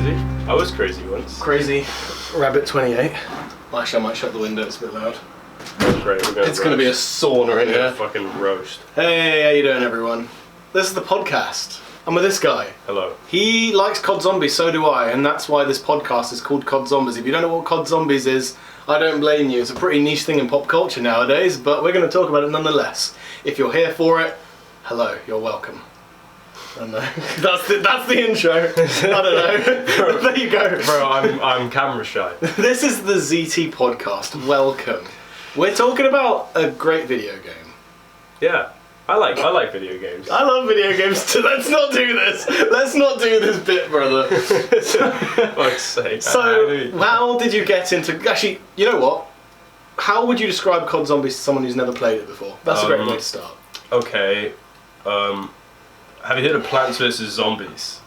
crazy. I was crazy once. Crazy Rabbit 28. Well, actually, I might shut the window, it's a bit loud. That's great. It's going to be a sauna in here. Fucking roast. Hey, how you doing, everyone? This is the podcast. I'm with this guy. Hello. He likes COD Zombies, so do I, and that's why this podcast is called COD Zombies. If you don't know what COD Zombies is, I don't blame you. It's a pretty niche thing in pop culture nowadays, but we're going to talk about it nonetheless. If you're here for it, hello, you're welcome. I don't know. That's the intro. I don't know. Bro, there you go. Bro, I'm camera shy. This is the ZT podcast. Welcome. We're talking about a great video game. Yeah. I like video games. I love video games too. Let's not do this. Let's not do this bit, brother. Fuck's sake. So, how did you get into... Actually, you know what? How would you describe COD Zombies to someone who's never played it before? That's a great way to start. Okay. Have you heard of Plants vs Zombies?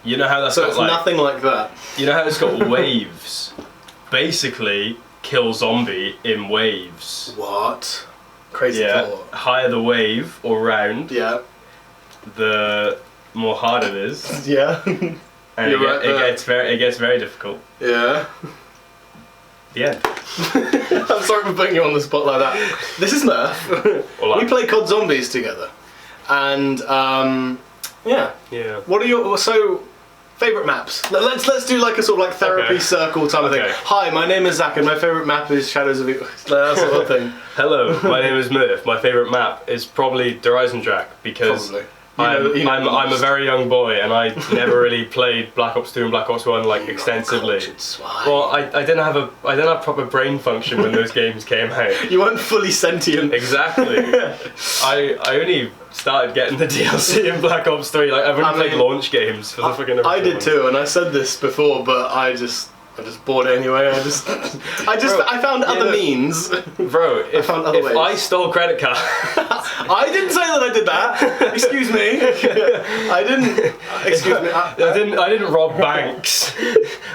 You know how that's so got it's nothing like that. You know how it's got waves? Basically, kill zombie in waves. What? Crazy thought. Higher the wave or round, the more hard it is. Yeah. And it gets very difficult. Yeah. The end. I'm sorry for putting you on the spot like that. This is Murph. We play COD Zombies together. And yeah. What are your favourite maps? Let's do like a sort of like therapy circle type of thing. Hi, my name is Zach and my favourite map is Shadows of Evil. That sort of thing. Hello, my name is Murph. My favourite map is probably Horizon Track because I'm a very young boy and I never really played Black Ops 2 and Black Ops 1 like extensively. Well, I didn't have proper brain function when those games came out. You weren't fully sentient. Exactly. I only started getting the DLC in Black Ops 3. Like I've only played launch games for the fucking. I did too, and I said this before, but I just bought it anyway. I found other means. Bro, if I stole credit card... I didn't say that I did that. Excuse me. I didn't. Excuse me. I didn't rob banks.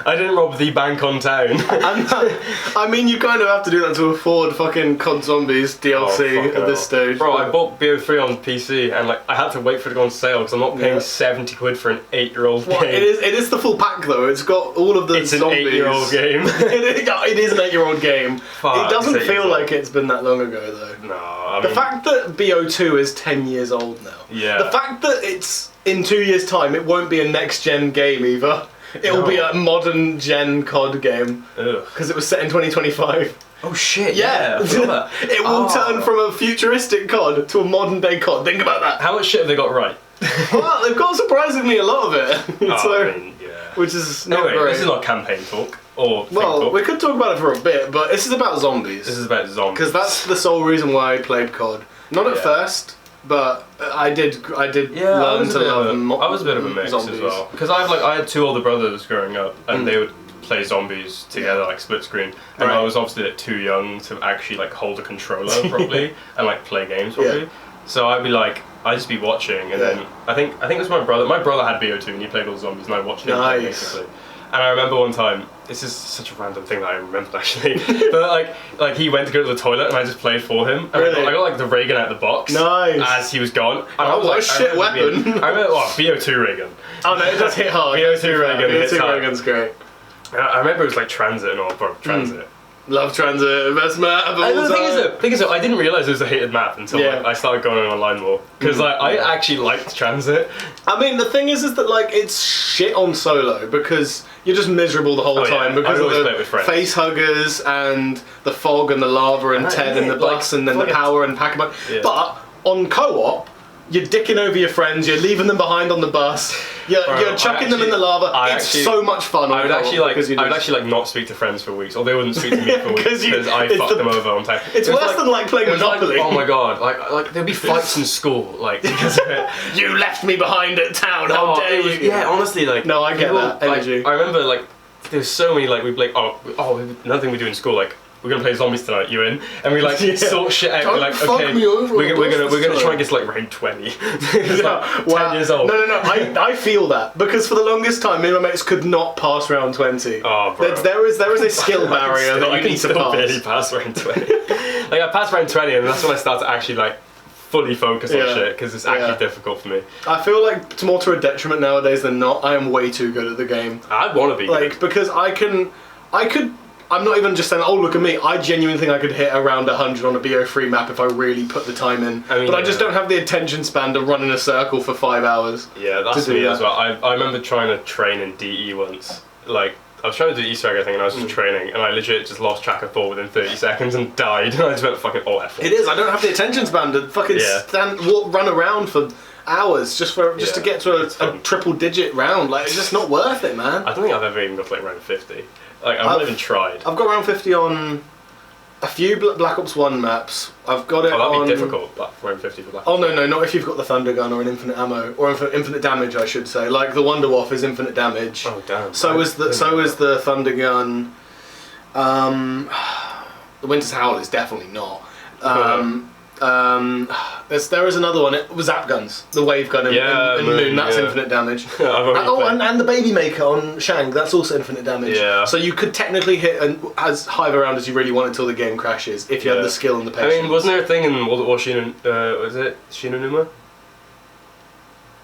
I didn't rob the bank on town. I mean, you kind of have to do that to afford fucking COD Zombies DLC at this stage. Bro, I bought BO3 on PC and like I had to wait for it to go on sale because I'm not paying 70 quid for an 8-year-old game. It is the full pack though. It's got all of the zombies. It's an 8-year-old game. It is an 8-year-old game. Fuck, it doesn't feel like it's been that long ago though. No, I mean, the fact that BO2 is 10 years old now. Yeah. The fact that it's in 2 years' time, it won't be a next-gen game either. It'll be a modern-gen COD game. Because it was set in 2025. Oh shit, yeah. It will turn from a futuristic COD to a modern-day COD. Think about that. How much shit have they got right? Well, they've got surprisingly a lot of it. Which is not great. This is not campaign talk. We could talk about it for a bit, but this is about zombies. This is about zombies. Because that's the sole reason why I played COD. Not at first, but I did learn to love I was a bit of a mix as well. Because I had two older brothers growing up, and they would play zombies together, like split screen. And I was obviously like, too young to actually like hold a controller properly and like play games properly. So I'd just be watching, and then I think it was my brother. My brother had BO2 and he played all the zombies, and I watched him basically. And I remember one time, this is such a random thing that I remembered actually, but like he went to go to the toilet and I just played for him. And I got like the ray gun out of the box as he was gone. And I was like, shit weapon. I remember BO2 ray gun. Oh no, it does hit hard. BO2 ray gun hits hard. BO2 ray gun's great. I remember it was like transit and all, transit. Love transit, best map of all time. The thing is, I didn't realise it was a hated map until like, I started going online more. Because like, I actually liked transit. I mean, the thing is that like it's shit on solo because you're just miserable the whole time because of the face huggers and the fog and the lava and Ted and the bus and then the power and pack-a-punch. But on co-op, you're dicking over your friends, you're leaving them behind on the bus, you're chucking them in the lava. It's so much fun. I would actually not speak to friends for weeks, or they wouldn't speak to me for weeks because I fucked them over on time. It's worse than like playing Monopoly. Oh my god, like there'd be fights in school, like because of it. You left me behind at town. How dare you? Yeah, honestly, like no, I get that energy. I remember like there's so many like we'd be like another thing we do in school like. We're gonna play zombies tonight, you in? And we like sort shit out. We're like, okay, we're gonna try and get to like rank 20. It's like 10 years old. No. I feel that because for the longest time, me and my mates could not pass round 20. Oh, bro. There is a skill barrier that you need to pass. I can barely pass round 20. Like I passed round 20, and that's when I started to actually like fully focus on shit because it's actually difficult for me. I feel like it's more to a detriment nowadays than not. I am way too good at the game. I want to be like good. Because I'm not even just saying, oh look at me. I genuinely think I could hit around 100 on a BO3 map if I really put the time in. But I just don't have the attention span to run in a circle for 5 hours. Yeah, that's me as well. I remember trying to train in DE once. Like, I was trying to do Easter egg, I think, and I was just training, and I legit just lost track of thought within 30 seconds and died. And I just went fucking F. It is. I don't have the attention span to fucking run around for hours just to get to a triple digit round. Like, it's just not worth it, man. I don't think I've ever even got to like round 50. Like, I've not even tried. I've got round 50 on a few Black Ops 1 maps. I've got it on... Oh, that'd be difficult, round 50 for Black Ops 1. Oh, no, not if you've got the Thunder Gun or an infinite ammo. Or infinite damage, I should say. Like, the Wonder Waff is infinite damage. Oh, damn. So is the Thunder Gun. The Winter's Howl is definitely not. There is another one. It was Zap Guns, the wave gun in Moon. That's infinite damage. And the Baby Maker on Shang. That's also infinite damage. Yeah. So you could technically hit as high of a round as you really want until the game crashes if you had the skill and the patience. I mean, wasn't there a thing in World at War Shinonuma?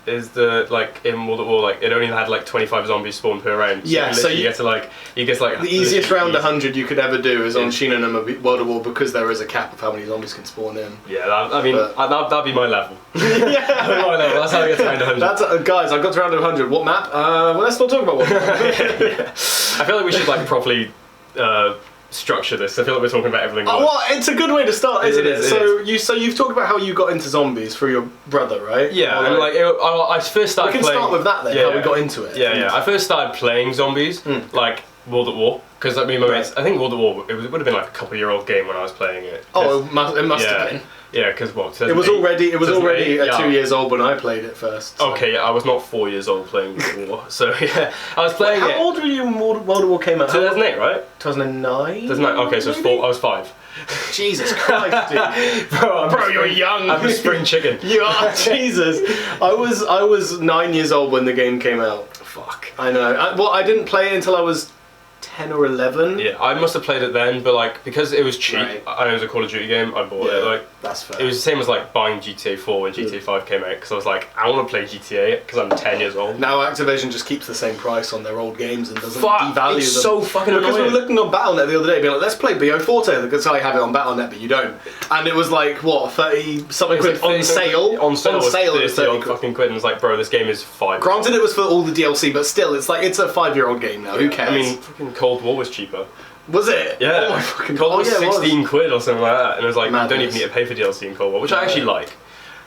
Is in World at War, like, it only had like 25 zombies spawn per round. So you get to the easiest round 100 you could ever do is on Shinonuma World at War because there is a cap of how many zombies can spawn in. Yeah, that'd be my level. My level. That's how I get to round 100. Guys, I got to round 100. What map? Well, let's not talk about what map. I feel like we should like properly structure this. I feel like we're talking about everything. Well, it's a good way to start, isn't it? So you've talked about how you got into zombies through your brother, right? Yeah, and I first started playing... We can start with that then, how we got into it. Yeah. I first started playing zombies, like World at War, because me and my mates, I think World at War, it would have been like a couple-year-old game when I was playing it. Oh, it must have been. Yeah, because it was already 2 years old when I played it first. So. Okay, I was not 4 years old playing World at War, so yeah, I was playing it. How old were you when World at War came out? 2008, right? 2009. 2009. Okay, so I was 5. Jesus Christ, dude! Bro, you're young. I'm a spring chicken. You are. Jesus. I was 9 years old when the game came out. Fuck. I know. I didn't play it until I was 10 or 11. Yeah, I must have played it then, but like because it was cheap, and it was a Call of Duty game, I bought it. Like that's fair. It was the same as like buying GTA 4 when GTA 5 came out, because I was like, I want to play GTA because I'm 10 years old. Now Activision just keeps the same price on their old games and doesn't devalue them. It's so fucking annoying. Because we were looking on Battle.net the other day, being like, let's play BO Forte, because I have it on Battle.net, but you don't. And it was like what 30 something quid on sale. On sale, it was 30 fucking quid, and it's like, bro, this game is 5. Granted, it was for all the DLC, but still, it's like it's a 5-year-old game now. Who cares? I mean, fucking Cold War was cheaper. Was it? Yeah. Oh my fucking Cold War was 16 quid or something like that, and it was like, Madness. you don't even need to pay for DLC in Cold War, which I actually like.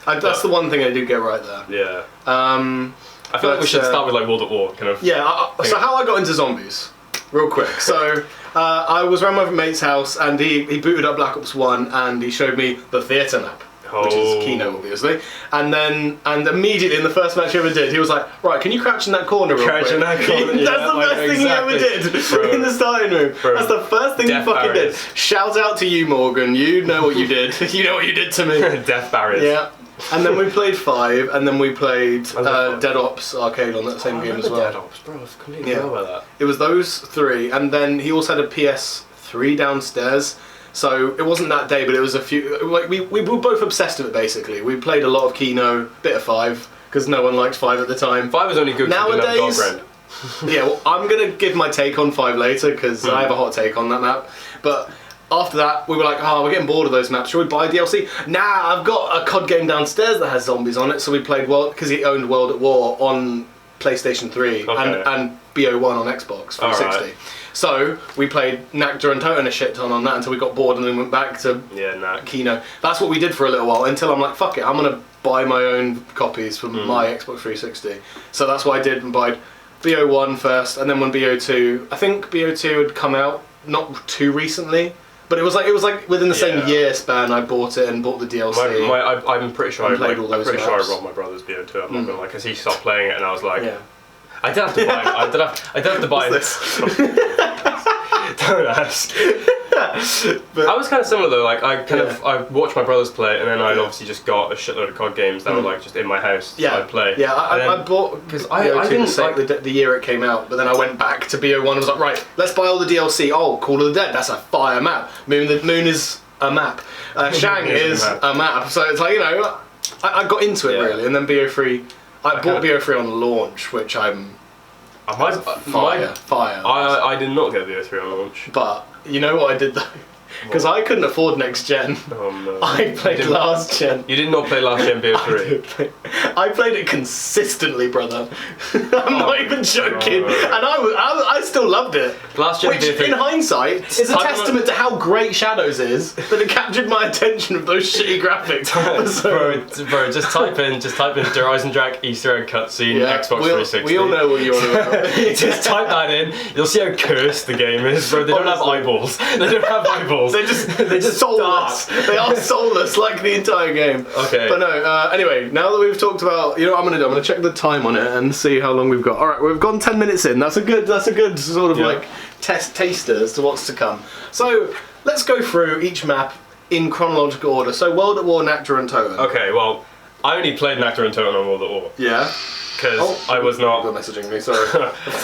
That's the one thing I do get right there. Yeah. I feel like we should start with like World at War, kind of. Yeah. So how I got into zombies, real quick. So I was around my mate's house, and he booted up Black Ops 1, and he showed me the theatre map. Which is Kino, obviously. And immediately in the first match he ever did, he was like, right, can you crouch in that corner real quick? Crouch in that corner, That's the first thing he ever did in the starting room. Bro. That's the first thing he fucking did. Shout out to you, Morgan. You know what you did. You know what you did to me. Death barriers. Yeah. And then we played 5, and then we played Dead Ops Arcade on that same game as well. Dead Ops, bro, I completely forgot about that. It was those 3, and then he also had a PS3 downstairs. So it wasn't that day, but it was a few. Like we were both obsessed with it. Basically, we played a lot of Kino, bit of 5, because no one liked 5 at the time. 5 was only good nowadays. Yeah, well, I'm gonna give my take on 5 later because I have a hot take on that map. But after that, we were like, oh, we're getting bored of those maps. Should we buy DLC? Nah, I've got a COD game downstairs that has zombies on it. So we played because he owned World at War on PlayStation 3 and BO1 on Xbox 360. Right. So we played Nacta and Toten a shit ton on that until we got bored and then went back to Kino. That's what we did for a little while until I'm like, fuck it, I'm gonna buy my own copies for my Xbox 360. So that's what I did and bought BO1 first, and then when BO2, I think BO2 had come out not too recently. But it was like within the same year span I bought it and bought the DLC. I'm pretty sure I robbed my brother's BO2. I'm not gonna lie, because he stopped playing it and I was like, I did have to buy it. I did have to buy it. Don't ask. But I was kind of similar though. Like I watched my brothers play it, and then I'd obviously just got a shitload of COD games that were like just in my house. So I'd play. Yeah, I bought because I didn't like the year it came out, but then I went back to BO1 and was like, right, let's buy all the DLC. Oh, Call of the Dead, that's a fire map. Moon is a map. Shang is a map. So it's like, you know, I got into it really, and then BO3. I bought BO3 on launch, which I'm fire. I did not get BO3 on launch. But you know what I did though? Because I couldn't afford next gen. Oh no. I played last gen. You did not play last gen BO3? I played it consistently, brother. I'm not even joking. And I still loved it. Last gen Which, BO3. in hindsight, is a testament to how great Shadows is, that it captured my attention with those shitty graphics. Bro, just type in Horizon Jack Easter egg cutscene Xbox 360. We all know what you want to know. Just type that in. You'll see how cursed the game is, bro. They don't have eyeballs. They don't have eyeballs. They're just soulless. They are soulless like the entire game. Okay. But no, anyway, now that we've talked about, you know what I'm going to do? I'm going to check the time on it and see how long we've got. Alright, we've gone 10 minutes in. That's a good sort of like taster as to what's to come. So, let's go through each map in chronological order. So, World at War, Nacta and Toten. Okay, well, I only played Nacta and Toten on World at War. Yeah? Because I was not... You're messaging me, sorry.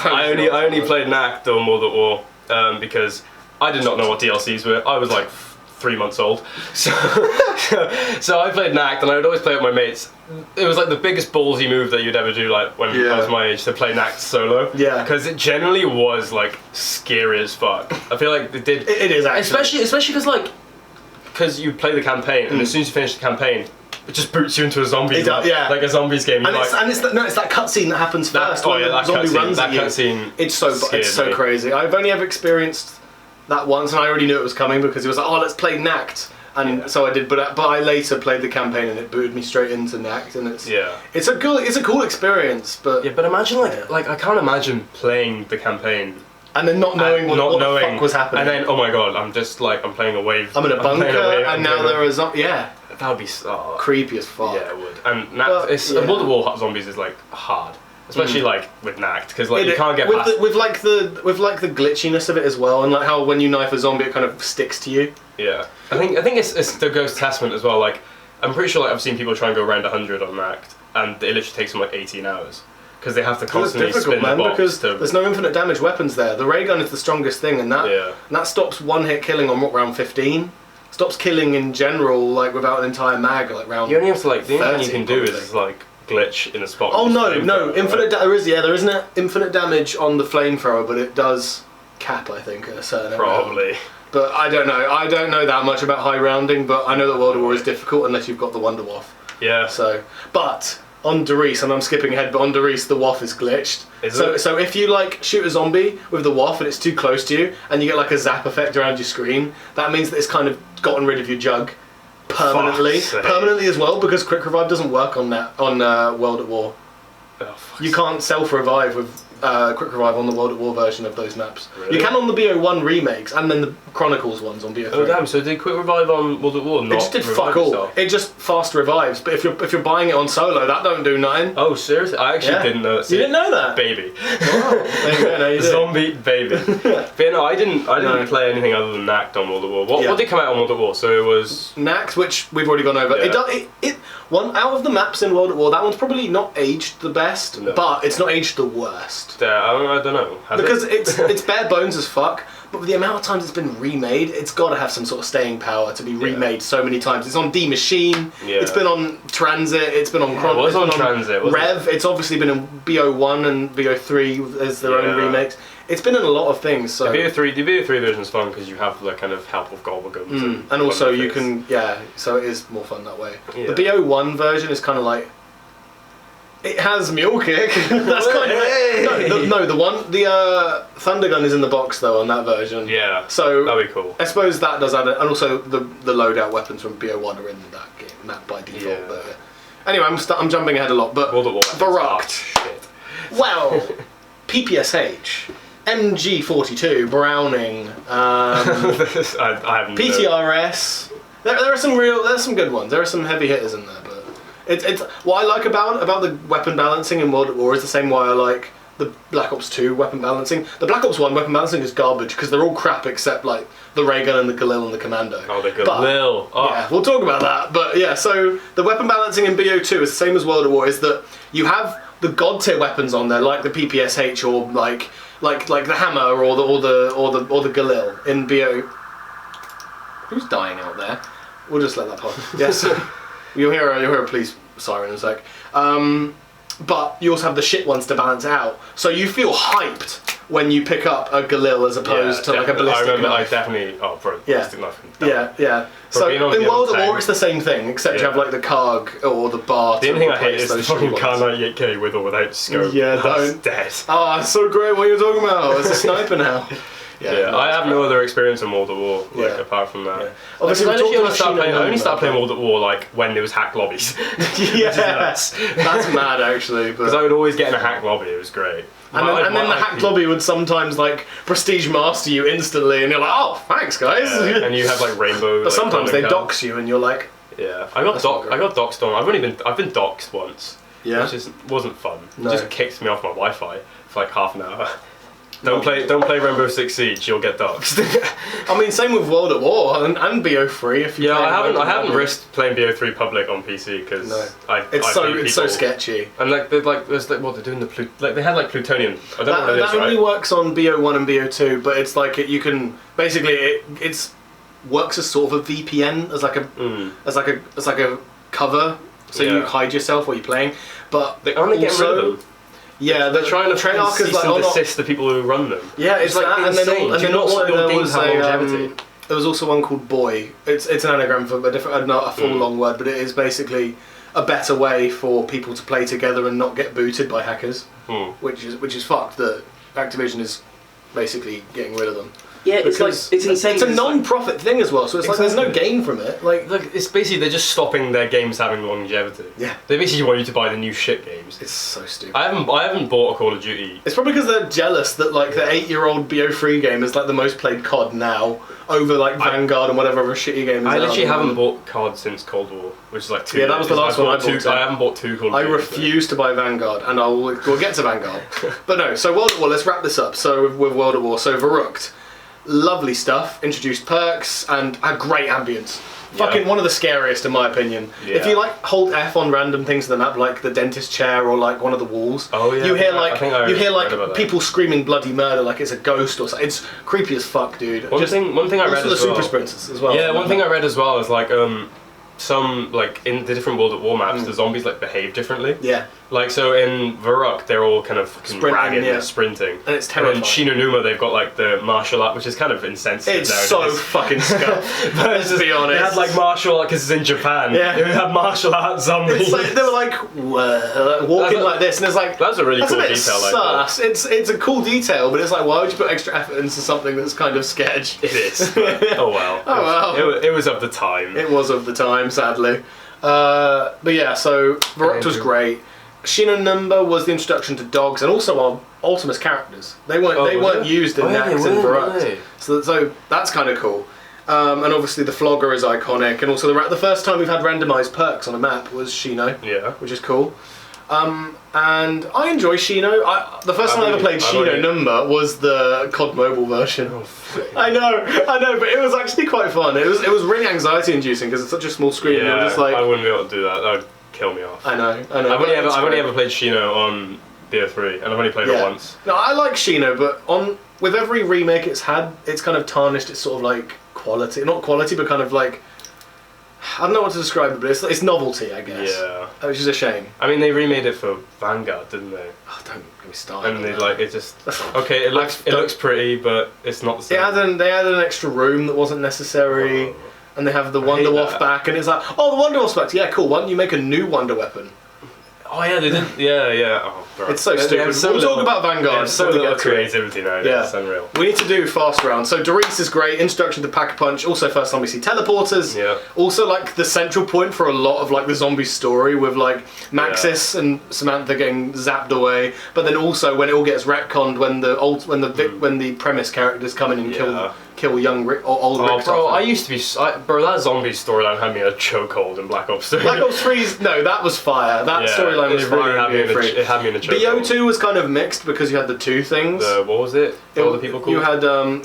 I only played Nacta on World at War because I did not know what DLCs were. I was like 3 months old. So I played Nact, and I would always play with my mates. It was like the biggest ballsy move that you'd ever do, like when I was my age, to play Nact solo. Yeah. Because it generally was like scary as fuck. I feel like it did. It is actually. Especially because you play the campaign, and as soon as you finish the campaign, it just boots you into a zombie, like a zombies game. And it's that cutscene that happens first. That zombie runs at you. Cutscene. It's so crazy. I've only ever experienced that once, and I already knew it was coming because he was like, "Oh, let's play Nact," and so I did. But I later played the campaign, and it booted me straight into Nact, and it's a cool experience. But but imagine like I can't imagine playing the campaign and then not knowing what the fuck was happening, and then oh my god, I'm playing a wave. I'm in a bunker, and now there is that would be creepy as fuck. Yeah, it would. And Nact, World at War Zombies is like hard. Especially like with Nact, because like you can't get past with the glitchiness of it as well, and like how when you knife a zombie it kind of sticks to you. Yeah, I think it's the Ghost Testament as well. Like I'm pretty sure I've seen people try and go around 100 on Nact, and it literally takes them like 18 hours because they have to constantly spin the box. Because there's no infinite damage weapons there. The ray gun is the strongest thing, and that stops one hit killing on round 15. Stops killing in general like without an entire mag like round. You only have to like the only thing you can do is like glitch in a spot. Oh no, infinite there isn't it? Infinite damage on the flamethrower, but it does cap, I think, at a certain probably. Amount. But I don't know that much about high rounding, but I know that World of War is difficult unless you've got the Wonder Waff. Yeah. So, but on Darius, and I'm skipping ahead, but on Darius the Waff is glitched. So if you like shoot a zombie with the Waff and it's too close to you, and you get like a zap effect around your screen, that means that it's kind of gotten rid of your jug. Permanently as well, because quick revive doesn't work on World at War. You can't self revive with quick revive on the World at War version of those maps. Really? You can on the BO1 remakes and then the Chronicles ones on BO3. Oh damn! So did quick revive on World at War? Not it just did fuck all. Yourself? It just fast revives. But if you're buying it on solo, that don't do nothing. Oh seriously? I actually didn't know that. You didn't know that? Baby. Wow. There you go. Now you Zombie baby. But no, I didn't play anything other than Nact on World at War. What did come out on World at War? So it was Nact, which we've already gone over. Yeah. One out of the maps in World at War, that one's probably not aged the best, but it's not aged the worst. I don't know. Because it's bare bones as fuck, but with the amount of times it's been remade, it's got to have some sort of staying power to be remade so many times. It's on D Machine, it's been on Transit, it's been on Chronicles, it's on Transit, Rev, it's obviously been in BO1 and BO3 as their own remakes. It's been in a lot of things. So the BO3 version is fun because you have the kind of help of gobblegums and also you can so it is more fun that way. The BO1 version is kind of like it has mule kick. That's kind of the thunder gun is in the box though on that version. Yeah, so that'd be cool. I suppose that does add it, and also the loadout weapons from BO1 are in that game map by default. Yeah. But anyway, I'm jumping ahead a lot, but Barucht. Well, PPSH. MG42, Browning, I haven't PTRS. There are some good ones. There are some heavy hitters in there, but it's what I like about the weapon balancing in World at War is the same way I like the Black Ops 2 weapon balancing. The Black Ops 1 weapon balancing is garbage because they're all crap except like the ray gun and the Galil and the Commando. Oh, the Galil. Yeah, we'll talk about that. But yeah, so the weapon balancing in BO2 is the same as World at War. Is that you have the god tier weapons on there like the PPSH or like the hammer or the Galil in BO. Who's dying out there? We'll just let that pass. Yes. You'll hear a police siren in a sec. But you also have the shit ones to balance it out. So you feel hyped when you pick up a Galil as opposed to like a ballistic knife. Ballistic knife. Yeah. So in World at War it's the same thing, except you have like the Karg or the bar. The only thing I hate is the fucking Kar 98K with or without scope. Yeah, that's dead. Ah, it's so great what you're talking about. It's a sniper now. Yeah, I have no other experience in World at War, apart from that. Yeah. Obviously, I only started playing World at War like when there was hacked lobbies. Yes, that's mad actually. Because I would always get in a hacked lobby, it was great. And then the hacked lobby would sometimes like prestige master you instantly, and you're like, oh, thanks guys. Yeah. And you have like rainbow. But sometimes they dox you, and you're like, yeah, I got doxed on. I've been doxed once. Yeah, which wasn't fun. No. It just kicked me off my Wi-Fi for like half an hour. Don't play Rainbow Six Siege. You'll get doxed. I mean, same with World at War and BO3. If you I haven't risked playing BO3 public on PC because it's so sketchy. And like there's what they're doing they had like plutonium. I don't know what it is, that only works on BO1 and BO2, but it's like you can basically it's works as sort of a VPN as like a cover, so you hide yourself while you're playing. But they only get rid of them. Yeah, they're trying to cease and desist the people who run them. Yeah, it's like insane. And then also there was there was also one called Boy. It's an anagram for not a full long word, but it is basically a better way for people to play together and not get booted by hackers. Which is fucked that Activision is basically getting rid of them. Yeah, it's insane. It's a non-profit thing as well, so it's like there's no gain from it. Like it's basically they're just stopping their games having longevity. Yeah, they basically want you to buy the new shit games. It's so stupid. I haven't bought a Call of Duty. It's probably because they're jealous that like the 8-year-old BO3 game is like the most played COD now over like Vanguard and whatever other shitty game is. I literally haven't bought COD since Cold War, which is like 2 years. Yeah, that was the last one I bought. I haven't bought 2 Call of Duty. I refuse to buy Vanguard, and we'll get to Vanguard. But no, so World at War. Let's wrap this up. So with World at War, so Verrucht. Lovely stuff, introduced perks and a great ambience. Fucking one of the scariest in my opinion. Yeah. If you like hold F on random things in the map, like the dentist chair or like one of the walls, you hear like people screaming bloody murder like it's a ghost or something. It's creepy as fuck, dude. One thing I read as well. The super sprinters as well. Yeah, one thing I read as well is like some like in the different World at War maps, the zombies like behave differently. Yeah. Like so in Verrucht, they're all kind of ragged and sprinting. And it's terrifying. And in Shinonuma, they've got like the martial art, which is kind of insensitive. It's so fucking scuffed. Let's be honest. They had like martial art because it's in Japan. Yeah. They had martial art zombies. It's like, they were like walking like this, and it's like that's a really cool detail. Sus. It's a cool detail, but it's like why would you put extra effort into something that's kind of sketch? It is. Oh well. Oh well. It was of the time. It was of the time, sadly. But yeah, so Verrucht was great. Shinonuma was the introduction to dogs and also our Ultimus characters. They weren't used in Nax and Verrucht. So that's kind of cool. And obviously the Flogger is iconic, and also the first time we've had randomised perks on a map was Shino, which is cool. And I enjoy Shino. The first time I ever played Shinonuma was the COD mobile version. I know, but it was actually quite fun. It was really anxiety inducing because it's such a small screen. Yeah, just like, I wouldn't be able to do that. That would kill me off. I know. I've only ever played Shino on BO3, and I've only played it once. No, I like Shino, but with every remake it's had, it's kind of tarnished its sort of like quality. Not quality, but kind of like, I don't know what to describe it, but it's novelty, I guess. Yeah. Which is a shame. I mean, they remade it for Vanguard, didn't they? Oh, don't get me started. And it looks pretty, but it's not the same. They added an extra room that wasn't necessary. And they have the Wonder Waff back, and it's like, oh, the Wonder Waff's back. Yeah, cool. Why don't you make a new Wonder Weapon? Oh yeah, they did. Yeah. Oh, bro. It's so stupid. We'll talk about Vanguard. So little creativity now. Yeah, it's unreal. We need to do fast round. So Doris is great. Introduction to Pack-a-Punch. Also, first time we see teleporters. Yeah. Also, like the central point for a lot of like the zombie story with like Maxis and Samantha getting zapped away. But then also when it all gets retconned when the premise characters come in and kill young old Rick. Bro, I used to be that zombie storyline had me in a chokehold in Black Ops 3. Black Ops 3's that was fire. That storyline was fire. It had me in a chokehold. BO2 was kind of mixed because you had the two things. What was it? What were the people called?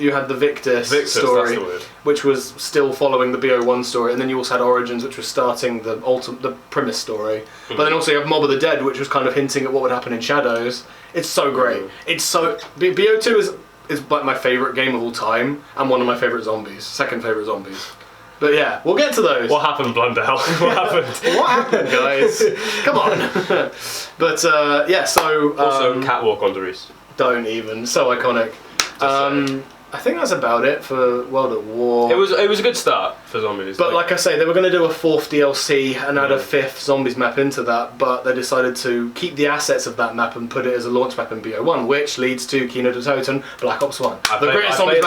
You had the Victus story, which was still following the BO1 story, and then you also had Origins, which was starting the premise story. But then also you have Mob of the Dead, which was kind of hinting at what would happen in Shadows. It's so great. It's so BO2 is like my favourite game of all time and one of my favourite zombies. Second favourite zombies. But yeah, we'll get to those. What happened, Blundell? What happened? What happened, guys? Come on. But yeah, so also catwalk on Doris. Don't even. So iconic. I think that's about it for World at War. It was a good start for Zombies. But like I say, they were going to do a 4th DLC and add a 5th Zombies map into that, but they decided to keep the assets of that map and put it as a launch map in BO1, which leads to Kino der Toten, Black Ops 1. I played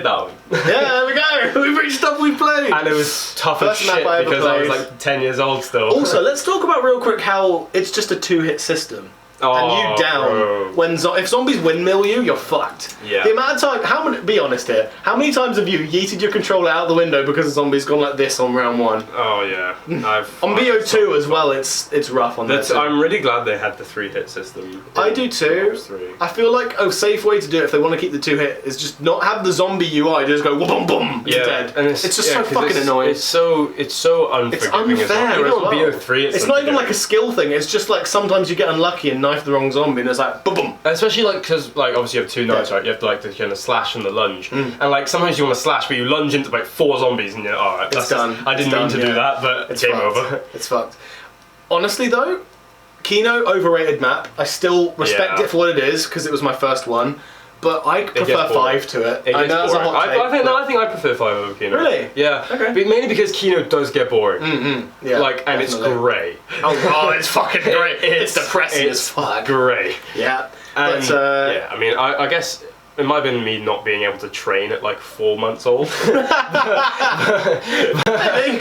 that one. Yeah, there we go. We've reached stuff we've played. And it was tough as shit because I was like 10 years old still. Also, let's talk about real quick how it's just a 2-hit system. And you down when if zombies windmill you, you're fucked. Yeah. The amount of time, be honest here, how many times have you yeeted your controller out the window because the zombie's gone like this on round 1? Oh yeah. On BO2 as well, it's rough on that. I'm really glad they had the 3-hit system. I do too. I feel like a safe way to do it if they want to keep the 2-hit is just not have the zombie UI, just go boom boom, you're dead. And it's just so fucking annoying. It's so unforgiving. It's unfair as well. Even on BO3 it's not even like a skill thing, it's just like sometimes you get unlucky and knife the wrong zombie and it's like boom boom. Especially like because like obviously you have 2 knives, right? You have to like the kind of slash and the lunge, and like sometimes you want to slash but you lunge into like 4 zombies and you're alright. It's done. I didn't mean to do that, but it's game over. It's fucked. Honestly though, Kino overrated map. I still respect it for what it is because it was my first one. But I prefer 5 to it. I know that's a hot take. I think I prefer 5 over Kino. Really? Yeah. Okay. But mainly because Kino does get boring. Yeah. Like, and it's grey. Oh, it's fucking grey. It's depressing as fuck. Grey. Yeah. And yeah, I mean, I guess it might have been me not being able to train at like 4 months old. It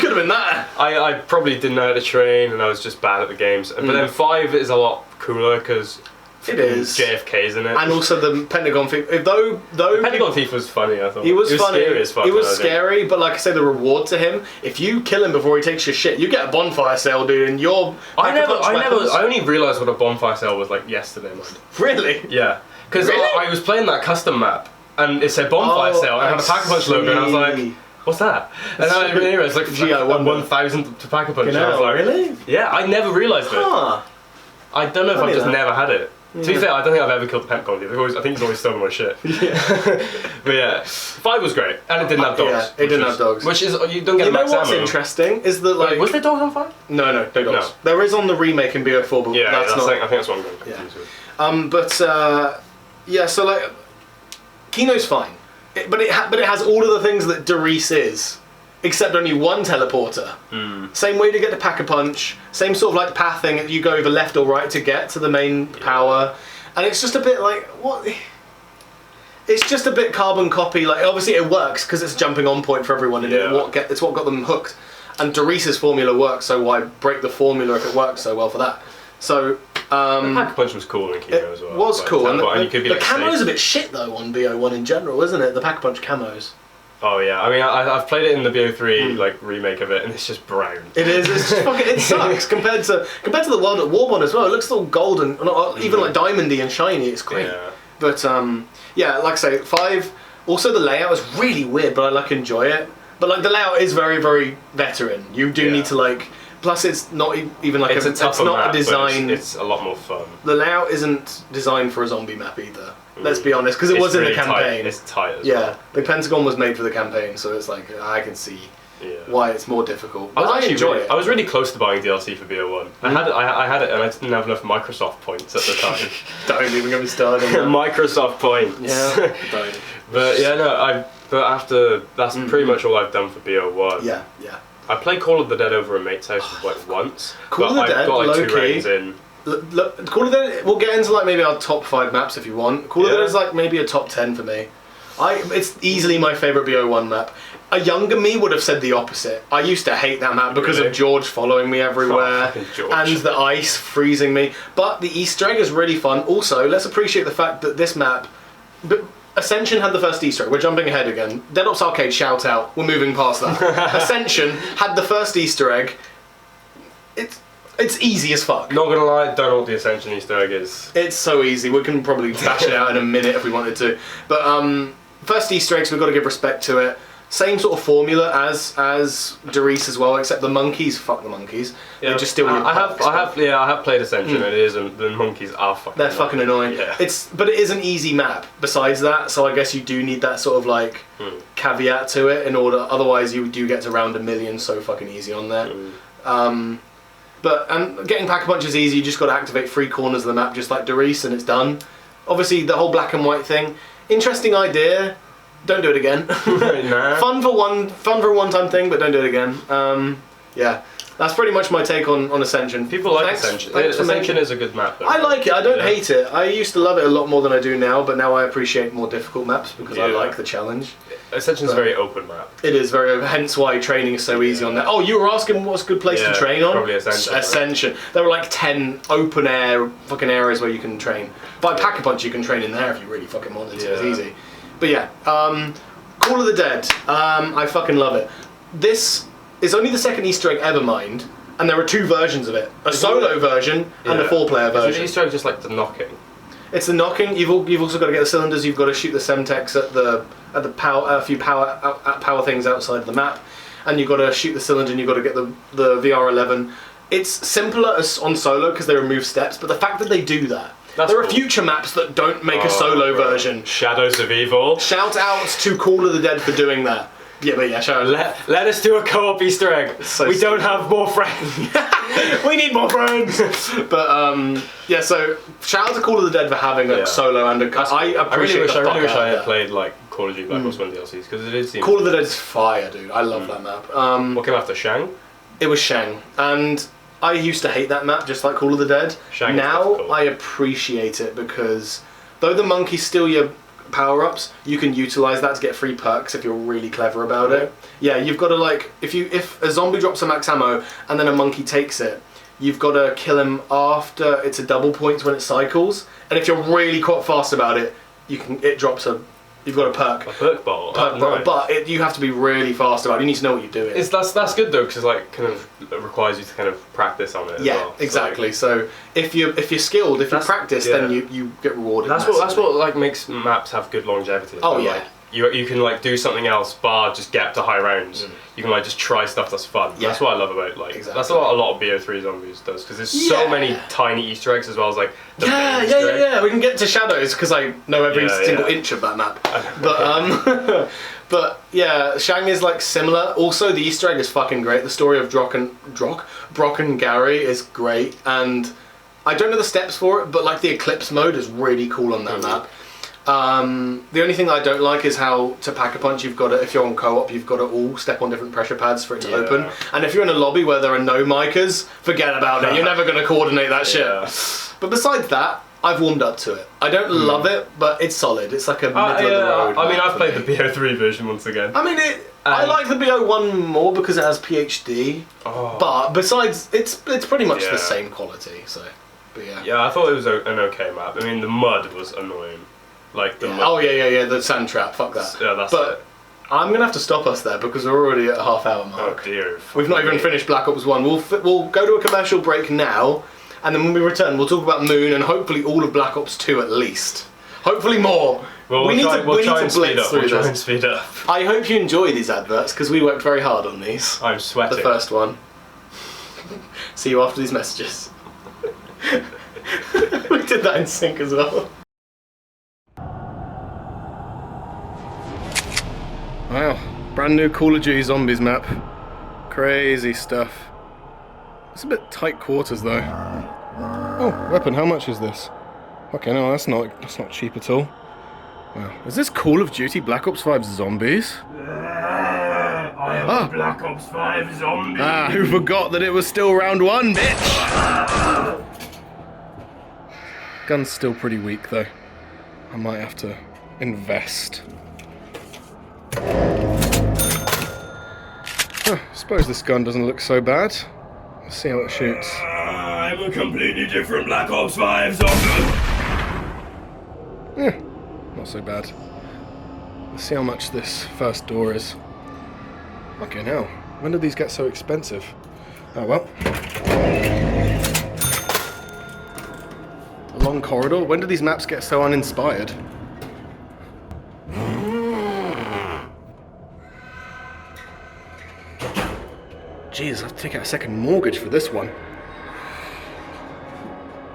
could have been that. I probably didn't know how to train, and I was just bad at the games. But then 5 is a lot cooler because. It is. JFK's in it. And also the Pentagon thief. Though the Pentagon thief was funny, I thought. He was funny. Scary as fuck. He was scary, but like I say, the reward to him, if you kill him before he takes your shit, you get a bonfire sale, dude, and you're... I only realised what a bonfire sale was like yesterday, man. Really? Yeah. Because I was playing that custom map, and it said bonfire sale, and I had a Pack-a-Punch logo, and I was like... What's that? And then I realised like 1,000 to Pack-a-Punch. I was like, really? Yeah, I never realised it. Huh. I don't know if I've just never had it. Yeah. To be fair, I don't think I've ever killed the Pentagon thief. I think he's always stolen my shit. Yeah. But yeah, 5 was great, and it didn't have dogs. Yeah, it didn't have dogs. Which is you don't get max ammo. What's interesting is that like was there dogs on 5? No dogs. No. There is on the remake in BO4, but that's not. I think that's what I'm going confused with. But yeah, so like Kino's fine, but it has all of the things that Doris is. Except only one teleporter. Same way to get to Pack-a-Punch. Same sort of like path thing. You go either left or right to get to the main power, and it's just a bit like what? It's just a bit carbon copy. Like obviously it works because it's a jumping on point for everyone, and it's what got them hooked. And Doris's formula works, so why break the formula if it works so well for that? So the Pack-a-Punch was cool in Kino as well. It was cool, and the camo's a bit shit though on BO1 in general, isn't it? The Pack-a-Punch camos. Oh yeah, I mean I've played it in the BO3 like remake of it, and it's just brown. It is. It's just fucking. It sucks compared to the World at War one as well. It looks all golden, not even like diamondy and shiny. It's great. Yeah. But yeah, like I say, 5. Also the layout is really weird, but I enjoy it. But like the layout is very very veteran. You do need to like. Plus, it's not even like it's a tougher map, a design. It's a lot more fun. The layout isn't designed for a zombie map either. Let's be honest, because it was in the campaign. It's tight as well. Yeah, the Pentagon was made for the campaign, so it's like I can see why it's more difficult. But I enjoy it. I was really close to buying DLC for BO1. I had it, and I didn't have enough Microsoft points at the time. Don't even get me started. Microsoft points. Yeah. Don't. But yeah, no. But after that's pretty much all I've done for BO1. Yeah. I played Call of the Dead over a mate's house like once. Call of the Dead, I've got like 2 ratings in. Call of Duty, we'll get into like maybe our top 5 maps if you want. Call of Duty is like maybe a top 10 for me. It's easily my favourite BO1 map. A younger me would have said the opposite. I used to hate that map because of George following me everywhere and the ice freezing me. But the Easter egg is really fun. Also, let's appreciate the fact that this map... Ascension had the first Easter egg. We're jumping ahead again. Dead Ops Arcade, shout out. We're moving past that. Ascension had the first Easter egg. It's easy as fuck. Not gonna lie, don't know what the Ascension Easter egg is. It's so easy. We can probably bash it out in a minute if we wanted to. But first Easter eggs, we've got to give respect to it. Same sort of formula as Doris as well, except the monkeys. Fuck the monkeys. Yeah, they just steal your perks, I have played Ascension, and it is, and the monkeys are fucking. They're fucking annoying. Yeah. But it is an easy map. Besides that, so I guess you do need that sort of like caveat to it in order. Otherwise, you do get to round 1 million so fucking easy on there. But getting Pack-a-Punch is easy. You just got to activate 3 corners of the map, just like Doris, and it's done. Obviously, the whole black and white thing. Interesting idea. Don't do it again. Nah. Fun for a one-time thing, but don't do it again. Yeah, that's pretty much my take on Ascension. People like Ascension. Ascension is a good map, though. I like it. I don't hate it. I used to love it a lot more than I do now, but now I appreciate more difficult maps because I like the challenge. Ascension's a very open map. It is very open, hence why training is so easy on there. Oh, you were asking what's a good place to train on? Probably Ascension. Ascension. There were like 10 open air fucking areas where you can train. By Pack-a-Punch you can train in there if you really fucking wanted to. It's easy. But yeah, Call of the Dead. I fucking love it. This is only the second Easter egg ever mined, and there are 2 versions of it: a solo version and a 4-player version. Is the Easter egg just like the knocking? It's the knocking. You've also got to get the cylinders. You've got to shoot the Semtex at the power, a few power things outside of the map, and you've got to shoot the cylinder. and you've got to get the VR11. It's simpler on solo because they remove steps, but the fact that they do that. There are future maps that don't make a solo version. Shadows of Evil. Shout outs to Call of the Dead for doing that. Yeah, shout out. Let us do a co-op Easter egg. We don't have more friends. We need more friends. But yeah, so shout out to Call of the Dead for having a solo and I really wish I had played like Call of Duty Black Ops 1 DLCs because it did seem. Call of the Dead is fire, dude. I love that map. What came after Shang? It was Shang, and I used to hate that map just like Call of the Dead. Now I appreciate it because though the monkeys steal your power-ups, you can utilise that to get free perks if you're really clever about it. Yeah, you've got to like, if a zombie drops a max ammo and then a monkey takes it, you've got to kill him after it's a double points when it cycles, and if you're really quite fast about it, it drops you've got a perk. A perk bottle. Nice. But you have to be really fast about it. You need to know what you're doing. That's good though, because like kind of requires you to kind of practice on it. Yeah, as well. exactly. So if you're skilled, if you practice, then you get rewarded. That's what like makes maps have good longevity. Oh yeah. Like, you can like do something else bar just get up to high rounds. You can like just try stuff that's fun. Yeah. That's what I love about like that's what a lot of BO3 Zombies does because there's so many tiny Easter eggs as well as like the main Easter egg. We can get to Shadows because I know every single inch of that map. But but yeah, Shang is like similar. Also, the Easter egg is fucking great. The story of Brock and Gary is great, and I don't know the steps for it, but like the Eclipse mode is really cool on that map. The only thing I don't like is how to Pack-a-Punch you've got to, if you're on co-op, you've got to all step on different pressure pads for it to open. And if you're in a lobby where there are no micers, forget about it. You're never going to coordinate that shit. But besides that, I've warmed up to it. I don't love it, but it's solid. It's like a middle of the road. I mean, I've played the BO3 version once again. I mean, I like the BO1 more because it has PhD. But besides, it's pretty much the same quality. So, but yeah. Yeah, I thought it was an okay map. I mean, the mud was annoying. Like the mud. Oh yeah, the sand trap. Fuck that. Yeah, that's it. I'm gonna have to stop us there because we're already at a half-hour mark. Oh dear. We've not even finished Black Ops 1. We'll go to a commercial break now, and then when we return, we'll talk about Moon and hopefully all of Black Ops 2 at least. Hopefully more. Well, we'll try and speed up. I hope you enjoy these adverts because we worked very hard on these. I'm sweating. The first one. See you after these messages. We did that in sync as well. Wow, brand new Call of Duty Zombies map. Crazy stuff. It's a bit tight quarters though. Oh, weapon, how much is this? Okay, no, that's not cheap at all. Wow. Is this Call of Duty Black Ops 5 Zombies? I am Black Ops 5 Zombies. Ah, who forgot that it was still round 1, bitch? Gun's still pretty weak though. I might have to invest. Suppose this gun doesn't look so bad. Let's see how it shoots. I'm a completely different Black Ops 5 zombie. Yeah, not so bad. Let's see how much this first door is. Okay, now, when did these get so expensive? Oh well. A long corridor. When did these maps get so uninspired? Jeez, I have to take out a second mortgage for this one.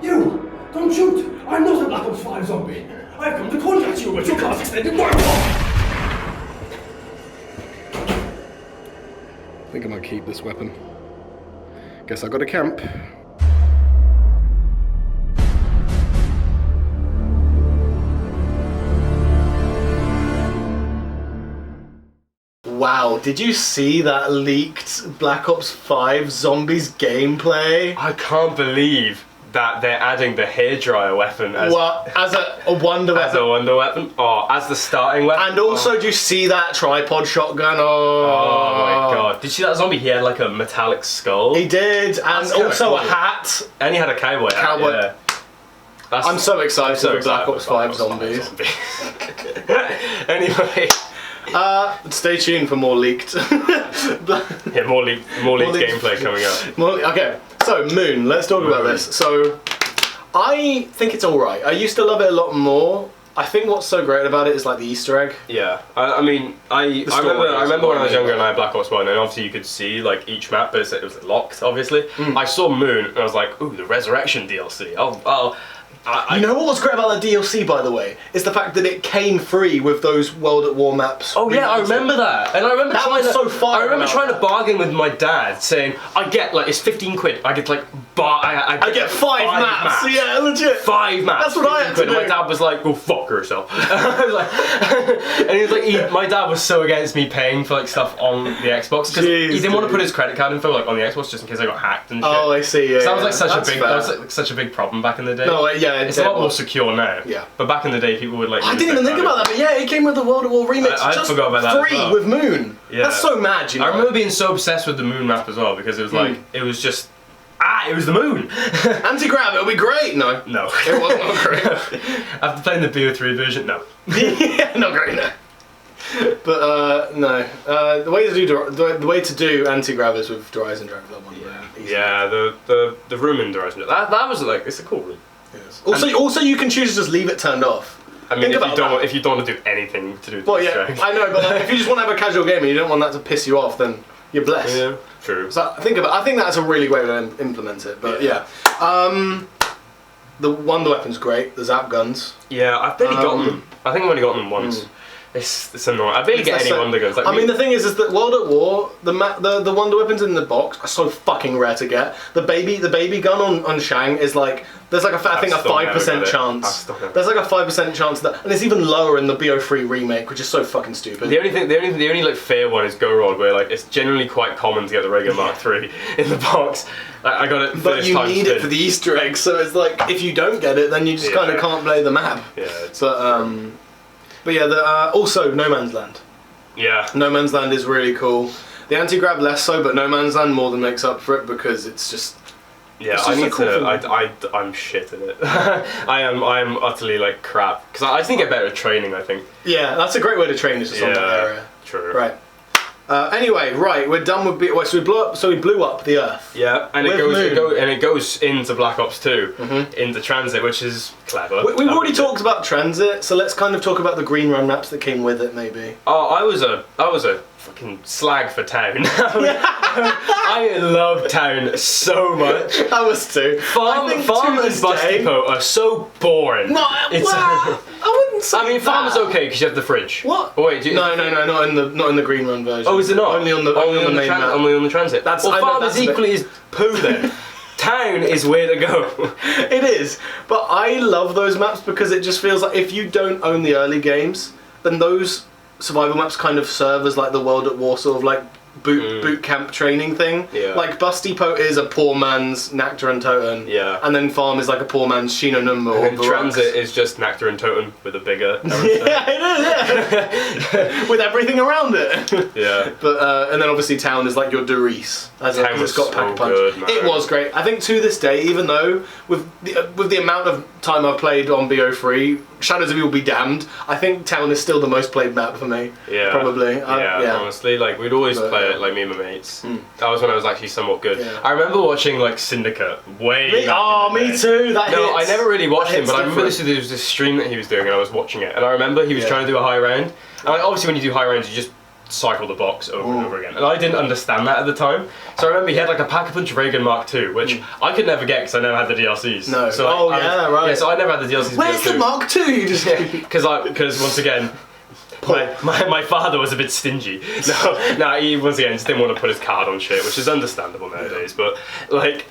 You! Don't shoot! I'm not a Black Ops 5 zombie! I've come to contact you with your class extended work log! I think I might keep this weapon. Guess I got to camp. Wow, did you see that leaked Black Ops 5 Zombies gameplay? I can't believe that they're adding the hairdryer weapon as, as a wonder weapon. As a wonder weapon? Oh, as the starting weapon? And also, do you see that tripod shotgun? Oh my god. Did you see that zombie? He had like a metallic skull. He did, and also cool. a hat. And he had a cowboy hat, yeah. I'm so excited for Black Ops 5 Zombies. Anyway. Stay tuned for more leaked. Yeah, more leaked gameplay coming up. Okay, so Moon, let's talk about this. So, I think it's alright. I used to love it a lot more. I think what's so great about it is like the Easter egg. Yeah, I mean, I remember when I was younger and I had Black Ops 1, and obviously you could see like each map, but it was locked, obviously. I saw Moon and I was like, ooh, the Resurrection DLC. You know what was great about the DLC, by the way, is the fact that it came free with those World at War maps. Oh yeah, I remember that, and I remember I remember trying to bargain with my dad, saying, "I get like it's 15 quid. I get like I get 5 maps. Yeah, legit. 5 maps. That's what I had to do. And my dad was like, "Well, fuck herself." I was like, and he was like, my dad was so against me paying for like stuff on the Xbox because he didn't want to put his credit card info like on the Xbox just in case I got hacked and shit. Oh, I see. Yeah, that was like such a big problem back in the day. No, yeah, it's a lot more secure now. Yeah. But back in the day, people would like. I didn't even think about that, but yeah, it came with the World at War remix. I forgot about that. Free with Moon. Yeah. That's so mad, you know. I remember being so obsessed with the Moon map as well because it was like it was just. It was the Moon! Anti-grav, it'll be great! No. No. It was not great. After playing the BO3 version, no. Yeah, not great, no. But, no. The way to do anti-grav is with Horizon Drive that one. Yeah, the room in Horizon Drive. That was like, it's a cool room. Yes. Also, you can choose to just leave it turned off. I mean, if you don't want to do anything to do with well, yeah, I know, but like, if you just want to have a casual game and you don't want that to piss you off, then you're blessed. Yeah, true. So I think that's a really great way to implement it. But yeah. The wonder weapon's great. The zap guns. Yeah, I've barely gotten them. I think I've only gotten them once. It's annoying. I barely get any wonder guns. Like, I mean, the thing is that World at War, the wonder weapons in the box are so fucking rare to get. The baby gun on Shang is like there's like I think a 5% chance. There's like a 5% chance that, and it's even lower in the BO3 remake, which is so fucking stupid. The only like fair one is Go Rod, where like it's generally quite common to get the regular Mark III in the box. I got it. But you need it for the Easter egg, so it's like if you don't get it, then you just kind of can't play the map. Yeah. But yeah, also No Man's Land. Yeah. No Man's Land is really cool. The anti-grav less so, but No Man's Land more than makes up for it because it's just. Yeah, I need to. I'm shit at it. I am utterly like crap because I just need to get better at training. I think. Yeah, that's a great way to train. Is just on that area. True. Right. Anyway, right, we're done with so we blew up the Earth. Yeah, and it goes into Black Ops 2 into transit, which is clever. We've already talked about transit, so let's kind of talk about the green run maps that came with it, maybe. Oh, I was a fucking slag for town. I love town so much. I was too. Farm and Bus Depot are so boring. No, I wouldn't say. I mean, Farm is okay because you have the fridge. What? Oh, wait, no, not in the green run version. Oh, is it not? Only on the main map. Only on the transit. Farm is equally as poo then. Town is where to go. It is, but I love those maps because it just feels like if you don't own the early games, then those survival maps kind of serve as like the World at War sort of like boot camp training thing. Yeah. Like Bus Depot is a poor man's Nacta and Toten. Yeah. And then Farm is like a poor man's Shino Numbo. And then Transit is just Nacta and Toten with a bigger. Yeah, it is. Yeah. With everything around it. Yeah. But and then obviously Town is like your Derice, as it's got Pack a Punch. Good, it was great. I think to this day, even though with the amount of time I've played on BO3, Shadows of Evil be damned, I think Town is still the most played map for me. Yeah. Probably. Yeah, honestly, like we'd always play it, like me and my mates. That was when I was actually somewhat good. Yeah. I remember watching like Syndicate way me too. No, I never really watched him, but I remember there was this stream that he was doing and I was watching it. And I remember he was trying to do a high round. And like, obviously when you do high rounds, you just cycle the box over and over again. And I didn't understand that at the time. So I remember he had like a Pack-a-Punch Reagan Mark II, which I could never get because I never had the DLCs. No. So right. Yeah, so I never had the DLCs. Where's the Mark II? Because once again, my father was a bit stingy. No, he once again just didn't want to put his card on shit, which is understandable nowadays. But like,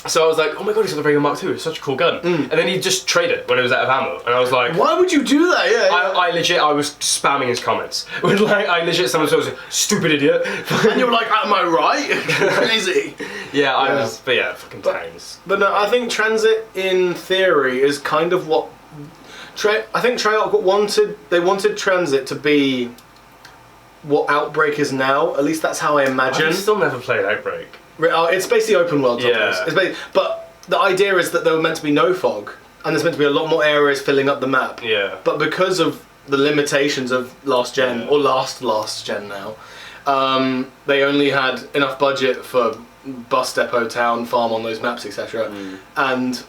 so I was like, oh my god, he's got the Reagan Mark II. It's such a cool gun. And then he'd just trade it when it was out of ammo, and I was like, why would you do that? Yeah. I was spamming his comments. Someone was like, stupid idiot. And you were like, am I right? Crazy. Yeah, I was. But yeah, fucking towns. But no, I think Transit in theory is kind of what. I think Treyarch wanted Transit to be what Outbreak is now. At least that's how I imagine. I've still never played Outbreak. It's basically open world zombies. Yeah. But the idea is that there were meant to be no fog, and there's meant to be a lot more areas filling up the map. Yeah. But because of the limitations of last gen, or last gen now, they only had enough budget for bus depot, town, farm on those maps, etc. And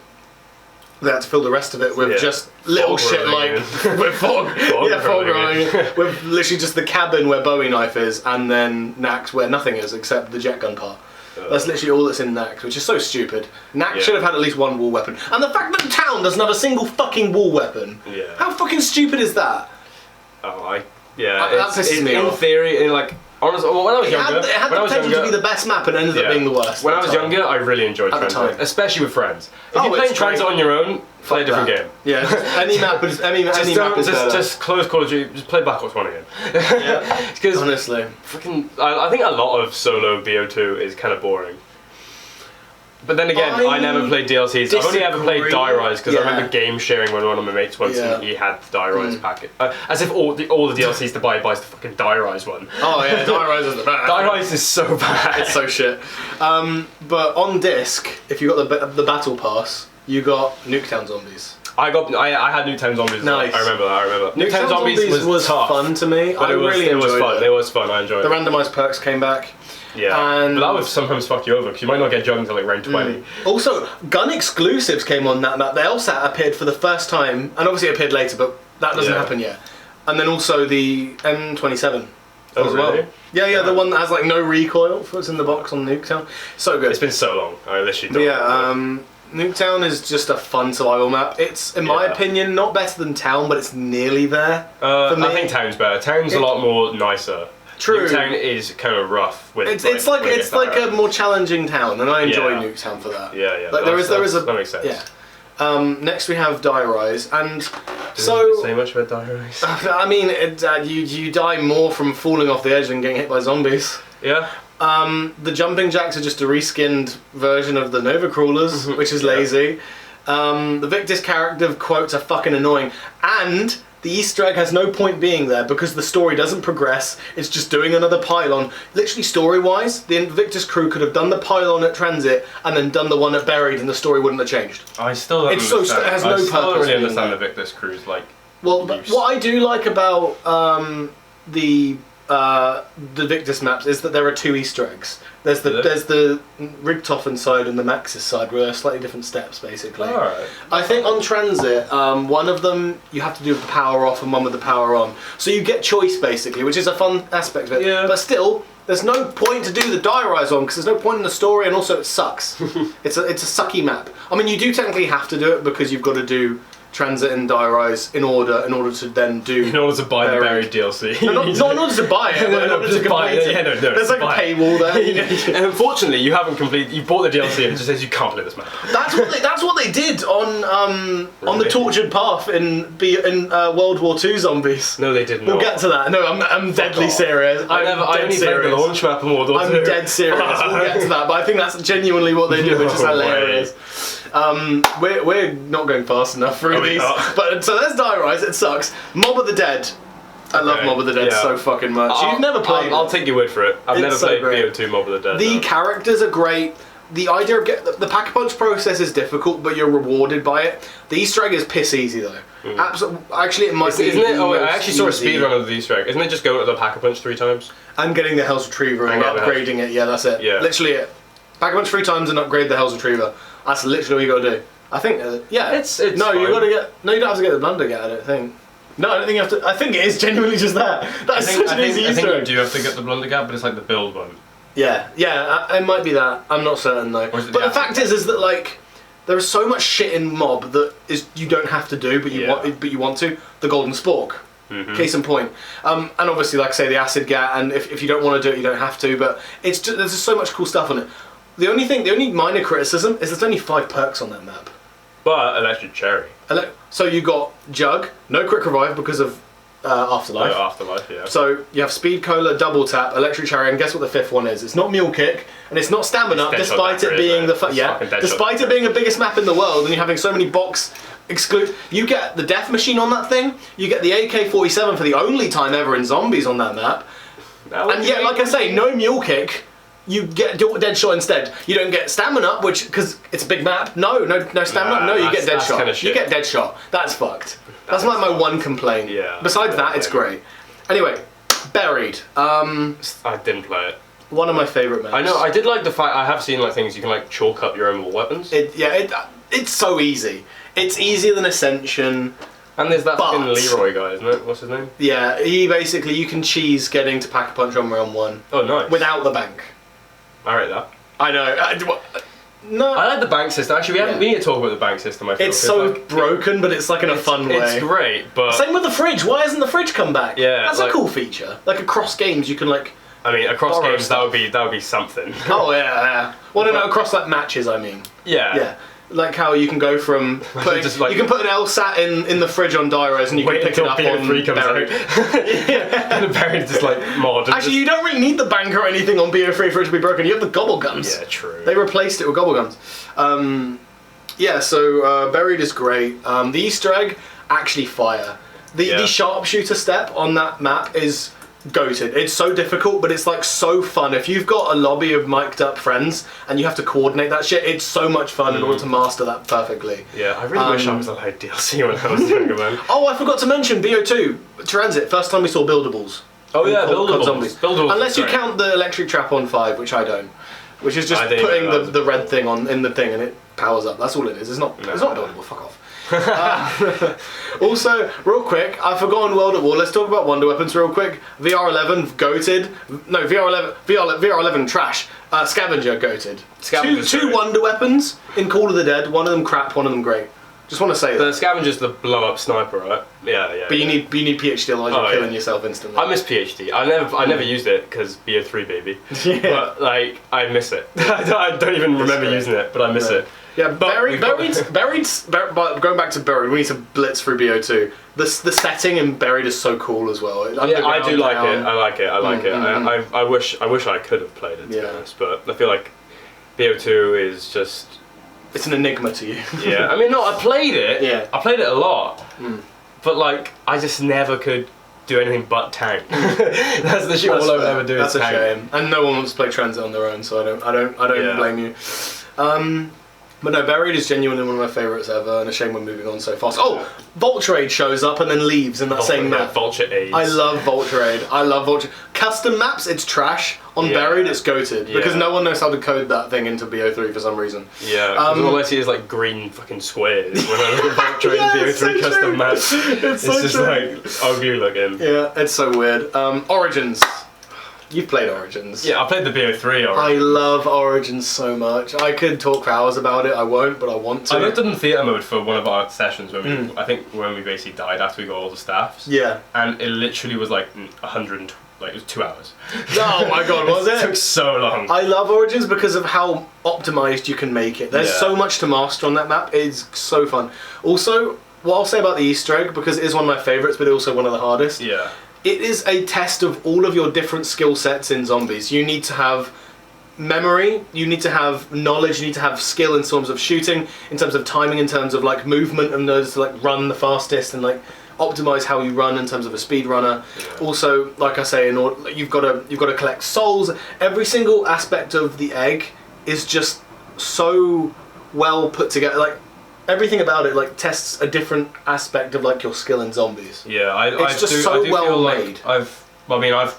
they had to fill the rest of it with just little fog shit like with fog. Fog rolling. With literally just the cabin where Bowie knife is, and then Nax where nothing is except the jet gun part. That's literally all that's in Nax, which is so stupid. Nax should have had at least one wall weapon. And the fact that the town doesn't have a single fucking wall weapon. Yeah. How fucking stupid is that? That pisses me off. In theory, like, honestly, when I was younger... It had the potential to be the best map and ended up being the worst. When I was younger, I really enjoyed Transit, especially with friends. If you're playing Transit on your own, play a different game. Yeah, any map is better. Just close Call of Duty, just play Black Ops 1 again. Yeah, because honestly. I think a lot of solo BO2 is kind of boring. But then again, I never played DLCs. I've only ever played Die Rise because I remember game sharing with one of my mates once and he had the Die Rise packet. As if all the DLCs to buy buys the fucking Die Rise one. Oh yeah, Die Rise is the best. Die Rise is so bad. It's so shit. But on disc, if you got the battle pass, you got Nuketown Zombies. I had Nuketown Zombies. Nice. I remember that. Nuketown Zombies was tough. Fun to me. But it was fun. It was fun. I enjoyed it. The randomised perks came back. Yeah, but that would sometimes fuck you over because you might not get jumped until like round 20. Also, gun exclusives came on that map. The LSAT appeared for the first time, and obviously it appeared later, but that doesn't happen yet. And then also the M27 as well. Yeah, the one that has like no recoil. What's in the box on Nuketown? So good. It's been so long. I literally don't. Nuketown is just a fun survival map. It's, in my opinion, not better than Town, but it's nearly there. For me. I think Town's better. Town's a lot more nicer. True. Nuketown is kind of rough. It's like a more challenging town, and I enjoy Nuketown for that. Yeah. Like there is a that makes sense. Yeah. Next we have Die Rise, and say much about Die Rise. I mean, you die more from falling off the edge than getting hit by zombies. Yeah. The jumping jacks are just a reskinned version of the Nova Crawlers, which is lazy. The Victus character quotes are fucking annoying, and the Easter egg has no point being there because the story doesn't progress. It's just doing another pylon. Literally, story-wise, the Invictus crew could have done the pylon at Transit and then done the one at Buried, and the story wouldn't have changed. I still don't understand. It has no purpose. I don't really understand the Victus crew's like. Well, what I do like about the Victus maps is that there are two Easter eggs. There's the Rigtoffen side and the Maxis side, where they're slightly different steps, basically. Alright. I think on Transit, one of them you have to do with the power off and one with the power on. So you get choice, basically, which is a fun aspect of it. Yeah. But still, there's no point to do the Die Rise on, because there's no point in the story, and also it sucks. It's a sucky map. I mean, you do technically have to do it, because you've got to do Transit and Die Rise in order to then do. In order to buy the Buried DLC. No, not in order to buy it, but in order to complete it. Yeah, there's like a paywall there. And unfortunately, you haven't completed. You bought the DLC and it just says you can't play this map. That's what they did on the Tortured Path in World War II Zombies. No, they didn't. We'll get to that. No, I'm deadly serious. I only played the launch map in World War II. I'm dead serious. We'll get to that, but I think that's genuinely what they did, which is hilarious. We're not going fast enough through these. But so there's Die Rise. It sucks. Mob of the Dead. I love Mob of the Dead so fucking much. You've never played. I'll take your word for it. I've never played BO2 Mob of the Dead. The characters are great. The idea of the Pack-a-Punch process is difficult, but you're rewarded by it. The Easter egg is piss easy though. Actually, it might be. Isn't it? Oh, I actually saw a speedrun of the Easter egg. Isn't it just going to the Pack-a-Punch 3 times? And getting the Hell's Retriever and upgrading it. Yeah, that's it. Yeah. Literally it. Pack-a-Punch 3 times and upgrade the Hell's Retriever. That's literally what you got to do. I think, it's no, fine. you got to get. No, you don't have to get the Blunder Get. I don't think. No, I don't think you have to. I think it is genuinely just that. That's such an easy I think Easter you egg. do have to get the blunder gap, but it's like the build one. Yeah, it might be that. I'm not certain though. But the fact is that like there is so much shit in Mob that is you don't have to do, but you want to. The Golden Spork, case in point. And obviously, like I say, the Acid Gat. And if you don't want to do it, you don't have to. But it's just, there's just so much cool stuff on it. The only minor criticism is there's only 5 perks on that map. But Electric Cherry. So you got Jug, no quick revive because of Afterlife. Oh, Afterlife, yeah. So you have Speed Cola, Double Tap, Electric Cherry, and guess what the 5th one is? It's not Mule Kick, and it's not Stamina, despite it being despite it being the biggest map in the world, and you're having so many box exclude. You get the Death Machine on that thing. You get the AK-47 for the only time ever in Zombies on that map. And yet, like I say, no Mule Kick. You get Deadshot instead. You don't get Stamina, which because it's a big map. No Stamina. No, you get Deadshot. You get Deadshot. That's fucked. That's like my one complaint. Yeah. Besides that, it's great. Anyway, Buried. I didn't play it. One of my favourite maps. I know. I did like the fact I have seen like things you can like chalk up your own weapons. It's so easy. It's easier than Ascension. And there's that fucking Leroy guy, isn't it? What's his name? Yeah, you can cheese getting to Pack-a-Punch on round 1. Oh, nice. Without the bank. I rate that. I know. No. I like the bank system. Actually, we need to talk about the bank system. I feel it's so like, broken, but it's like in a fun way. It's great, but same with the fridge. Why hasn't the fridge come back? Yeah, that's a cool feature. Like across games, you can like. I mean, across games stuff. that would be something. Oh yeah. Well, no, across like matches. I mean. Yeah. Yeah. Like how you can go from putting, you can put an LSAT in the fridge on Dyros and you can pick it up on Buried. And Buried just like mod. Actually, you don't really need the bank or anything on BO3 for it to be broken. You have the gobble guns. Yeah, true. They replaced it with gobble guns. So Buried is great. The Easter egg, actually fire. The sharpshooter step on that map is goated. It's so difficult, but it's like so fun. If you've got a lobby of mic'd up friends and you have to coordinate that shit, it's so much fun in order to master that perfectly. Yeah, I really wish I was allowed DLC when I was younger, man. Oh, I forgot to mention BO2 Transit. First time we saw buildables. Oh yeah, COD Zombies. Buildables. Unless you count the electric trap on 5, which I don't. Which is just putting the red thing in the thing and it powers up. That's all it is. It's not buildable. Fuck off. Also, real quick, I've forgotten World at War. Let's talk about Wonder Weapons real quick. VR11 goated. No, VR11 trash. Scavenger goated. Two Wonder Weapons in Call of the Dead. One of them crap. One of them great. Just want to say that. The Scavenger's the blow up sniper, right? Yeah. But you need PhD, otherwise you're killing yourself instantly. I miss PhD. I never used it because BO3 baby. Yeah. But like I miss it. I don't even remember using it, but I miss it. Yeah, Buried. Going back to Buried, we need to blitz through BO2. The setting in Buried is so cool as well. Yeah, I do like it. I like it. I wish I could have played it, to be honest, but I feel like BO2 is just. It's an enigma to you. Yeah, I mean, no, I played it. Yeah. I played it a lot, but like I just never could do anything but tank. That's the shit all I would ever do. That's a shame. And no one wants to play Transit on their own, so I don't blame you. But no, Buried is genuinely one of my favourites ever, and a shame we're moving on so fast. Oh, Vulture Aid shows up and then leaves in that same map. Vulture Aid. I love Vulture Aid. I love Vulture. Custom maps, it's trash. On Buried, it's goated because no one knows how to code that thing into BO3 for some reason. Yeah, all I see is like green fucking squares when I look at Vulture Aid BO3 so custom maps. It's just like ugly looking. Yeah, it's so weird. Origins. You've played Origins. Yeah, I played the BO3 Origins. I love Origins so much. I could talk for hours about it. I won't, but I want to. I looked in theater mode for one of our sessions when we, I think when we basically died after we got all the staffs. Yeah. And it literally was like 100, like it was 2 hours. Oh my god, was it? It took so long. I love Origins because of how optimized you can make it. There's so much to master on that map. It's so fun. Also, what I'll say about the Easter egg, because it is one of my favourites, but also one of the hardest. Yeah. It is a test of all of your different skill sets in Zombies. You need to have memory, you need to have knowledge, you need to have skill in terms of shooting, in terms of timing, in terms of like movement, and those to like run the fastest and like optimize how you run in terms of a speed runner. Yeah. Also, like I say, you've got to collect souls. Every single aspect of the egg is just so well put together. Like everything about it like tests a different aspect of like your skill in Zombies. Yeah, it's just so well made.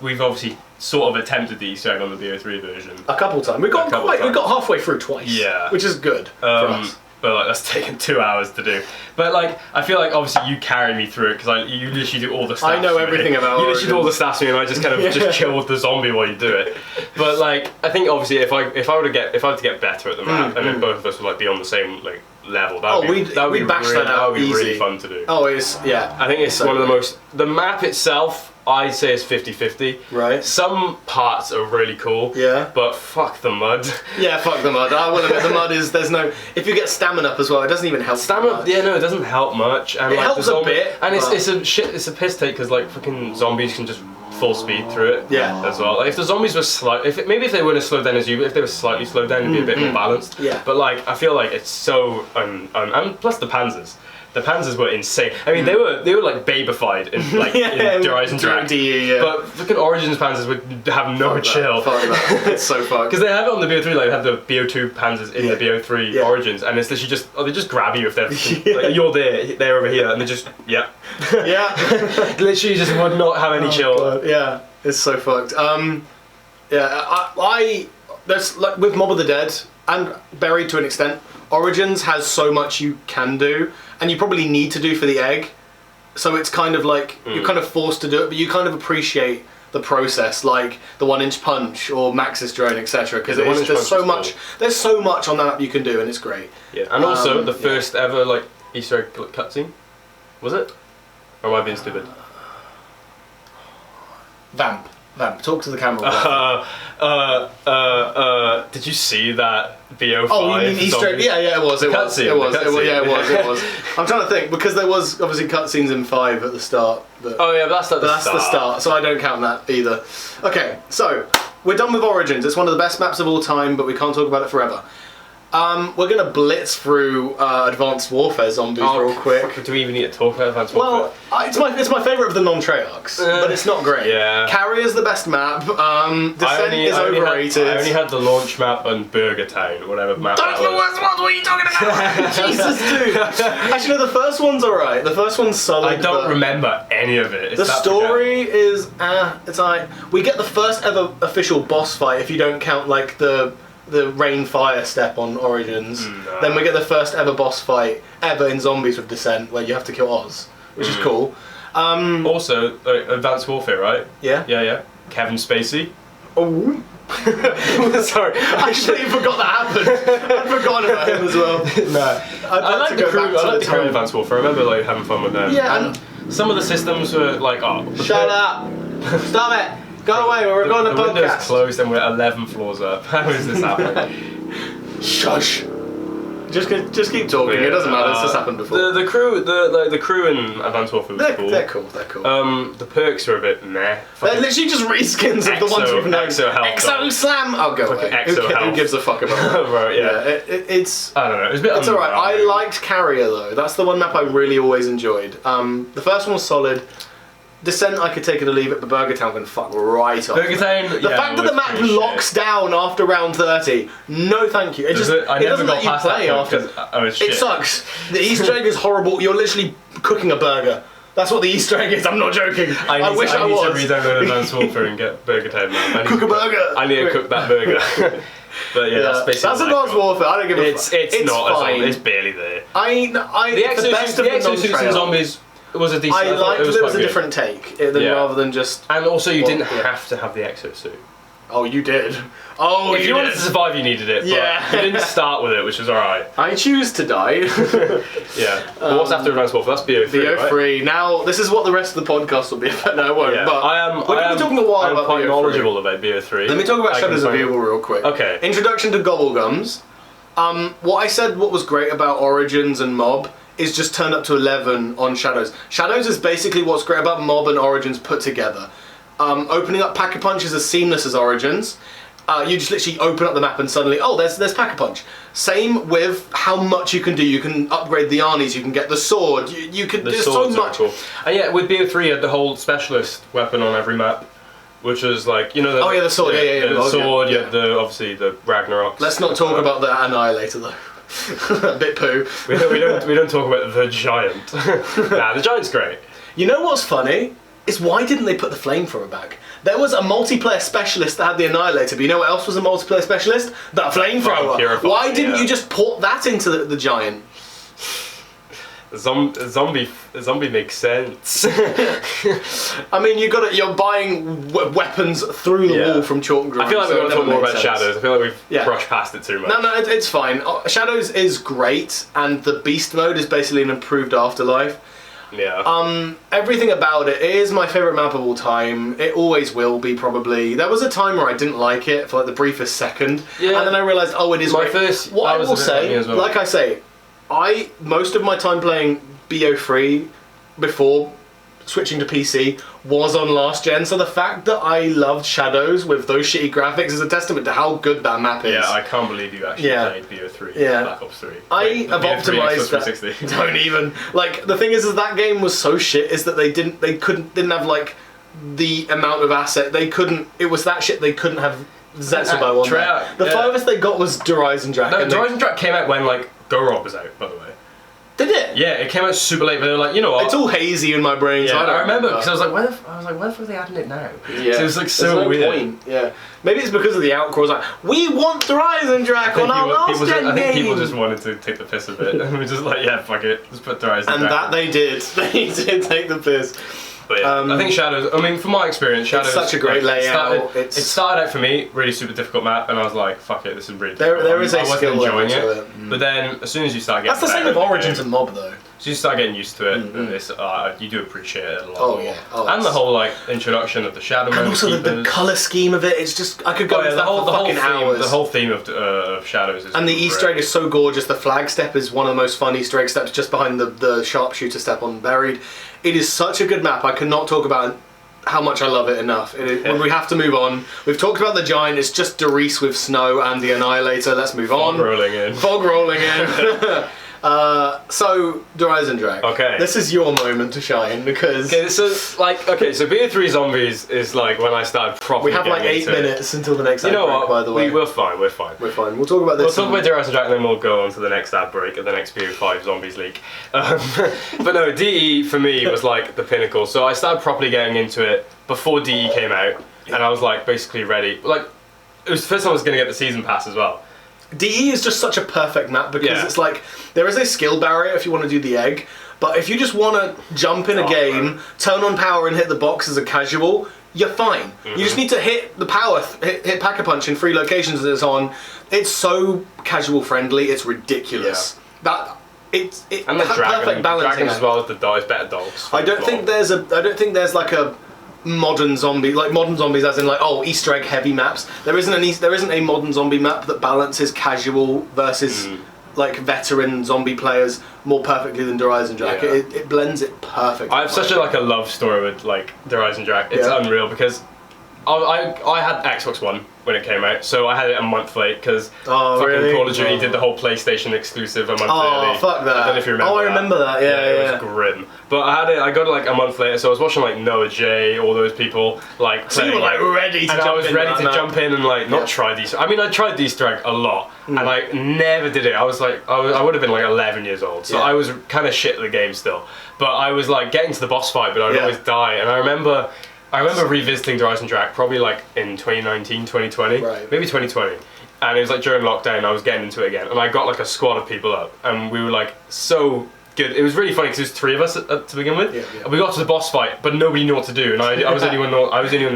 We've obviously sort of attempted the Easter egg on the BO3 version a couple times. We got halfway through twice. Yeah, which is good for us. but like that's taken 2 hours to do. But like I feel like obviously you carry me through it because you literally do all the stuff. I know everything about you literally do all the stats for me, and I just kind of just chill with the zombie while you do it. But like I think obviously if I were to get better at the map, and then both of us would like be on the same like level, that would be really, that would be really fun to do. Oh, I think it's one of the most. The map itself, I'd say is 50-50. Right. Some parts are really cool. Yeah. But fuck the mud. Yeah, fuck the mud. I will admit the mud is there's no. If you get stamina up as well, it doesn't even help. Stamina, yeah, no, it doesn't help much. And it like, helps a bit. And it's a piss take because like fucking zombies can just full speed through it. Yeah. As well. Like if the zombies were maybe if they weren't as slowed down as you, if they were slightly slowed down, it'd be a bit more balanced. Yeah. But like I feel like it's so and plus the Panzers. The Panzers were insane. I mean, they were like babified in like in Horizon Direct. But fucking Origins Panzers would have no chill. It's so fucked. Because they have it on the BO3, like they have the BO2 Panzers in the BO3 Origins, and it's literally just they just grab you if they're like, you're they're over here, and they just literally just would not have any chill. God. Yeah, it's so fucked. I there's like with Mob of the Dead and Buried to an extent. Origins has so much you can do, and you probably need to do for the egg. So it's kind of like you're kind of forced to do it, but you kind of appreciate the process, like the 1-inch punch or Maxis drone, etc. Because there's so much. Cool. There's so much on that map you can do, and it's great. Yeah, and also the first ever like Easter egg cutscene, was it? Or am I being stupid? Vamp, talk to the camera. Did you see that BO5? Oh, you mean Easter egg? Yeah, it was. It was. I'm trying to think because there was obviously cutscenes in 5 at the start. But that's like the start. So I don't count that either. Okay, so we're done with Origins. It's one of the best maps of all time, but we can't talk about it forever. We're gonna blitz through Advanced Warfare Zombies real quick. Do we even need to talk about Advanced Warfare? Well, it's my favourite of the non-Treyarchs, but it's not great. Yeah. Carrier's the best map. Descent is overrated. I only had the launch map and Burger Town, whatever map. That's the worst ones. What are you talking about? Jesus, dude. Actually, no, the first one's alright. The first one's solid. I don't remember any of it. The story is it's alright. We get the first ever official boss fight if you don't count like the rain fire step on Origins. Then we get the first ever boss fight ever in Zombies with Descent where you have to kill Oz, which is cool. Also, Advanced Warfare, right? Yeah. Yeah. Kevin Spacey. Oh. Sorry, I actually forgot that happened. I'd forgotten about him as well. I like the crew. I like the crew in Advanced Warfare. I remember like having fun with them. Yeah, and some of the systems were like, shut up, stop it. Go away, we're recording a podcast. The window's closed and we're 11 floors up. How is this happening? Shush. Just keep talking. It doesn't matter. It's just happened before. The crew in Advanced Warfare was cool. They're cool. The perks are a bit meh. They're literally just reskins of the ones we've known. Exo Slam. I'll go away. Who gives a fuck about that? Right. Yeah. It's. I don't know. It's alright. I liked Carrier though. That's the one map I really always enjoyed. The first one was solid. Descent, I could take it or leave it, but Burger Town can fuck right off. Burger Town, the fact that the map locks down after round 30, no thank you. It doesn't let you play after. It sucks. The Easter egg is horrible. You're literally cooking a burger. That's what the Easter egg is. I'm not joking. I wish I was. I need to re-download Advanced Warfare and get Burger Town. Cook a burger. I need to cook that burger. But yeah, that's basically. That's Advanced Warfare. I don't give a fuck. It's not fine. It's barely there. The exosuits and Zombies. It was a decent. I liked that it was a different take rather than just. And also, you didn't have to have the exosuit. Oh, you did. Oh, if you wanted to survive, you needed it. Yeah. But you didn't start with it, which was alright. I choose to die. Yeah. But what's after Advanced Warfare? That's BO3. BO3. Right? Now, this is what the rest of the podcast will be about. No, it won't. Yeah. But I'm quite knowledgeable about BO3. Let me talk about Shadows of Evil real quick. Okay. Introduction to Gobblegums. What was great about Origins and Mob is just turned up to 11 on Shadows. Shadows is basically what's great about Mob and Origins put together. Opening up Pack-a-Punch is as seamless as Origins. You just literally open up the map and suddenly, there's Pack-a-Punch. Same with how much you can do. You can upgrade the Arnies, you can get the sword, you could do so much. Cool. And yeah, with BO3 you had the whole specialist weapon on every map. Which was like, you know... the sword, the sword, you had obviously the Ragnarok. Let's not talk about the Annihilator though. A bit poo. We don't talk about the Giant. Nah, the Giant's great. You know what's funny? is why didn't they put the flamethrower back? There was a multiplayer specialist that had the Annihilator, but you know what else was a multiplayer specialist? That flamethrower. Why didn't you just port that into the Giant? Zombie makes sense. I mean, you're buying weapons through the wall from chalk and grind. I feel like we're going to talk more about Shadows. I feel like we've brushed past it too much. No, it's fine. Shadows is great, and the Beast mode is basically an improved Afterlife. Yeah. Everything about it is my favourite map of all time. It always will be, probably. There was a time where I didn't like it for like the briefest second, and then I realised, it is great. What I will say, like I say, most of my time playing BO3 before switching to PC was on last gen, so the fact that I loved Shadows with those shitty graphics is a testament to how good that map is. Yeah, I can't believe you actually played BO3, Black Ops 3. I have optimised that. Don't even. Like, the thing is that game was so shit is that they didn't have like the amount of asset. It was that shit they couldn't have Zetsubo on there. The farthest they got was Horizon Drak. No, Horizon Drak came out when like Go Rob was out, by the way. Did it? Yeah, it came out super late, but they were like, you know what? It's all hazy in my brain. Yeah, so I remember because I was like, where the fuck are they adding it now? Yeah, so it was like so weird. Point. Yeah, maybe it's because of the outcrows. Like, we want Horizon Drak on our last gen game. I think people just wanted to take the piss a bit, and we were just like, yeah, fuck it, let's put Horizon Drak. And that they did. They did take the piss. But yeah, I think Shadows, I mean, from my experience, Shadows... It's such a great layout. It started out for me, really super difficult map, and I was like, fuck it, this is really difficult. There is a skill level to it. But then, as soon as you start getting... That's the same with Origins and Mob, though. So you start getting used to it, and it's, you do appreciate it a lot more. Yeah. And the whole like introduction of the Shadow Mode. And also the colour scheme of it, it's just, I could go into that for fucking hours. The whole theme of Shadows is and the Easter egg is so gorgeous. The flag step is one of the most fun Easter egg steps, just behind the sharpshooter step on Buried. It is such a good map, I cannot talk about how much I love it enough. When we have to move on, we've talked about the Giant, it's just Derice with Snow and the Annihilator, let's move on. Fog rolling in. So, Horizon Drak. Okay. This is your moment to shine, because... Okay, so BO3 Zombies is like when I started properly. We have like 8 minutes until the next ad break, by the way. We're fine. We're fine. We'll talk about this. We'll talk about Horizon Drak and then we'll go on to the next ad break at the next BO5 Zombies leak. But no, DE for me was like the pinnacle. So I started properly getting into it before DE came out, and I was like basically ready. Like, it was the first time I was going to get the season pass as well. DE is just such a perfect map because it's like, there is a skill barrier if you want to do the egg, but if you just want to jump in a game, turn on power and hit the box as a casual, you're fine. You just need to hit the power, hit Pack-a-Punch in 3 locations that it's on. It's so casual friendly, it's ridiculous. It's and the perfect balancing dragons as well as the dogs, better dogs. I don't think there's like a modern zombie, like modern zombies as in like, Easter egg heavy maps. There isn't a modern zombie map that balances casual versus like veteran zombie players more perfectly than Horizon Drak. It blends it perfectly. I have such a love story with like Horizon Drak. It's unreal because I had Xbox One when it came out, so I had it a month late because fucking Call of Duty did the whole PlayStation exclusive a month early. Oh, fuck that. I don't know if you remember I remember that, yeah. It was grim. But I got it like a month later, so I was watching like Noah J, all those people like playing. So you were like ready to jump in. And I was ready to jump in and like not try these. I mean, I tried the Easter egg a lot, and I never did it. I was like, I would have been like 11 years old, so I was kind of shit at the game still. But I was like getting to the boss fight, but I'd always die. And I remember revisiting Horizon Drak probably like in 2019, 2020, maybe 2020. And it was like during lockdown, I was getting into it again. And I got like a squad of people up, and we were like so good. It was really funny because there was 3 of us to begin with. And we got to the boss fight, but nobody knew what to do. And I was the only one who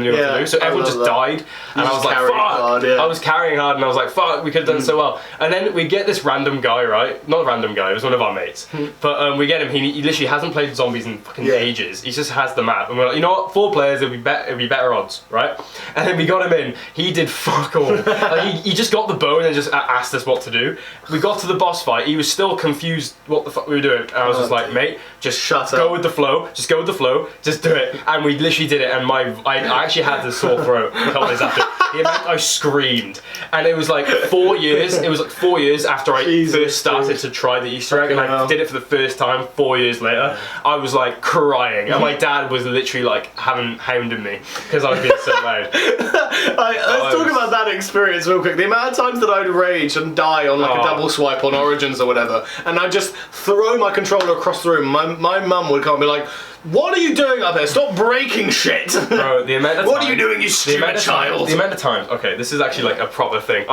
knew what to do. So everyone just died. And I was like, fuck! I was carrying hard, and I was like, fuck, we could have done so well. And then we get this random guy, right? Not a random guy, it was one of our mates. But we get him, he literally hasn't played zombies in fucking ages. He just has the map. And we're like, you know what? 4 players, it'll be better odds, right? And then we got him in. He did fuck all. Like, he just got the bow and then just asked us what to do. We got to the boss fight. He was still confused what the fuck we were doing. And I was just like, mate, just go with the flow. Just go with the flow. Just do it. And we literally did it. And I actually had the sore throat a couple days after. The amount I screamed. And it was like 4 years. It was like 4 years after I first started to try the Easter egg. And I did it for the first time 4 years later. I was like crying. And my dad was literally like hounding me because I was being so loud. Let's talk about that experience real quick. The amount of times that I'd rage and die on like a double swipe on Origins or whatever. And I'd just throw my controller across the room, my mum would come and be like, "What are you doing up here? Stop breaking shit!" Bro, the amount of What are you doing, you stupid child? The amount of times, okay, this is actually like a proper thing.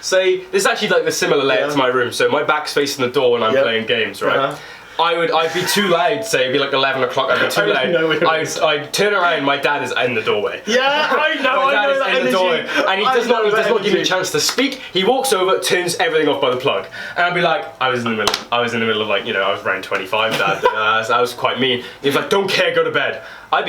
Say, this is actually like the similar layout to my room, so my back's facing the door when I'm playing games, right? I'd be too loud, say, it'd be like 11 o'clock, I'd be too loud. I'd turn around, my dad is in the doorway. Yeah, I know, my dad is that in the doorway, and he does not give me a chance to speak. He walks over, turns everything off by the plug. And I'd be like, I was in the middle of like, you know, I was around 25, dad, I was quite mean. He was like, don't care, go to bed. I'd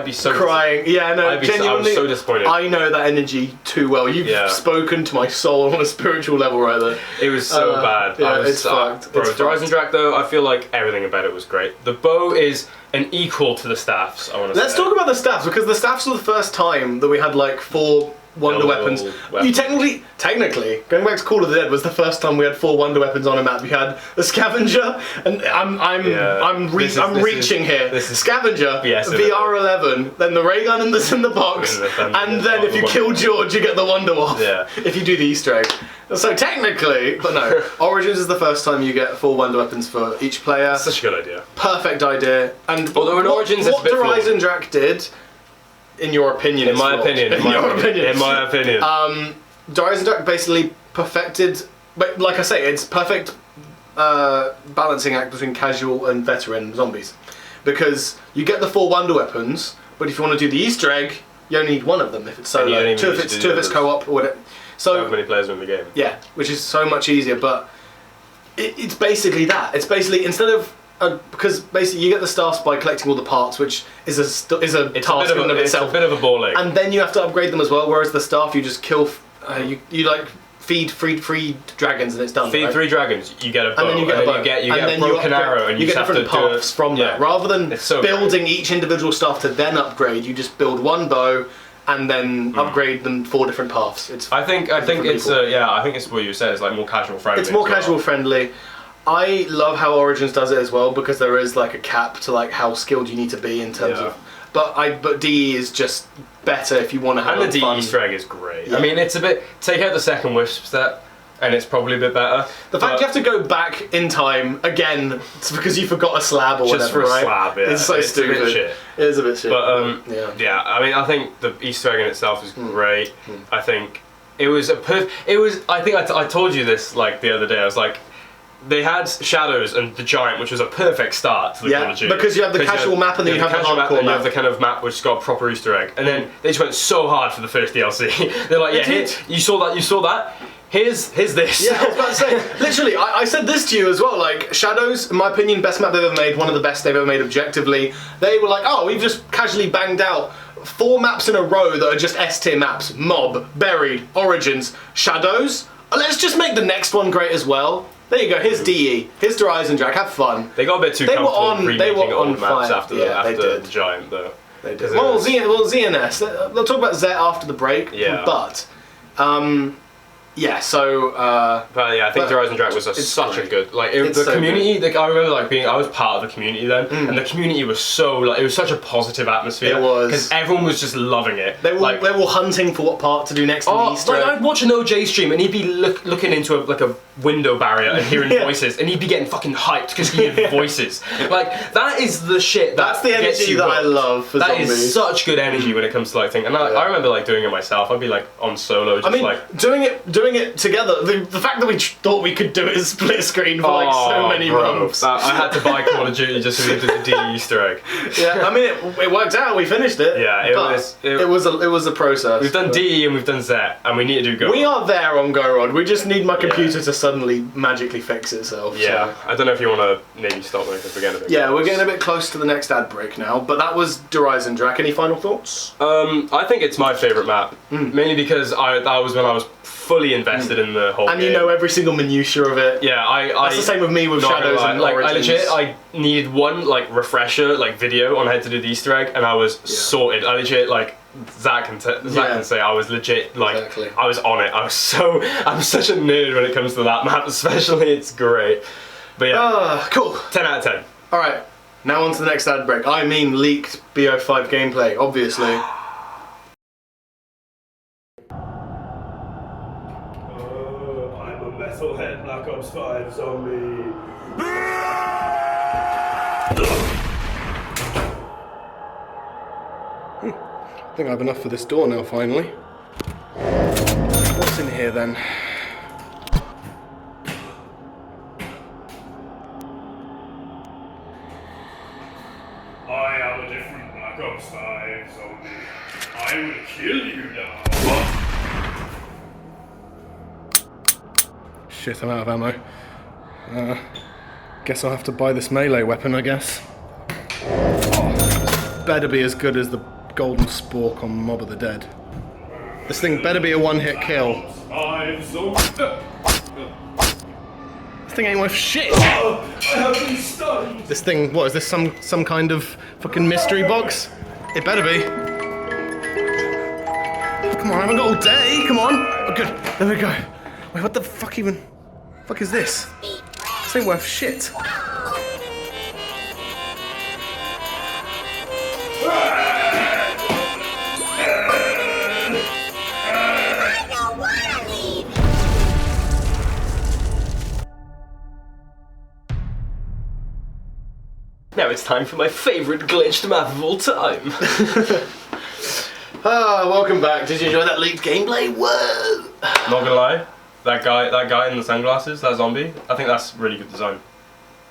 be so crying. Yeah, no, genuinely. I was so disappointed. I know that energy too well. You've spoken to my soul on a spiritual level right there. It was so bad. Yeah, it's fucked. Bro, the Horizon Drac though, I feel like everything about it was great. The bow is an equal to the staffs, I want to say. Let's talk about the staffs, because the staffs were the first time that we had like 4 wonder weapons. You technically, going back to Call of the Dead was the first time we had 4 wonder weapons on a map. We had the Scavenger, and I'm reaching here. Scavenger, VR11, then the ray gun in the box, and then if you kill George, you get the wonder waff. Yeah. If you do the Easter egg. So technically, but no, Origins is the first time you get 4 wonder weapons for each player. Such a good idea. Perfect idea. And although in Origins, what Horizon Drac did. In your opinion, in my opinion, Horizon Drac basically perfected, but like I say, it's perfect balancing act between casual and veteran zombies, because you get the 4 wonder weapons, but if you want to do the Easter egg, you only need 1 of them if it's solo, 2 if it's co-op or whatever. So many players are in the game. Yeah, which is so much easier, but it's basically that. It's basically instead of because basically you get the staffs by collecting all the parts, which is a task in and of itself. It's a bit of a ball ache. And then you have to upgrade them as well. Whereas the staff, you just kill, you like feed 3 dragons and it's done. Feed 3 dragons, you get a bow, and then you get a bow. You get a broken arrow, and you get have different to paths from that. Rather than building each individual staff to then upgrade, you just build 1 bow and then upgrade them 4 different paths. I think it's what you said. It's like more casual friendly. It's more casual friendly. I love how Origins does it as well, because there is like a cap to like how skilled you need to be in terms of. But DE is just better if you want to have fun. And the DE Easter egg is great. Yeah. I mean, it's a bit. Take out the second wisp step, and it's probably a bit better. The fact you have to go back in time again, it's because you forgot a slab or just whatever, for a slab, yeah. It's so stupid. A bit shit. It is a bit shit. But yeah. I mean, I think the Easter egg in itself is great. I think it was I think I told you this like the other day. I was like. They had Shadows and the Giant, which was a perfect start to the Call of Duty. Because you have the casual map and then you have the hardcore map. And you have the kind of map which got a proper Easter egg. And then they just went so hard for the first DLC. They're like, you saw that? Here's this. Yeah, I was about to say, literally, I said this to you as well, like, Shadows, in my opinion, best map they've ever made, one of the best they've ever made objectively. They were like, oh, we've just casually banged out 4 maps in a row that are just S-tier maps. Mob, Buried, Origins, Shadows. Let's just make the next one great as well. There you go, here's DE, here's Horizon Drac, have fun. They got a bit too comfortable remaking old maps after the Giant, though. They did. Well, ZNS, they'll talk about Z after the break, but, yeah, so... but yeah, I think Horizon Drac was such a good... Like, the community, I remember like I was part of the community then, and the community was so, like, it was such a positive atmosphere. It was. Because everyone was just loving it. They were hunting for what part to do next in the Easter egg. I'd watch an OJ stream and he'd be looking into a window barrier and hearing voices, and he'd be getting fucking hyped because he heard voices. Like, that is the shit That's the energy that I love for Zombies. That is such good energy when it comes to like things. And I remember like doing it myself. I'd be like on solo, just doing it together. The fact that we thought we could do it as split screen for like so many runs. I had to buy Call of Duty just so we did the DE Easter egg. Yeah, I mean it worked out. We finished it. Yeah, it was a process. We've done DE and we've done Z, and we need to do Go. We are there on Go Rod. We just need my computer to suddenly magically fix itself. Yeah, so. I don't know if you want to maybe stop there because we're getting a bit. Yeah, we're getting a bit close to the next ad break now. But that was Horizon Drac. Any final thoughts? I think it's my favourite map, mainly because that was when I was fully invested in the whole game. You know every single minutiae of it. Yeah, that's the same with me with Shadows and Origins. I needed one like refresher refresher on how to do the Easter egg, and I was sorted. I legit Zach can say I was legit I was on it. I'm such a nerd when it comes to that map, especially. It's great. But yeah, cool. 10 out of 10. All right, now on to the next ad break. I mean leaked BO5 gameplay, obviously. I'm a metalhead Black Ops 5 zombie. I think I have enough for this door now, finally. What's in here then? I am a different Black Ops 5 zombie. I will kill you now. Shit, I'm out of ammo. Guess I'll have to buy this melee weapon, I guess. Oh, better be as good as the golden spork on Mob of the Dead. This thing better be a one-hit kill. This thing ain't worth shit! I have been stunned. This thing, what, is this some kind of fucking mystery box? It better be. Come on, I haven't got all day, come on! Oh good, there we go. Wait, what the fuck even? Fuck is this? This ain't worth shit. Now it's time for my favourite glitched map of all time. Welcome back. Did you enjoy that leaked gameplay? Whoa! Not gonna lie, that guy in the sunglasses, that zombie, I think that's really good design.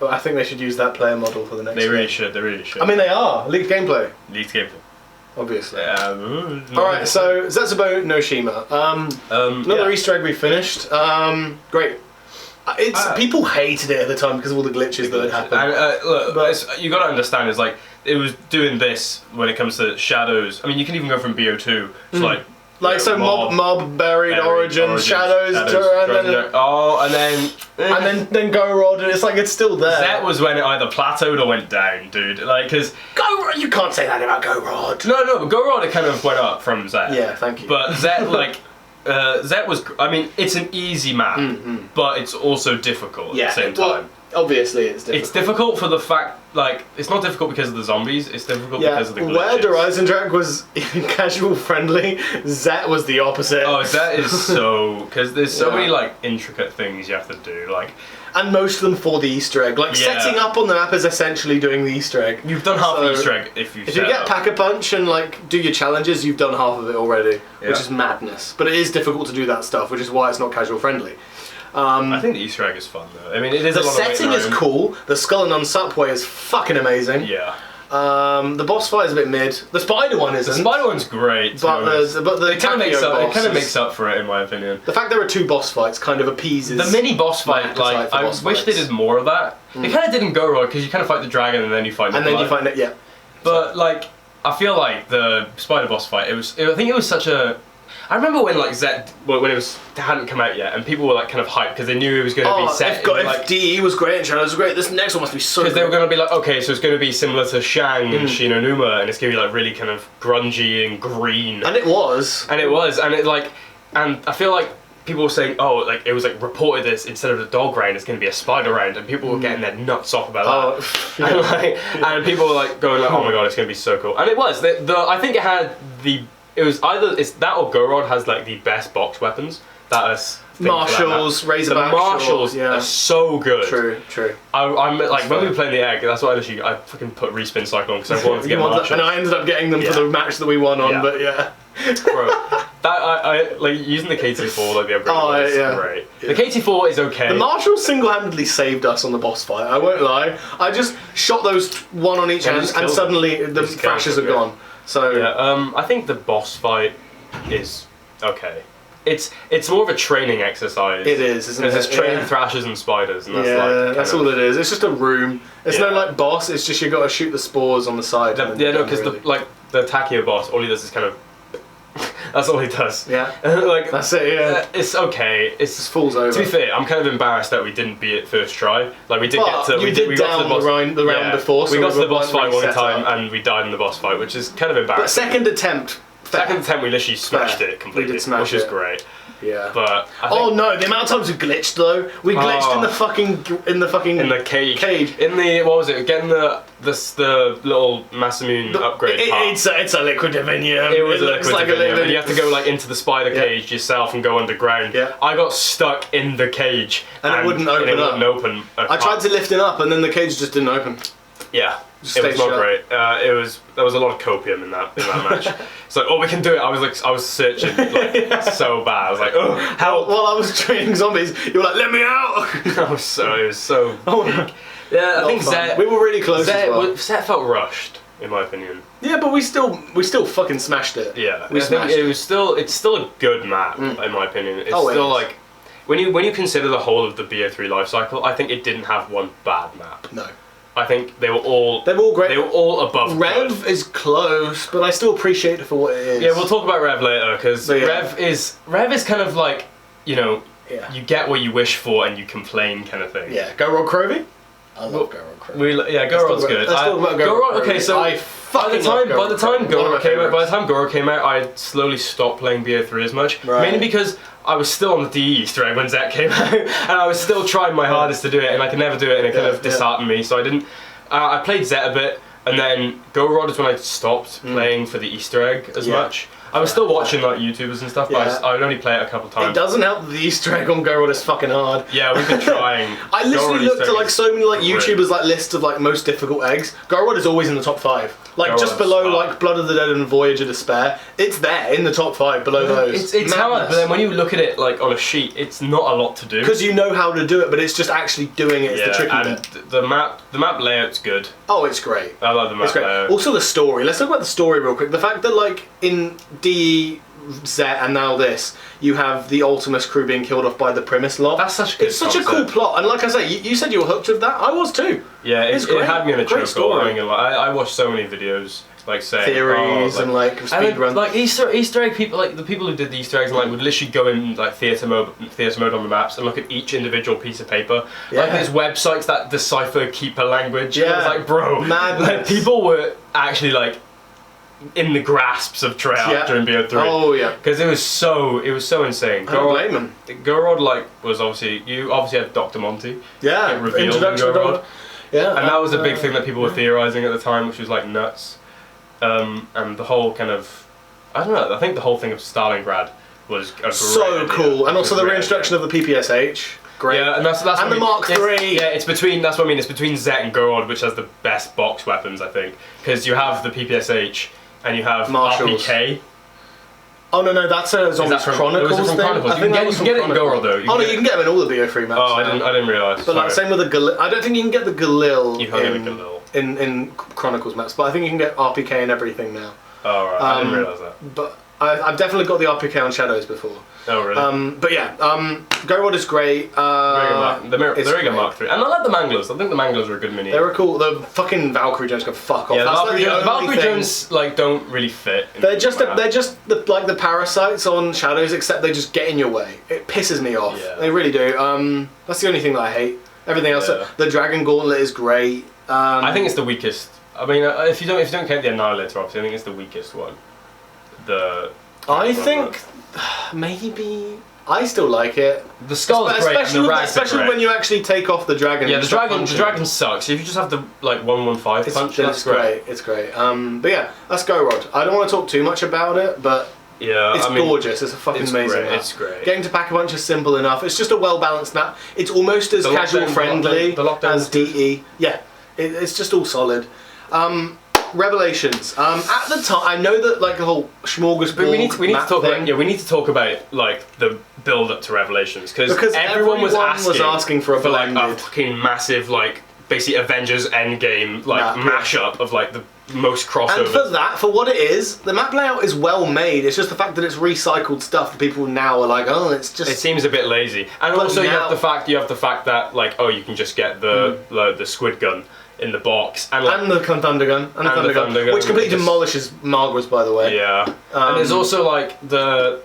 Well, I think they should use that player model for the next They really game. should, they really should. I mean, they are. Leaked gameplay. Leaked gameplay. Obviously. Alright, so Zetsubo no Shima. Another Easter egg we finished. Great. People hated it at the time because of all the glitches that had happened. And, look, you got to understand is like it was doing this when it comes to shadows. I mean, you can even go from BO2 to mob buried origins, shadows, and then Go Rod, and it's like it's still there. That was when it either plateaued or went down, dude. Like, because Go Rod, you can't say that about Go Rod. No, but Go Rod it kind of went up from Zet. Yeah, thank you. But Zet Zet was, I mean, it's an easy map, but it's also difficult at the same time. Obviously it's difficult. It's difficult for the fact, like, it's not difficult because of the zombies, it's difficult because of the glitches. Where Derisendrack was casual friendly, Zet was the opposite. Oh, Zet is so, because there's so many, like, intricate things you have to do, like... And most of them for the Easter egg. Like, setting up on the map is essentially doing the Easter egg. You've done half the Easter egg if you get Pack-a-Punch and, like, do your challenges, you've done half of it already, which is madness. But it is difficult to do that stuff, which is why it's not casual friendly. I think the Easter egg is fun, though. I mean, it is a lot of The setting is cool, the Skull and Unsupway is fucking amazing. Yeah. The boss fight is a bit mid. The spider one isn't. The spider one's great, but the it kind of makes up for it, in my opinion. The fact there are two boss fights kind of appeases the mini boss fight. Like, I wish they did more of that. It kind of didn't go right because you kind of fight the dragon and then you find it. Yeah. But like, I feel like the spider boss fight. I think it was such a. I remember when like Zet, when it hadn't come out yet, and people were like kind of hyped because they knew it was going to be set. If DE was great and Shadows was great, this next one must be so. Because they were going to be like, okay, so it's going to be similar to Shang and Shinonuma, and it's going to be like really kind of grungy and green. And it was. And I feel like people were saying, oh, like it was like reported this instead of the dog round, it's going to be a spider round, and people were getting their nuts off about that. And people were like going like, oh my god, it's going to be so cool. And it was. I think it had the. It was either that or Gorod has like the best box weapons. That is Marshals, Razorback. The Marshals are so good. True. I'm like when we were playing the egg, that's why I fucking put respin cycle on because I wanted to get Marshals. And I ended up getting them for the match that we won on. But bro, that I like using the KT4 like the upgrade was great. Yeah. The KT4 is okay. The Marshals single-handedly saved us on the boss fight. I won't lie. I just shot those one on each hand, and suddenly the thrashers are gone. So I think the boss fight is okay. It's more of a training exercise. It is, isn't it? It's training thrashers and spiders, and that's that's all it is. It's just a room. It's no like boss. It's just you got to shoot the spores on the side. Because the Takio boss, all he does is kind of. That's all he does. Yeah. Like that's it. Yeah. It's okay. It just falls over. To be fair, I'm kind of embarrassed that we didn't beat it first try. Like we did get to. We got to the round before. So we got to the boss fight one time and we died in the boss fight, which is kind of embarrassing. But second attempt, we literally smashed it completely, which is great. Yeah. But no, the amount of times we glitched though. We glitched in the cage. In the what was it? Getting the little Masamune upgrade part. It's a liquid divinium. It was looks like a liquid. And you have to go like into the spider cage yourself and go underground. Yeah. I got stuck in the cage and it wouldn't open. I tried to lift it up and then the cage just didn't open. Yeah. It was not great. There was a lot of copium in that match. It's like, we can do it. I was searching like so bad. I was like, oh, help! While I was training zombies, you were like, let me out. It was so. Yeah, I think Zet. We were really close. Zet felt rushed, in my opinion. Yeah, but we still fucking smashed it. Yeah, I think it's still a good map, in my opinion. It's still like when you consider the whole of the BO3 life cycle, I think it didn't have one bad map. No. I think they were all great. They were all above Rev good. is close, but I still appreciate it for what it is. Yeah, we'll talk about Rev later because Rev is kind of like, you you get what you wish for and you complain kind of thing. Yeah, Go Rod Crovey. I love Go Rod Crovey. Go Rod's good. Let's talk about Go Rod. Okay, so by the time Go Rod came out, I slowly stopped playing BO3 as much, mainly because I was still on the DE Easter egg when Zet came out, and I was still trying my hardest to do it, and I could never do it, and it kind of disheartened me, so I didn't. I played Zet a bit, and then Go Rod is when I stopped playing for the Easter egg as much. I was still watching like YouTubers and stuff, but I would only play it a couple times. It doesn't help that the Easter egg on Go Rod is fucking hard. Yeah, we've been trying. I literally looked at like so many like YouTubers like lists of like most difficult eggs. Go Rod is always in the top 5. Like just below like Blood of the Dead and Voyage of Despair. It's there in the top 5 below those. It's hard, but then when you look at it like on a sheet, it's not a lot to do. Because you know how to do it, but it's just actually doing it is the tricky bit. The map layout's good. Oh, it's great. I love the map layout. Also the story. Let's talk about the story real quick. The fact that like in DE Zet and now this, you have the Ultimus crew being killed off by the Primus lot. That's such a good It's such a cool plot, and like I say, you said you were hooked with that. I was too. Yeah, it had me in a chokehold. I watched so many videos like saying theories and like speedruns. Like Easter egg people, like the people who did the Easter eggs, like would literally go in like theatre mode on the maps and look at each individual piece of paper. Yeah. Like there's websites that decipher keeper language. Yeah, I was like, bro, madness. Like, people were actually like in the grasps of Treyarch during BO3. Oh yeah, because it was so insane. I don't blame him. Go Rod like was obviously had Dr. Monty. Yeah, introduction to Go Rod. Yeah, and that was a big thing that people were theorizing at the time, which was like nuts. And the whole kind of, I don't know, I think the whole thing of Stalingrad was a so cool, and also the reintroduction of the PPSH. Great. Yeah, and that's and the Mark III. Yeah, it's between. That's what I mean. It's between Zet and Go Rod, which has the best box weapons, I think, because you have the PPSH and you have Marshals. RPK. Oh no, that's a Zombies Chronicles thing. Chronicles. You can get it in Go Rod though. Oh no, you can get them in all the BO3 maps. Oh, I didn't realise. But like, same with the Galil. I don't think you can get the Galil. You can't get the Galil in Chronicles maps, but I think you can get RPK and everything now. Oh right, I didn't realise that. But I've definitely got the RPK on Shadows before. Oh really? But yeah, Go Rod is great. The Riga Mark III, and I like the Manglers. I think the Manglers are a good mini. They were cool. The fucking Valkyrie drones can fuck off. Yeah, the Valkyrie drones like don't really fit. They're just the parasites on Shadows, except they just get in your way. It pisses me off. Yeah. They really do. That's the only thing that I hate. Everything else, the Dragon Gauntlet is great. I think it's the weakest. I mean, if you don't count the Annihilator, obviously, I think it's the weakest one. I think maybe I still like it. The skull is great, especially when you actually take off the dragon. Yeah, the dragon sucks. If you just have the like 115 punch, that's great. It's great. But yeah, that's Go Rod. I don't want to talk too much about it, but yeah, it's gorgeous. It's a fucking amazing map. It's great. Getting to Pack-a-Punch is simple enough. It's just a well-balanced map. It's almost as casual friendly as DE. Yeah, it's just all solid. Revelations. At the time, I know that like the whole smorgasbord. But we need to talk about. Yeah, we need to talk about like the build up to Revelations because everyone was asking for like a fucking massive like basically Avengers Endgame like mashup of like the most crossovers. And for what it is, the map layout is well made. It's just the fact that it's recycled stuff that people now are like, oh, it's just. It seems a bit lazy, and also you have the fact that like, oh, you can just get the squid gun in the box and the Thunder Gun which completely demolishes Margaret's, by the way. Yeah, and there's also like the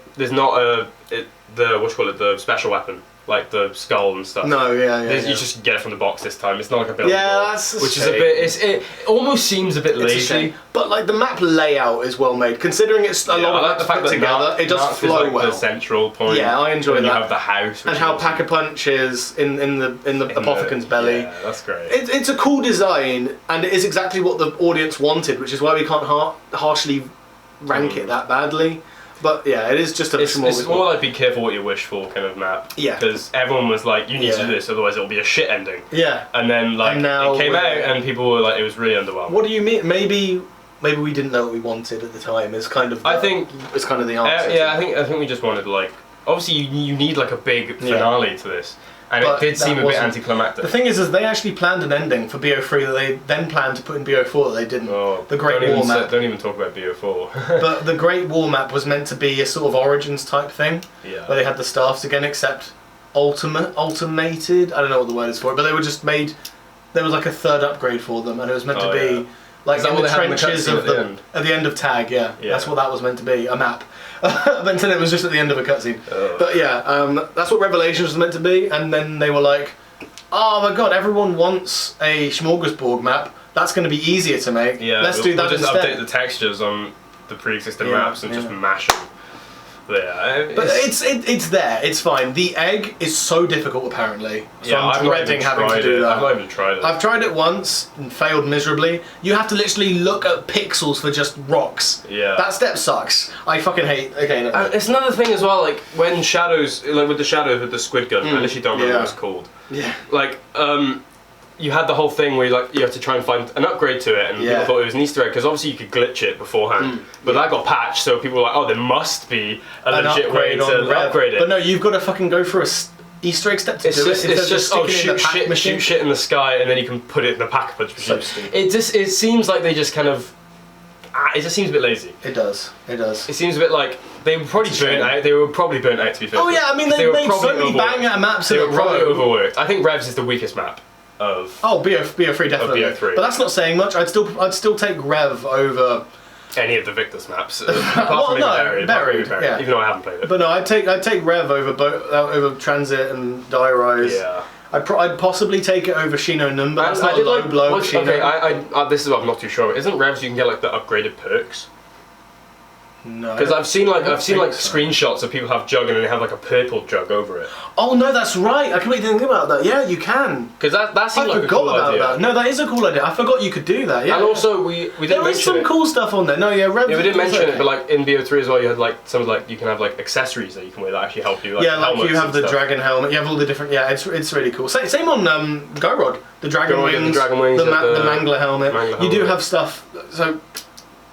special weapon like the skull and stuff. No, yeah. You just get it from the box this time. It's not like a build. Yeah, that's a which shame. is a bit. It almost seems a bit lazy. But like the map layout is well made, considering it's a lot of maps put together. It does flow like well. The central point. Yeah, I enjoy that. You have the house, and how Pack-a-Punch is in the Apothecan's belly. Yeah, that's great. It's a cool design, and it is exactly what the audience wanted, which is why we can't harshly rank it that badly. But yeah, it is just It's more like be careful what you wish for kind of map. Yeah. Because everyone was like, you need to do this, otherwise it'll be a shit ending. Yeah. And then like now it came out and people were like, it was really underwhelming. What do you mean? Maybe we didn't know what we wanted at the time. Is kind of I think it's kind of the answer. I think we just wanted like obviously you need like a big finale to this. And But it did seem a bit wasn't. anticlimactic. The thing is they actually planned an ending for BO3 that they then planned to put in BO4 that they didn't. The Great War map. Don't even talk about BO4. But the Great War map was meant to be a sort of Origins type thing. Yeah. Where they had the staffs again, except automated. I don't know what the word is for it, but they were just made. There was like a third upgrade for them, and it was meant to be like in the trenches of at the end of Tag. Yeah, that's what that was meant to be, a map. But until it was just at the end of a cutscene. But yeah, that's what Revelations was meant to be, and then they were like, "Oh my god, everyone wants a smorgasbord map. That's going to be easier to make. Yeah, let's do that we'll just instead." update the textures on the pre-existing maps and just mash them. But it's there. It's fine. The egg is so difficult apparently. So I'm dreading having to do that. I've not even tried it. I've tried it once and failed miserably. You have to literally look at pixels for just rocks. Yeah. That step sucks. I fucking hate. Okay. No. It's another thing as well. Like when shadows, like with the shadows with the squid gun. I literally don't remember what it's called. Yeah. Like you had the whole thing where you have to try and find an upgrade to it, and people thought it was an Easter egg because obviously you could glitch it beforehand, but that got patched, so people were like, oh, there must be a legit way to upgrade it. But no, you've got to fucking go for a Easter egg step to do it. It's just shoot shit in the sky, and then you can put it in the Pack-a-Punch machine. So stupid. It seems like they just kind of. It just seems a bit lazy. It does. It seems a bit like they were probably burnt out. They were probably burnt out, to be fair. Oh yeah, I mean they made so many banger maps in a row. They were probably overworked. I think Revs is the weakest map. BO3 definitely. BO3. But that's not saying much. I'd still take Rev over any of the Victus maps. Well, no, Buried. Yeah. Even though I haven't played it. But no, I'd take Rev over Transit and Die Rise. Yeah. I'd possibly take it over Shino Number. That's not a low blow. Okay, this is what I'm not too sure. Isn't Revs you can get like the upgraded perks? No. Because I've seen screenshots of people have jug and they have like a purple jug over it. Oh no, that's right. I completely didn't think about that. Yeah, you can. Because that seemed like a cool idea. That. No, that is a cool idea. I forgot you could do that. Yeah. And also we didn't mention it. There is some cool stuff on there. No, yeah, Rev. Yeah, we didn't mention it, but like in BO3 as well, you had like you can have like accessories that you can wear that actually help you. Like, yeah, like you have the dragon helmet. You have all the different. Yeah, it's really cool. Same on Go Rod. The dragon wings. The Mangler helmet. You do have stuff. So.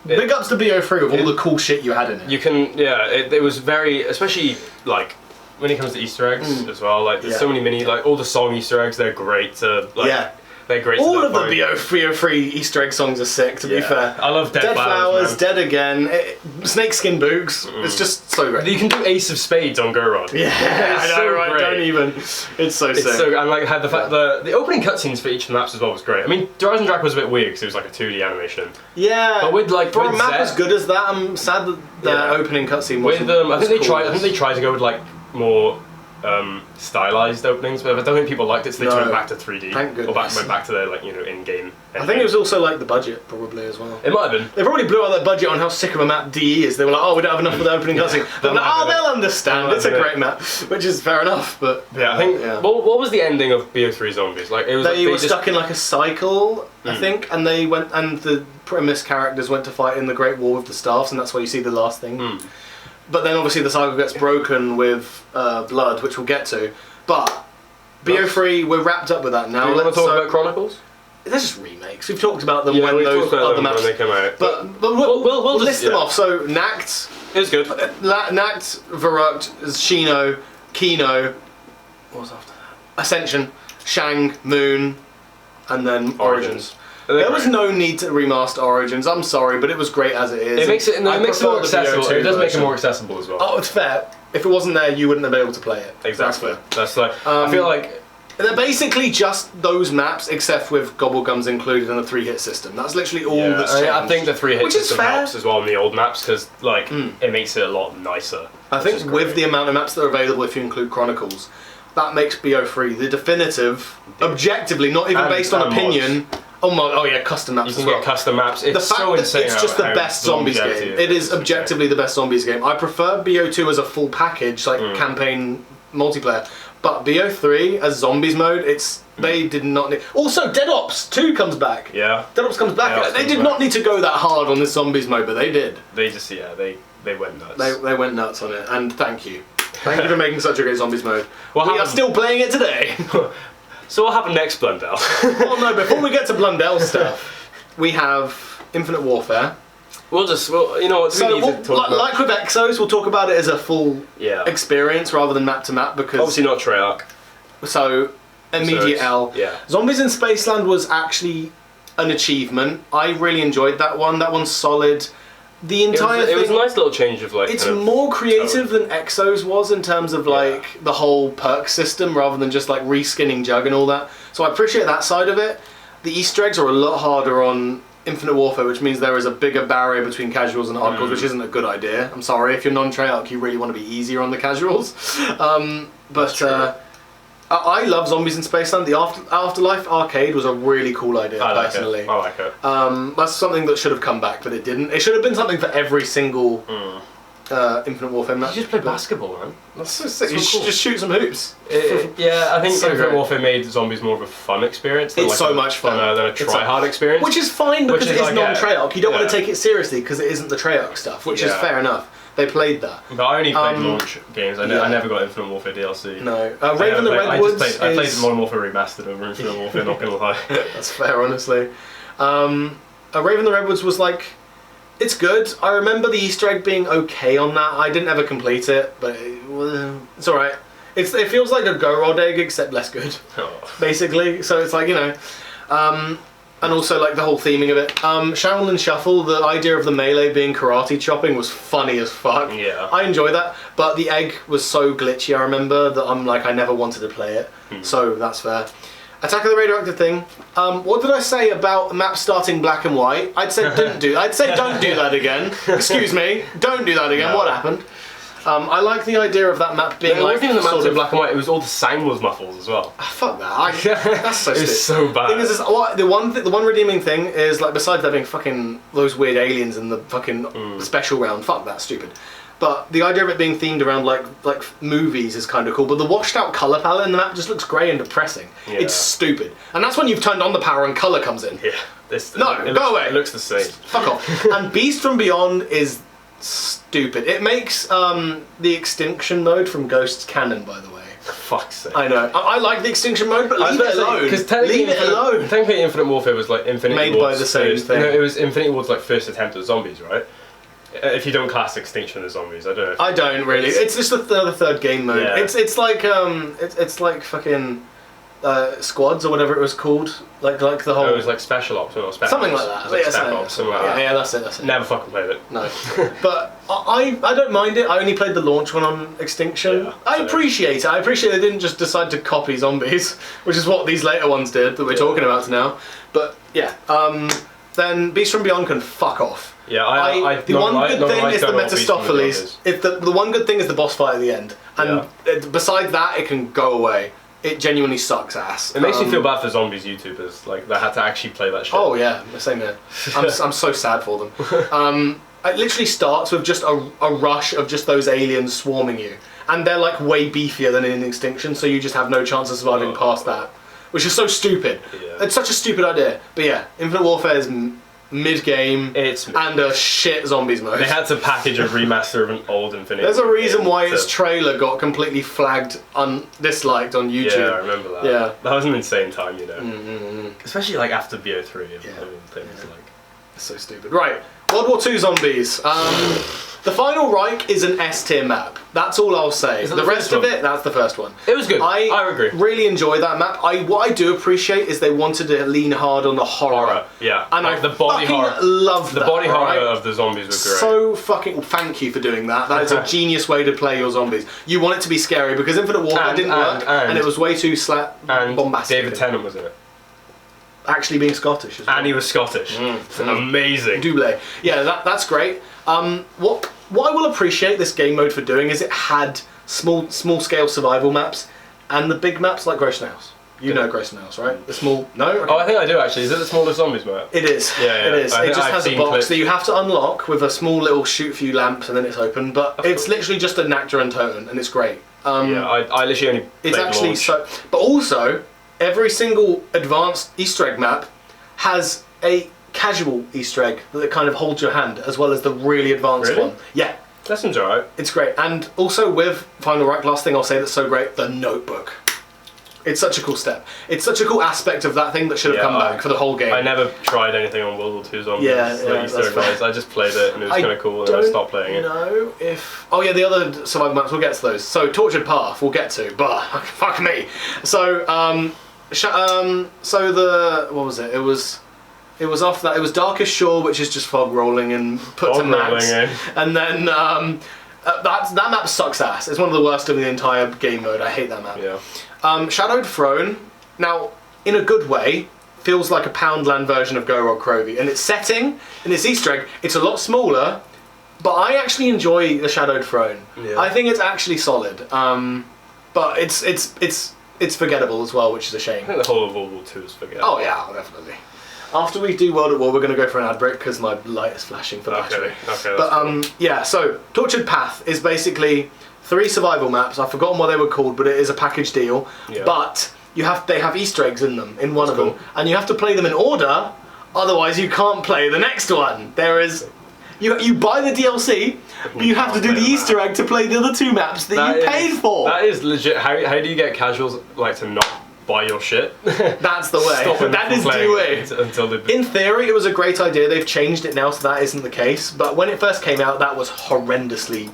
Big ups to BO3 with all the cool shit you had in it. You can, it was very, especially like when it comes to Easter eggs as well. Like there's so many like all the song Easter eggs. They're great to they're great. All of the BO3 Easter egg songs are sick. To be fair, I love Dead Flowers, Dead Again, Snakeskin Boots. It's just so great. You can do Ace of Spades on Go Rod. Yeah, I know, right? Great. Don't even. It's so sick. So and like had the fact the opening cutscenes for each of the maps as well was great. I mean, Horizon Drac was a bit weird because it was like a 2D animation. Yeah, but with like for a map as good as that, I'm sad that the opening cutscene wasn't. I think they tried to go with like more stylized openings, but I don't think people liked it, so they turned back to 3D. Thank goodness. Or went back to their like in-game. I think it was also like the budget probably as well. It might have been. They probably blew out their budget on how sick of a map DE is. They were like, oh, we don't have enough for the opening cutscene. They're like, they'll understand. It's a great map, which is fair enough. But yeah, I think. What was the ending of BO3 Zombies? Like it was. They were stuck in like a cycle, I think, and they went and the premise characters went to fight in the Great War with the staffs, and that's where you see the last thing. But then obviously the cycle gets broken with blood, which we'll get to. But BO3, we're wrapped up with that now. Do you want to talk about Chronicles? They're just remakes. We've talked about them when those other maps. When they come out. But we'll list them off. So Nact. It's good. Nact, Verrucht, Shino, Kino. What was after that? Ascension, Shang, Moon, and then Origins. There was no need to remaster Origins. I'm sorry, but it was great as it is. It makes it more accessible. It does make it more accessible as well. Oh, it's fair. If it wasn't there, you wouldn't have been able to play it. Exactly. That's like I feel like they're basically just those maps, except with Gobblegums included in the 3-hit system. That's literally all that's changed. I think the 3-hit system helps as well in the old maps because like it makes it a lot nicer. I think with the amount of maps that are available, if you include Chronicles, that makes BO3 the definitive, objectively, not even based on opinion. Mods. Oh yeah, custom maps. You can get custom maps. It's the fact so insane. It's just the best Zombies game. It is objectively the best Zombies game. I prefer BO2 as a full package, like campaign multiplayer. But BO3 as Zombies mode, they did not need... Also, Dead Ops 2 comes back. Yeah. Dead Ops comes back. They did not need to go that hard on this Zombies mode, but they did. They just, they went nuts. They went nuts on it, and thank you. Thank you for making such a great Zombies mode. We are still playing it today. So what happened next, Blundell? Well, no, before we get to Blundell stuff, we have Infinite Warfare. We'll you know what, like with Exos, we'll talk about it as a full experience rather than map to map, because... Obviously not Treyarch. So, immediate L. Yeah. Zombies in Spaceland was actually an achievement. I really enjoyed that one. That one's solid. The entire thing... It was a nice little change of, like... It's more creative than Exos was in terms of, like, the whole perk system, rather than just, like, reskinning Jug and all that. So I appreciate that side of it. The Easter eggs are a lot harder on Infinite Warfare, which means there is a bigger barrier between casuals and hardcores, which isn't a good idea. I'm sorry, if you're non-Treyarch, you really want to be easier on the casuals. I love Zombies in Spaceland. The Afterlife arcade was a really cool idea, personally. I like it. That's something that should have come back, but it didn't. It should have been something for every single Infinite Warfare match. You just play basketball, man. That's so sick. You just shoot some hoops. Yeah, I think Infinite Warfare made Zombies more of a fun experience. It's so much fun. Than a try-hard experience. Which is fine, because it is non-Treyarch. You don't want to take it seriously, because it isn't the Treyarch stuff, which is fair enough. They played that. But I only played launch games. I never got Infinite Warfare DLC. No. Raven the Redwoods I played Modern Warfare Remastered over Infinite Warfare, not gonna lie. That's fair, honestly. Raven the Redwoods was like... It's good. I remember the Easter egg being okay on that. I didn't ever complete it, but it's alright. It feels like a Go Rod egg, except less good, basically. So it's like, you know... and also, like, the whole theming of it. Shaolin Shuffle, the idea of the melee being karate chopping was funny as fuck. Yeah. I enjoyed that, but the egg was so glitchy, I remember, that I'm like, I never wanted to play it. So that's fair. Attack of the Radioactive thing. What did I say about map starting black and white? I'd say don't do that again. Excuse me, don't do that again. No. What happened? I like the idea of that map being like... It wasn't even the map in black and white, it was all the sound was muffles as well. Fuck that. That's so stupid. It's so bad. The one redeeming thing is, like, besides there being fucking those weird aliens in the fucking special round, fuck that, stupid. But the idea of it being themed around like movies is kind of cool. But the washed out colour palette in the map just looks grey and depressing. Yeah. It's stupid. And that's when you've turned on the power and colour comes in. Yeah. Go away. It looks the same. Fuck off. And Beast from Beyond is stupid. It makes the extinction mode from Ghosts canon, by the way. For fuck's sake. I know. I like the extinction mode, but leave it alone. Leave it alone. Technically, Infinite Warfare was like Infinity Ward's... Made by the same thing. No, it was Infinity Ward's like first attempt at zombies, right? If you don't class Extinction as zombies, I don't know. I don't really. It's just the third game mode. Yeah. It's like fucking squads or whatever it was called. Like the whole. Oh, it was like Special Ops or Spec something Ops. like that. Like Spec Ops, something like that. Yeah, that's it. Never fucking played it. No, but I don't mind it. I only played the launch one on Extinction. Yeah, I appreciate it. I appreciate they didn't just decide to copy zombies, which is what these later ones did that we're talking about now. But yeah, then Beast from Beyond can fuck off. Yeah, the one good thing is the Mephistopheles. The one good thing is the boss fight at the end, and besides that, it can go away. It genuinely sucks ass. It makes me feel bad for zombies YouTubers, like they had to actually play that shit. Oh yeah, same here. I'm so sad for them. It literally starts with just a rush of just those aliens swarming you, and they're like way beefier than in Extinction, so you just have no chance of surviving past that, which is so stupid. Yeah. It's such a stupid idea. But yeah, Infinite Warfare is mid-game and a shit zombies mode. They had to package a remaster of an old Infinity. There's a reason why its trailer got completely flagged, disliked on YouTube. Yeah, I remember that. Yeah. That was an insane time, you know. Especially like after BO3 and things like. It's so stupid. Right, World War II Zombies. The Final Reich is an S-tier map. That's all I'll say. The rest of it, that's the first one. It was good. I agree. Really enjoy that map. What I do appreciate is they wanted to lean hard on the horror. Yeah. And like I the body horror. Love the body horror of the zombies was great. So fucking thank you for doing that. That is a genius way to play your zombies. You want it to be scary because Infinite Warfare didn't work and it was way too bombastic. David Tennant was in it. Actually being Scottish as well. And he was Scottish. Amazing. Double. Yeah, that's great. What I will appreciate this game mode for doing is it had small scale survival maps, and the big maps like Grey Snails. You know Grey Snails, right? The small... No? Okay. Oh, I think I do actually. Is it the smallest zombies map? It is. Yeah. It is. It just has a box clips. that you have to unlock with a small little shoot few lamps and then it's open. But it's literally just a Nectar and Totem and it's great. Yeah, I literally only It's actually launch. So... But also, every single advanced Easter egg map has a casual Easter egg that kind of holds your hand as well as the really advanced one. Yeah. That seems alright. It's great. And also with Final Rank, last thing I'll say that's so great, the notebook. It's such a cool step. It's such a cool aspect of that thing that should have come back for the whole game. I never tried anything on World War II Zombies. I just played it and it was kind of cool and I stopped playing it. No, if... Oh yeah, the other survival maps, we'll get to those. So, Tortured Path, we'll get to, but fuck me. So, so the... What was it? It was after that, it was Darkest Shore, which is just fog rolling and put to max. And then... that map sucks ass. It's one of the worst of the entire game mode. I hate that map. Yeah. Shadowed Throne, now, in a good way, feels like a Poundland version of Go Rock Crovey. And its setting, and its Easter egg, it's a lot smaller, but I actually enjoy the Shadowed Throne. Yeah. I think it's actually solid. But it's forgettable as well, which is a shame. I think the whole of World War II is forgettable. Oh yeah, definitely. After we do World at War, we're going to go for an ad break because my light is flashing for battery. Okay, but cool. yeah, so Tortured Path is basically 3 survival maps. I've forgotten what they were called, but it is a package deal. Yeah. But they have Easter eggs in them, in one of them, and you have to play them in order. Otherwise, you can't play the next one. There is, you buy the DLC, but you have to do the Easter egg to play the other 2 maps that you paid for. That is legit. How do you get casuals like to not buy your shit? That's the way. That is the way. In theory, it was a great idea. They've changed it now, so that isn't the case. But when it first came out, that was horrendously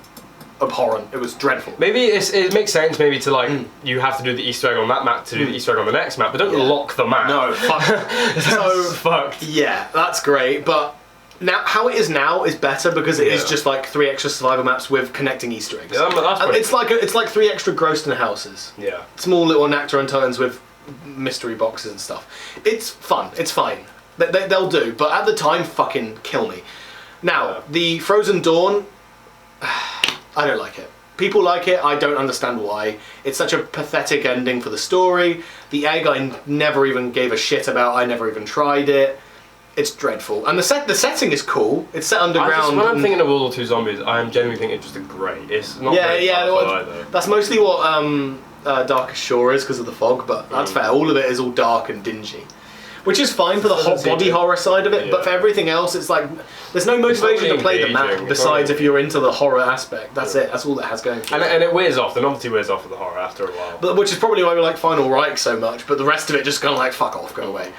abhorrent. It was dreadful. Maybe it makes sense. Maybe to like you have to do the Easter egg on that map to do the Easter egg on the next map, but don't lock the map. No, fuck. So fucked. Yeah, that's great. But now, how it is now is better because it is just like 3 extra survival maps with connecting Easter eggs. Yeah, that's it's like 3 extra Groston houses. Yeah. Small little Nectar and Totems with mystery boxes and stuff. It's fun. It's fine. They'll do. But at the time, fucking kill me. Now, the Frozen Dawn, I don't like it. People like it, I don't understand why. It's such a pathetic ending for the story. The egg I never even gave a shit about, I never even tried it. It's dreadful. And the setting is cool. It's set underground. When I'm thinking of World War II Zombies, I am genuinely thinking just a grey. It's not either. That's mostly what Darkest Shore is because of the fog, but that's fair. All of it is all dark and dingy. Which is fine for the hot body horror side of it, but for everything else, it's like there's no motivation to play the map besides if you're into the horror aspect. That's it. That's all it has going for it. And it wears off. The novelty wears off of the horror after a while. But which is probably why we like Final Reich so much. But the rest of it just kind of like fuck off, go away.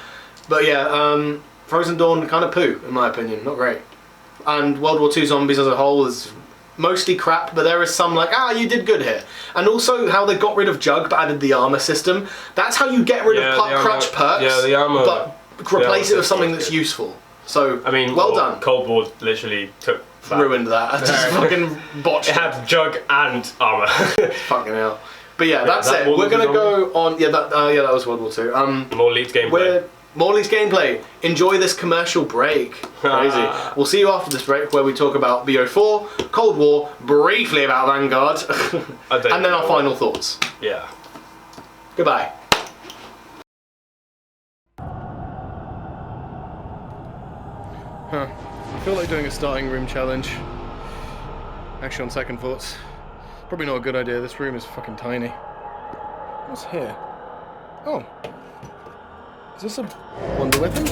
But yeah, Frozen Dawn kind of poo in my opinion, not great. And World War II Zombies as a whole is mostly crap, but there is some like, you did good here. And also how they got rid of Jug but added the armor system. That's how you get rid of crutch perks, the armor, but replace it with something that's useful. So, I mean, well done. Cold War literally took that. Ruined that. Just fucking botched it. had Jug and armor. Fucking hell. But yeah, that's it. We're going to go on... Yeah, that was World War II. More leaked gameplay. More leaked gameplay. Enjoy this commercial break. Crazy. We'll see you after this break where we talk about BO4, Cold War, briefly about Vanguard, and then our final thoughts. Yeah. Goodbye. I feel like doing a starting room challenge. Actually, on second thoughts, probably not a good idea. This room is fucking tiny. What's here? Oh. Is this a wonder weapon?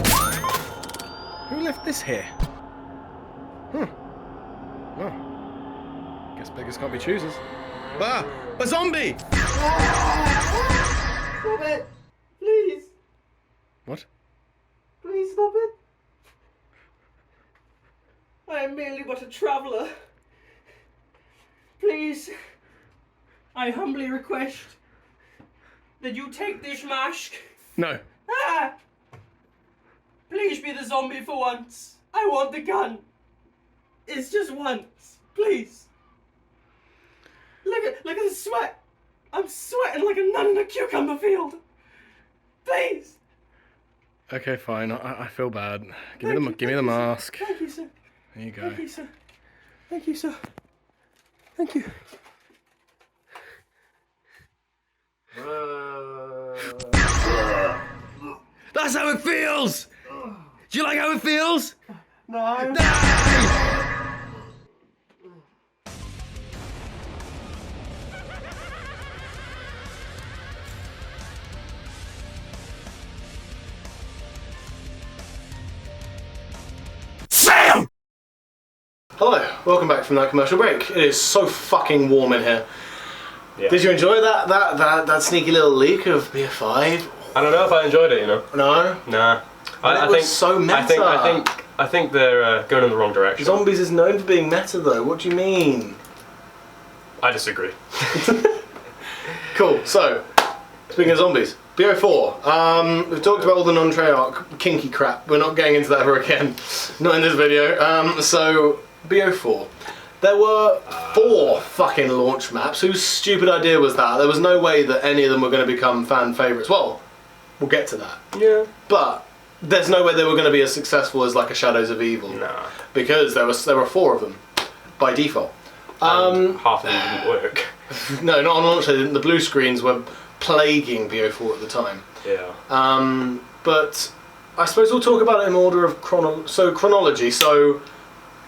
Who left this here? Well, guess beggars can't be choosers. A zombie! Stop it! Please! What? Please stop it! I am merely but a traveller. Please, I humbly request that you take this mask. No. Please be the zombie for once. I want the gun. It's just once. Please. Look at the sweat. I'm sweating like a nun in a cucumber field. Please. Okay, fine. I feel bad. Give me the mask. Thank you, sir. There you go. Thank you, sir. Thank you, sir. Thank you. That's how it feels! Do you like how it feels? No. Sam! Hello, welcome back from that commercial break. It is so fucking warm in here. Yeah. Did you enjoy that sneaky little leak of Beer 5? I don't know if I enjoyed it, you know. No? Nah. It was so meta. I think they're going in the wrong direction. Zombies is known for being meta though, what do you mean? I disagree. Cool, so, speaking of zombies, BO4. We've talked about all the non-Treyarch kinky crap. We're not getting into that ever again. Not in this video. So, BO4. There were 4 fucking launch maps. Whose stupid idea was that? There was no way that any of them were going to become fan favourites. Well, we'll get to that. Yeah. But there's no way they were going to be as successful as like a Shadows of Evil. Nah. Because there were 4 of them by default. Half of them didn't work. No, not on launch. They didn't. The blue screens were plaguing BO4 at the time. Yeah. But I suppose we'll talk about it in order of chronology. So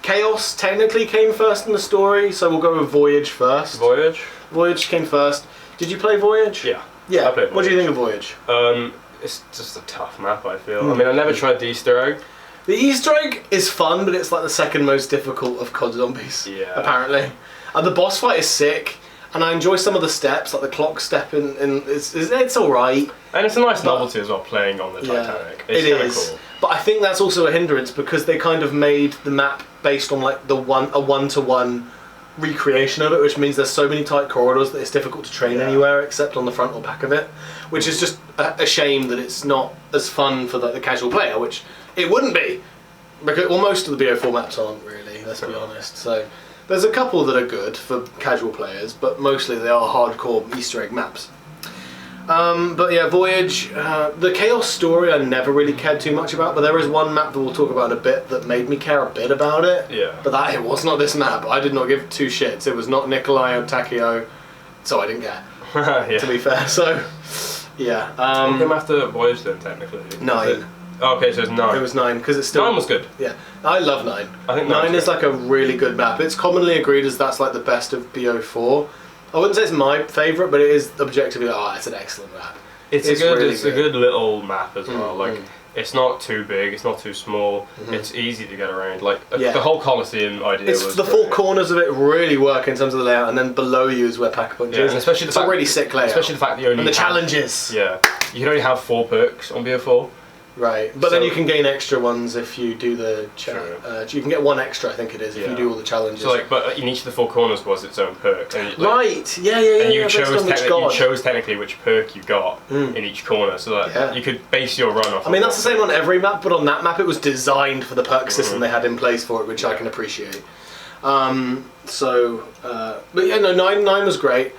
Chaos technically came first in the story, so we'll go with Voyage first. Voyage? Voyage came first. Did you play Voyage? Yeah. Yeah. I played Voyage. What do you think of Voyage? It's just a tough map, I feel. I mean, I never tried the Easter egg. The Easter egg is fun, but it's like the second most difficult of COD Zombies. Yeah. Apparently. And the boss fight is sick, and I enjoy some of the steps, like the clock step it's alright. And it's a nice novelty as well, playing on the Titanic. It's it kinda is. cool. But I think that's also a hindrance because they kind of made the map based on like a one-to-one recreation of it, which means there's so many tight corridors that it's difficult to train anywhere except on the front or back of it, which is just a shame that it's not as fun for the casual player, which it wouldn't be, because most of the BO4 maps aren't really, let's be honest. So there's a couple that are good for casual players, but mostly they are hardcore Easter egg maps. But yeah, Voyage, the Chaos story I never really cared too much about, but there is one map that we'll talk about in a bit that made me care a bit about it. Yeah. But it was not this map. I did not give 2 shits. It was not Nikolai or Takeo, so I didn't care, Yeah. to be fair. So, yeah. What came after Voyage then, technically? 9. Oh, okay, so it's 9. It was 9, because it's still... 9 was good. Yeah. I love 9. I think 9 is like a really good map. It's commonly agreed as that's like the best of BO4. I wouldn't say it's my favourite, but it is objectively, it's an excellent map. It's a good little map as well. Like, it's not too big, it's not too small. It's easy to get around. Like the whole Coliseum idea was the 4 corners of it really work in terms of the layout, and then below you is where Pack-a-Punch is. And especially it's a really sick layout. Especially the fact that you only and the challenges. Yeah, you can only have 4 perks on BO4. Right, but then you can gain extra ones if you do the you can get 1 extra, I think it is, if you do all the challenges. So but in each of the 4 corners was its own perk. And right, yeah. And you chose technically which perk you got in each corner, so that you could base your run off. I mean, that's the same on every map, but on that map it was designed for the perk system they had in place for it, which I can appreciate. But yeah, no, 9 was great.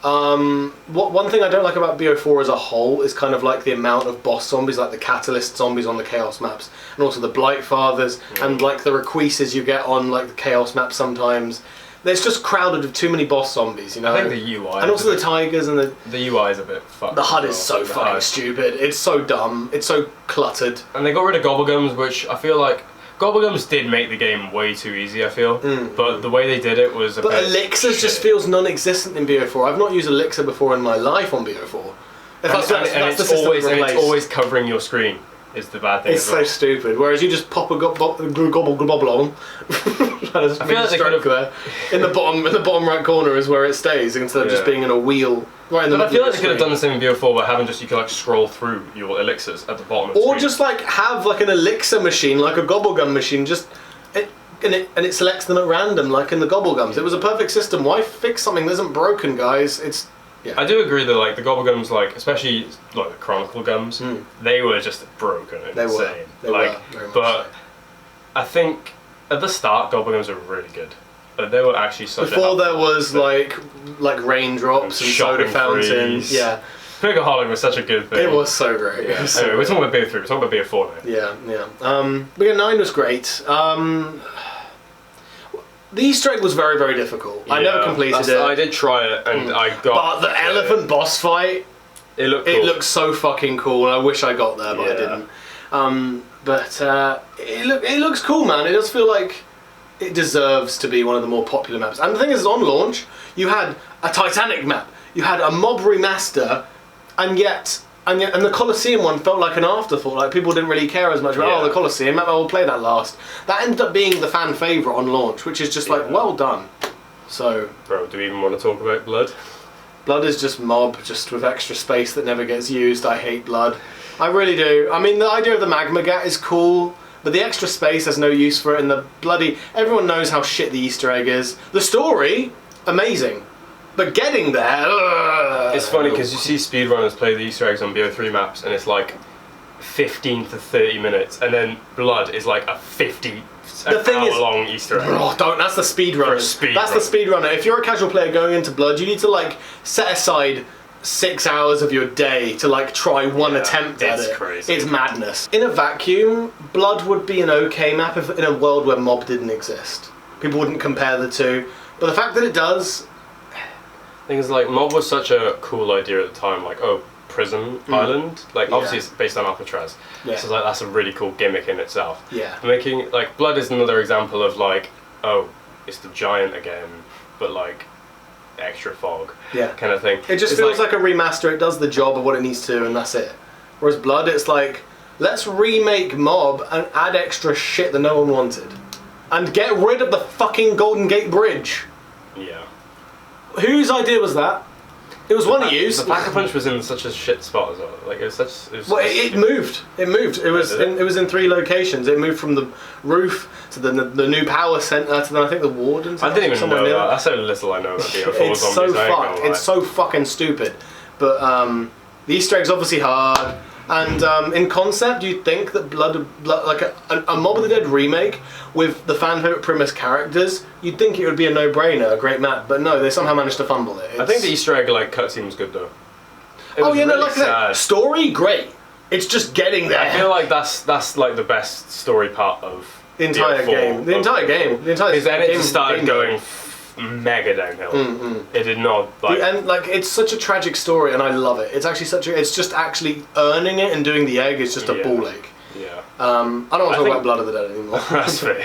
One thing I don't like about BO4 as a whole is kind of like the amount of boss zombies, like the Catalyst zombies on the Chaos maps, and also the Blight Fathers, and like the Requises you get on like the Chaos map sometimes. It's just crowded with too many boss zombies, you know? I think the UI... And also the Tigers and the UI is a bit fucked. The HUD is so fucking stupid. It's so dumb. It's so cluttered. And they got rid of Gobblegums, which I feel like... Gobblegums did make the game way too easy, I feel, but the way they did it was a bit... But Elixirs just feels non-existent in BO4. I've not used Elixir before in my life on BO4. It's always covering your screen, is the bad thing. It's so stupid. Whereas you just pop a gobble on. I just made a stroke there. In the bottom right corner is where it stays, instead of just being in a wheel right in the middle. But I feel like they could have done the same in BO4 by having you could like scroll through your elixirs at the bottom of the screen. Or just like have like an elixir machine, like a gobblegum machine, and it selects them at random, like in the gobblegums. It was a perfect system. Why fix something that isn't broken, guys? I do agree that like the Gobblegums, like especially like the Chronicle gums, they were just broken and insane. They were very much but I think at the start Gobblegums were really good. They were actually such before there was like raindrops and soda fountains. Yeah. Pigaholic was such a good thing. It was so great. Yeah. Anyway, we're talking about BO3, we're talking about BO4 now. Yeah. But yeah, 9 was great. The Easter egg was very, very difficult. I never completed it. I did try it and I got... But the elephant boss fight It looked cool. It looks so fucking cool. I wish I got there, but I didn't. It looks cool, man. It does feel like it deserves to be one of the more popular maps. And the thing is, on launch, you had a Titanic map, you had a Mob remaster, and the Colosseum one felt like an afterthought. Like, people didn't really care as much about, the Colosseum map, I'll play that last. That ended up being the fan favourite on launch, which is just like, well done. So, bro, do we even want to talk about Blood? Blood is just Mob, just with extra space that never gets used. I hate Blood. I really do. I mean, the idea of the magma gat is cool, but the extra space has no use for it, and the bloody... Everyone knows how shit the Easter egg is. The story, amazing. But getting there... It's funny, because you see speedrunners play the Easter eggs on BO3 maps, and it's like 15 to 30 minutes, and then Blood is like a 50 hour-long Easter egg. Oh, don't. That's the speedrunner. That's the speedrunner. If you're a casual player going into Blood, you need to, like, set aside 6 hours of your day to, like, try one attempt at it. It's crazy. It's madness. In a vacuum, Blood would be an okay map if in a world where Mob didn't exist. People wouldn't compare the two. But the fact that it does... The thing is, like, Mob was such a cool idea at the time, like, oh, prison island, like, obviously it's based on Alcatraz, so like, that's a really cool gimmick in itself. Making, like, Blood is another example of, like, oh, it's the giant again, but, like, extra fog kind of thing. It just feels like a remaster. It does the job of what it needs to, and that's it. Whereas Blood, it's like, let's remake Mob and add extra shit that no one wanted, and get rid of the fucking Golden Gate Bridge. Whose idea was that? It was one of yous. The Pack-a-Punch was in such a shit spot as well. Like, it was such. It moved. It moved. It was in 3 locations. It moved from the roof to the new power centre to then I think the Wardens. I didn't even know that. That's how little I know about BO4 Zombies. It's so fucked. It's so fucking stupid. But the Easter egg's obviously hard. And in concept, you'd think that Blood like a Mob of the Dead remake with the fan favourite Primus characters, you'd think it would be a no-brainer, a great map. But no, they somehow managed to fumble it. I think the Easter egg like cutscene was good though. Like that story, great. It's just getting there. I feel like that's like the best story part of the entire game. The entire game. Because then it just started going mega downhill. It did not and like it's such a tragic story, and I love it. It's actually it's just actually earning it and doing the egg is just a ball ache. I don't want to talk about Blood of the Dead anymore. That's fair.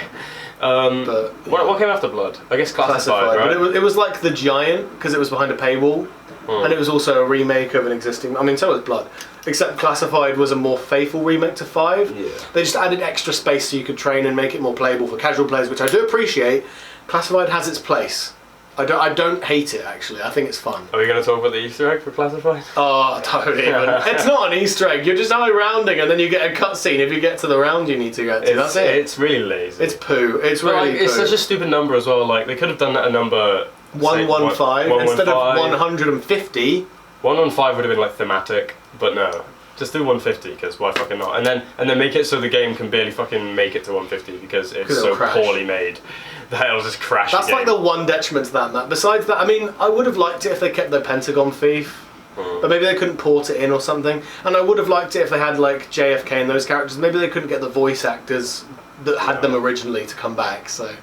What came after Blood? I guess Classified, right? But it was like The Giant because it was behind a paywall, and it was also a remake of an existing. I mean, so was Blood, except Classified was a more faithful remake to 5. They just added extra space so you could train and make it more playable for casual players, which I do appreciate. Classified has its place. I don't hate it, actually. I think it's fun. Are we going to talk about the Easter egg for Classified? Oh, don't even. It's not an Easter egg. You're just only rounding and then you get a cutscene if you get to the round you need to get to. That's it. It's really lazy. It's poo. It's really poo. It's such a stupid number as well. Like, they could have done that a number... 115 instead of 150. 115 would have been, like, thematic, but no. Just do 150, because why fucking not? And then make it so the game can barely fucking make it to 150 because it's so poorly made that it'll just crash. That's like the one detriment to that map. Besides that, I mean, I would have liked it if they kept their Pentagon thief, but maybe they couldn't port it in or something. And I would have liked it if they had like JFK and those characters. Maybe they couldn't get the voice actors that had them originally to come back. So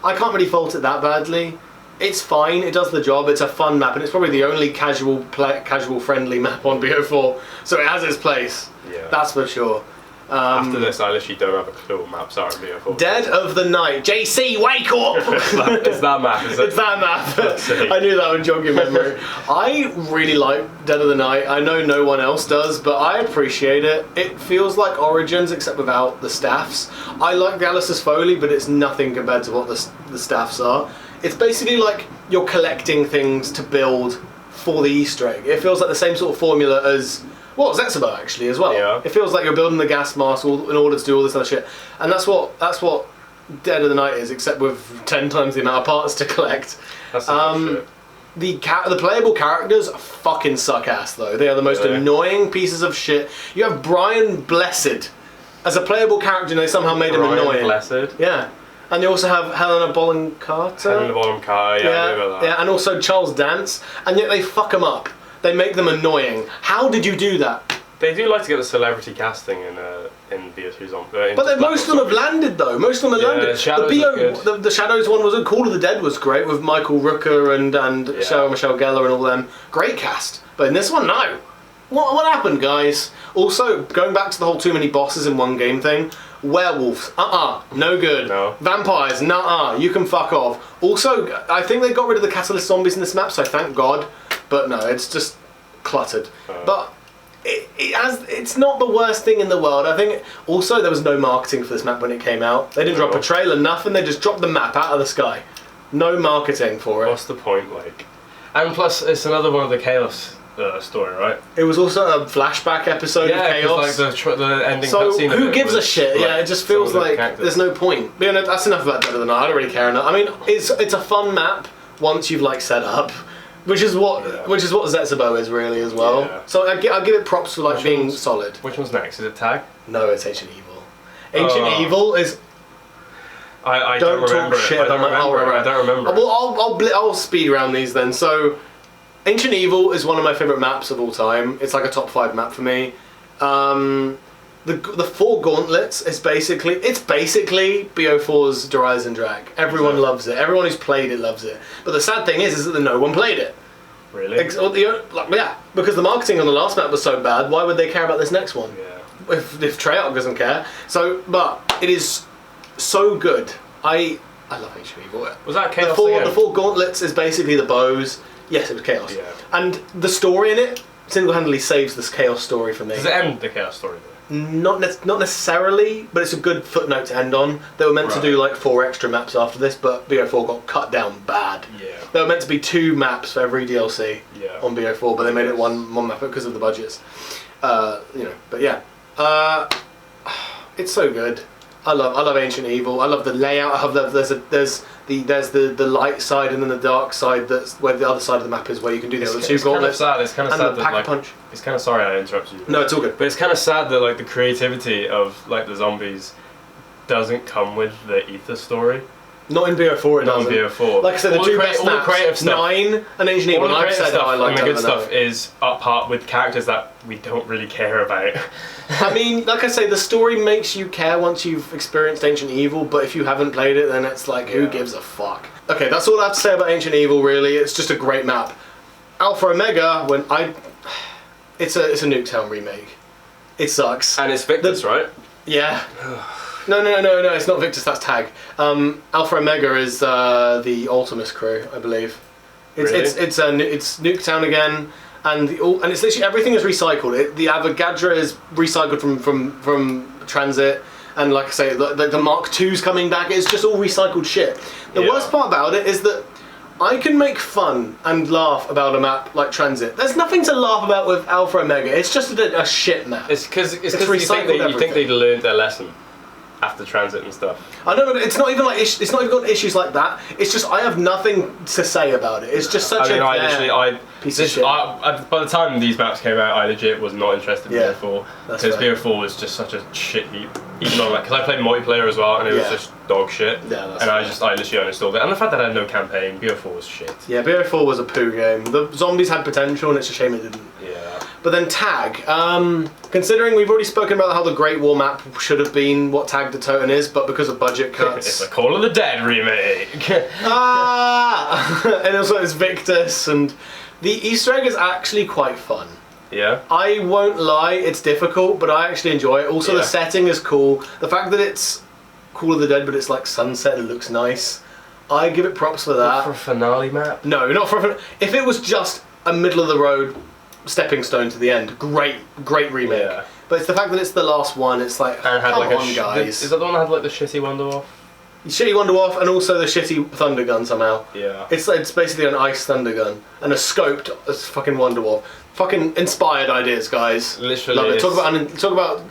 I can't really fault it that badly. It's fine, it does the job, it's a fun map, and it's probably the only casual friendly map on BO4, so it has its place. That's for sure. After this, I literally don't have a clue what maps are in BO4. Dead of the Night. JC, wake up! It's that map, is it? It's that map. I knew that would jog your memory. I really like Dead of the Night. I know no one else does, but I appreciate it. It feels like Origins, except without the staffs. I like the Alistair Foley, but it's nothing compared to what the staffs are. It's basically like you're collecting things to build for the Easter egg. It feels like the same sort of formula as, well, Zetsubo actually as well. It feels like you're building the gas mask in order to do all this other shit. And that's what Dead of the Night is, except with 10 times the amount of parts to collect. That's shit. The playable characters fucking suck ass though. They are the most annoying pieces of shit. You have Brian Blessed as a playable character, and they somehow made him annoying. Brian Blessed? Yeah. And you also have Helena Bonham Carter. Helena Bonham Carter, I knew about that. Yeah, and also Charles Dance, and yet they fuck them up. They make them annoying. How did you do that? They do like to get the celebrity casting in BO2 Zombies. But most of them have landed though. Most of them have landed. The Shadows one was Call of the Dead was great with Michael Rooker and Sarah Michelle Gellar and all them. Great cast. But in this one, no. What happened, guys? Also, going back to the whole too many bosses in one game thing, werewolves, no good. No. Vampires, you can fuck off. Also, I think they got rid of the catalyst zombies in this map, so thank God. But no, it's just cluttered. But it's not the worst thing in the world. I think also there was no marketing for this map when it came out. They didn't drop a trailer, nothing. They just dropped the map out of the sky. No marketing for it. What's the point, like? And plus, it's another one of the Chaos story, right? It was also a flashback episode of Chaos. Like the ending so cutscene. Who gives a shit? Like, yeah, it just feels like there's no point. But, that's enough about Dead of the Night. I don't really care enough. I mean, it's a fun map once you've like set up. Which is what Zetsubo is really as well. Yeah. So I give it props for like being solid. Which one's next? Is it Tag? No, it's Ancient Evil. Ancient Evil is. I don't remember. Shit. I don't remember. Well, I'll speed around these then. So, Ancient Evil is one of my favorite maps of all time. It's like a top 5 map for me. The 4 gauntlets is basically BO4's Darius and Drag. Everyone loves it. Everyone who's played it loves it. But the sad thing is that no one played it. Really? Yeah, because the marketing on the last map was so bad. Why would they care about this next one? Yeah. If Treyarch doesn't care. So, but it is so good. I love Ancient Evil. Was that Chaos? The 4 gauntlets is basically the bows. Yes, it was Chaos. Yeah. And the story in it single-handedly saves this Chaos story for me. Does it end the Chaos story though? Not necessarily, but it's a good footnote to end on. They were meant to do like 4 extra maps after this, but BO4 got cut down bad. Yeah. There were meant to be 2 maps for every DLC on BO4, but they made it one map because of the budgets. But yeah, it's so good. I love Ancient Evil. I love the layout. I love there's the light side and then the dark side. That's where the other side of the map is, where you can do the other 2 gauntlets. It's kind of sad that like, punch. It's kind of sorry I interrupted you. No, it's all good. But it's kind of sad that like the creativity of like the zombies doesn't come with the Ether story. Not in BO4 it doesn't. Not in BO4. Like I said, the 2 best maps, creative stuff, 9 and Ancient Evil. All the creative stuff I like and the good stuff is apart with characters that we don't really care about. I mean, like I say, the story makes you care once you've experienced Ancient Evil, but if you haven't played it, then it's like, who gives a fuck? Okay, that's all I have to say about Ancient Evil, really. It's just a great map. Alpha Omega, it's a Nuketown remake. It sucks. And it's Victus, right? Yeah. No, it's not Victus, that's Tag. Alpha Omega is the Ultimus crew, I believe. It's Nuketown again. And it's literally everything is recycled. The Avogadra is recycled from Transit, and like I say, the Mark II's coming back. It's just all recycled shit. The worst part about it is that I can make fun and laugh about a map like Transit. There's nothing to laugh about with Alpha Omega. It's just a shit map. It's because you think they learned their lesson after Transit and stuff. I know, but it's not even like it's not even got issues like that. It's just I have nothing to say about it. It's just such piece of shit. By the time these maps came out, I legit was not interested in BO4 because BO4 was just such a shit heap. Even on because I played multiplayer as well, and it was just dog shit. Yeah, and I literally uninstalled it. And the fact that I had no campaign, BO4 was shit. Yeah, BO4 was a poo game. The zombies had potential, and it's a shame it didn't. Yeah. But then Tag, considering we've already spoken about how the Great War map should have been what Tag the Toten is, but because of budget cuts... It's a Call of the Dead remake! And also it's Victus, and the Easter egg is actually quite fun. Yeah? I won't lie, it's difficult, but I actually enjoy it. Also the setting is cool. The fact that it's Call of the Dead, but it's like sunset, it looks nice. I give it props for that. Not for a finale map? No, not for a... If it was just a middle of the road stepping stone to the end, great remake. Yeah. But it's the fact that it's the last one, it's like, come on guys. Is that the one that had like the shitty Wonderwall? Shitty Wonderwall and also the shitty Thunder Gun somehow. Yeah. It's basically an ice Thunder Gun and a scoped fucking Wonderwall. Fucking inspired ideas, guys. Literally. Love it. Talk about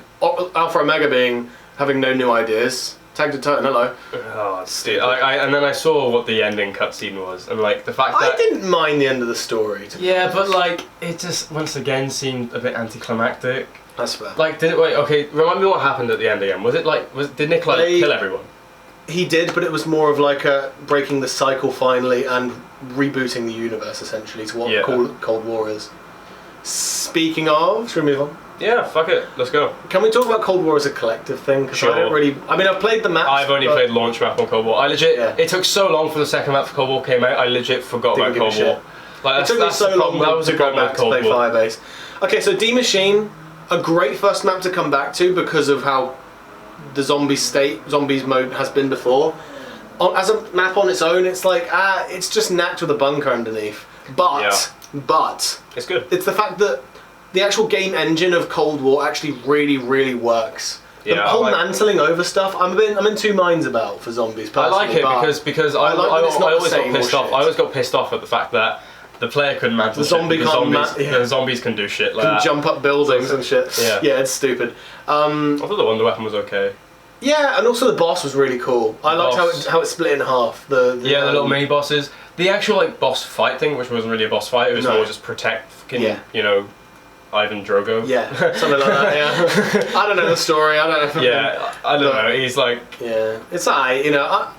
Alpha Omega having no new ideas. Tag the Toten, hello. Oh, dude. And then I saw what the ending cutscene was, and like the fact that I didn't mind the end of the story. But like it just once again seemed a bit anticlimactic. That's fair. Like, remind me what happened at the end again. Did Nick kill everyone? He did, but it was more of like breaking the cycle finally and rebooting the universe essentially to what Cold War is. Speaking of, should we move on? Yeah, fuck it. Let's go. Can we talk about Cold War as a collective thing? Because I don't really... I mean, I've played the maps. I've only played launch map on Cold War. I legit... Yeah. It took so long for the second map for Cold War came out, I legit forgot about Cold War. It took me so long to go back to play Firebase. Okay, so D Machine, a great first map to come back to because of how the zombies mode has been before. As a map on its own, it's like it's just nacked with a bunker underneath. But it's good. It's the fact that the actual game engine of Cold War actually really, really works. The whole mantling over stuff, I'm in two minds about for Zombies. Personally, I like it because I always got pissed off. I always got pissed off at the fact that the player couldn't mantle the zombies can do shit like that. Jump up buildings and shit. Yeah, it's stupid. I thought the wonder weapon was okay. Yeah, and also the boss was really cool. I liked how it split in half. The little mini bosses. The actual boss fight thing, which wasn't really a boss fight, it was more just protect fucking Ivan Drogo. Yeah, something like that. Yeah, I don't know the story. I don't know. Yeah, I don't know. He's like, it's alright.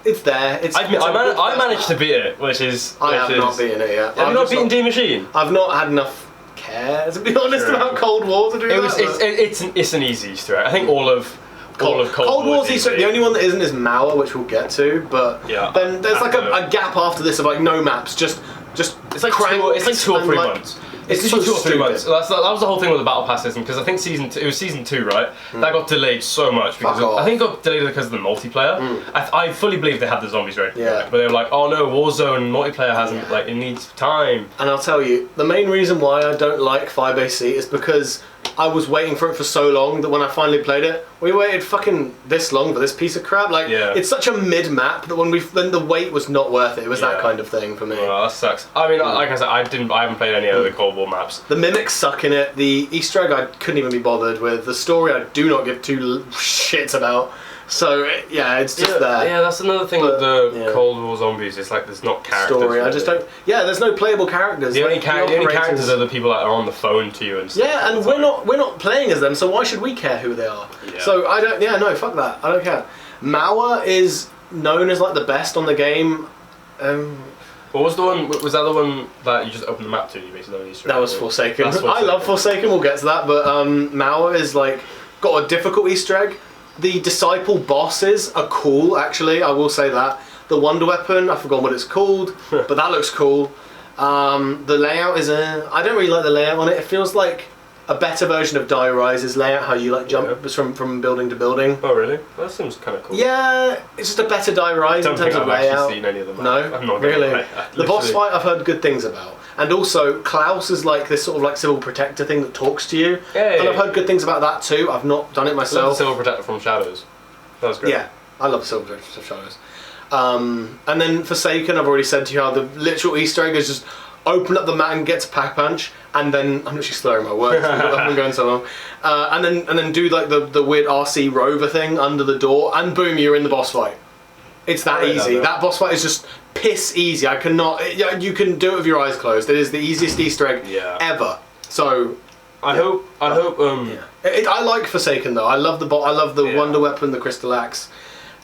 It's there. I managed to beat it, which is. I have not beaten it yet. Have you not beaten D Machine? I've not had enough care to be honest about Cold War to do that. It's an easy Easter egg. I think all of Cold War's Easter egg. The only one that isn't is Mauer, which we'll get to. But then there's like a gap after this of like no maps, just it's like 2 or 3 months. It's 2 or 3 months. That was the whole thing with the battle pass system, because I think it was season 2, right? That got delayed so much because I think it got delayed because of the multiplayer. I fully believe they had the zombies ready, but they were like, oh no, Warzone multiplayer hasn't it needs time. And I'll tell you, the main reason why I don't like Firebase is because I was waiting for it for so long that when I finally played it, we waited fucking this long for this piece of crap. It's such a mid map that when the wait was not worth it. It was that kind of thing for me. Well, that sucks. I mean, like I said, I haven't played any of the Cold War maps. The mimics suck in it. The Easter egg I couldn't even be bothered with. The story I do not give two shits about. So it's just there. Yeah, that's another thing with the Cold War Zombies. It's like there's not characters. Story. I just don't. Yeah, there's no playable characters. The only characters are the people that are on the phone to you and stuff. Yeah, and we're not playing as them, so why should we care who they are? Yeah. So I don't. Yeah, no, fuck that. I don't care. Mauer is known as like the best on the game. What was the one? Was that the one that you just opened the map to? And you basically Easter egg? That was Forsaken. I love Forsaken. We'll get to that, but Mauer is like got a difficult Easter egg. The disciple bosses are cool, actually. I will say that. The wonder weapon, I forgot what it's called, but that looks cool. The layout is I don't really like the layout on it. It feels like a better version of Die Rise's layout, how you like jump from building to building. Oh really? That seems kind of cool. Yeah, it's just a better Die Rise in terms of layout. I've actually seen any of them. No, I'm not really. The boss fight I've heard good things about. And also, Klaus is like this sort of like civil protector thing that talks to you. And I've heard good things about that too. I've not done it myself. The civil protector from Shadows. That was great. Yeah, I love the civil protector from Shadows. And then Forsaken, I've already said to you how the literal Easter egg is just open up the mat and get to pack punch, and then I'm literally slurring my words. I've been going so long. And then do like the weird RC rover thing under the door, and boom, you're in the boss fight. It's that easy. That boss fight is just piss easy. I cannot. You can do it with your eyes closed. It is the easiest Easter egg ever. So I hope. I like Forsaken though. I love the wonder weapon, the crystal axe.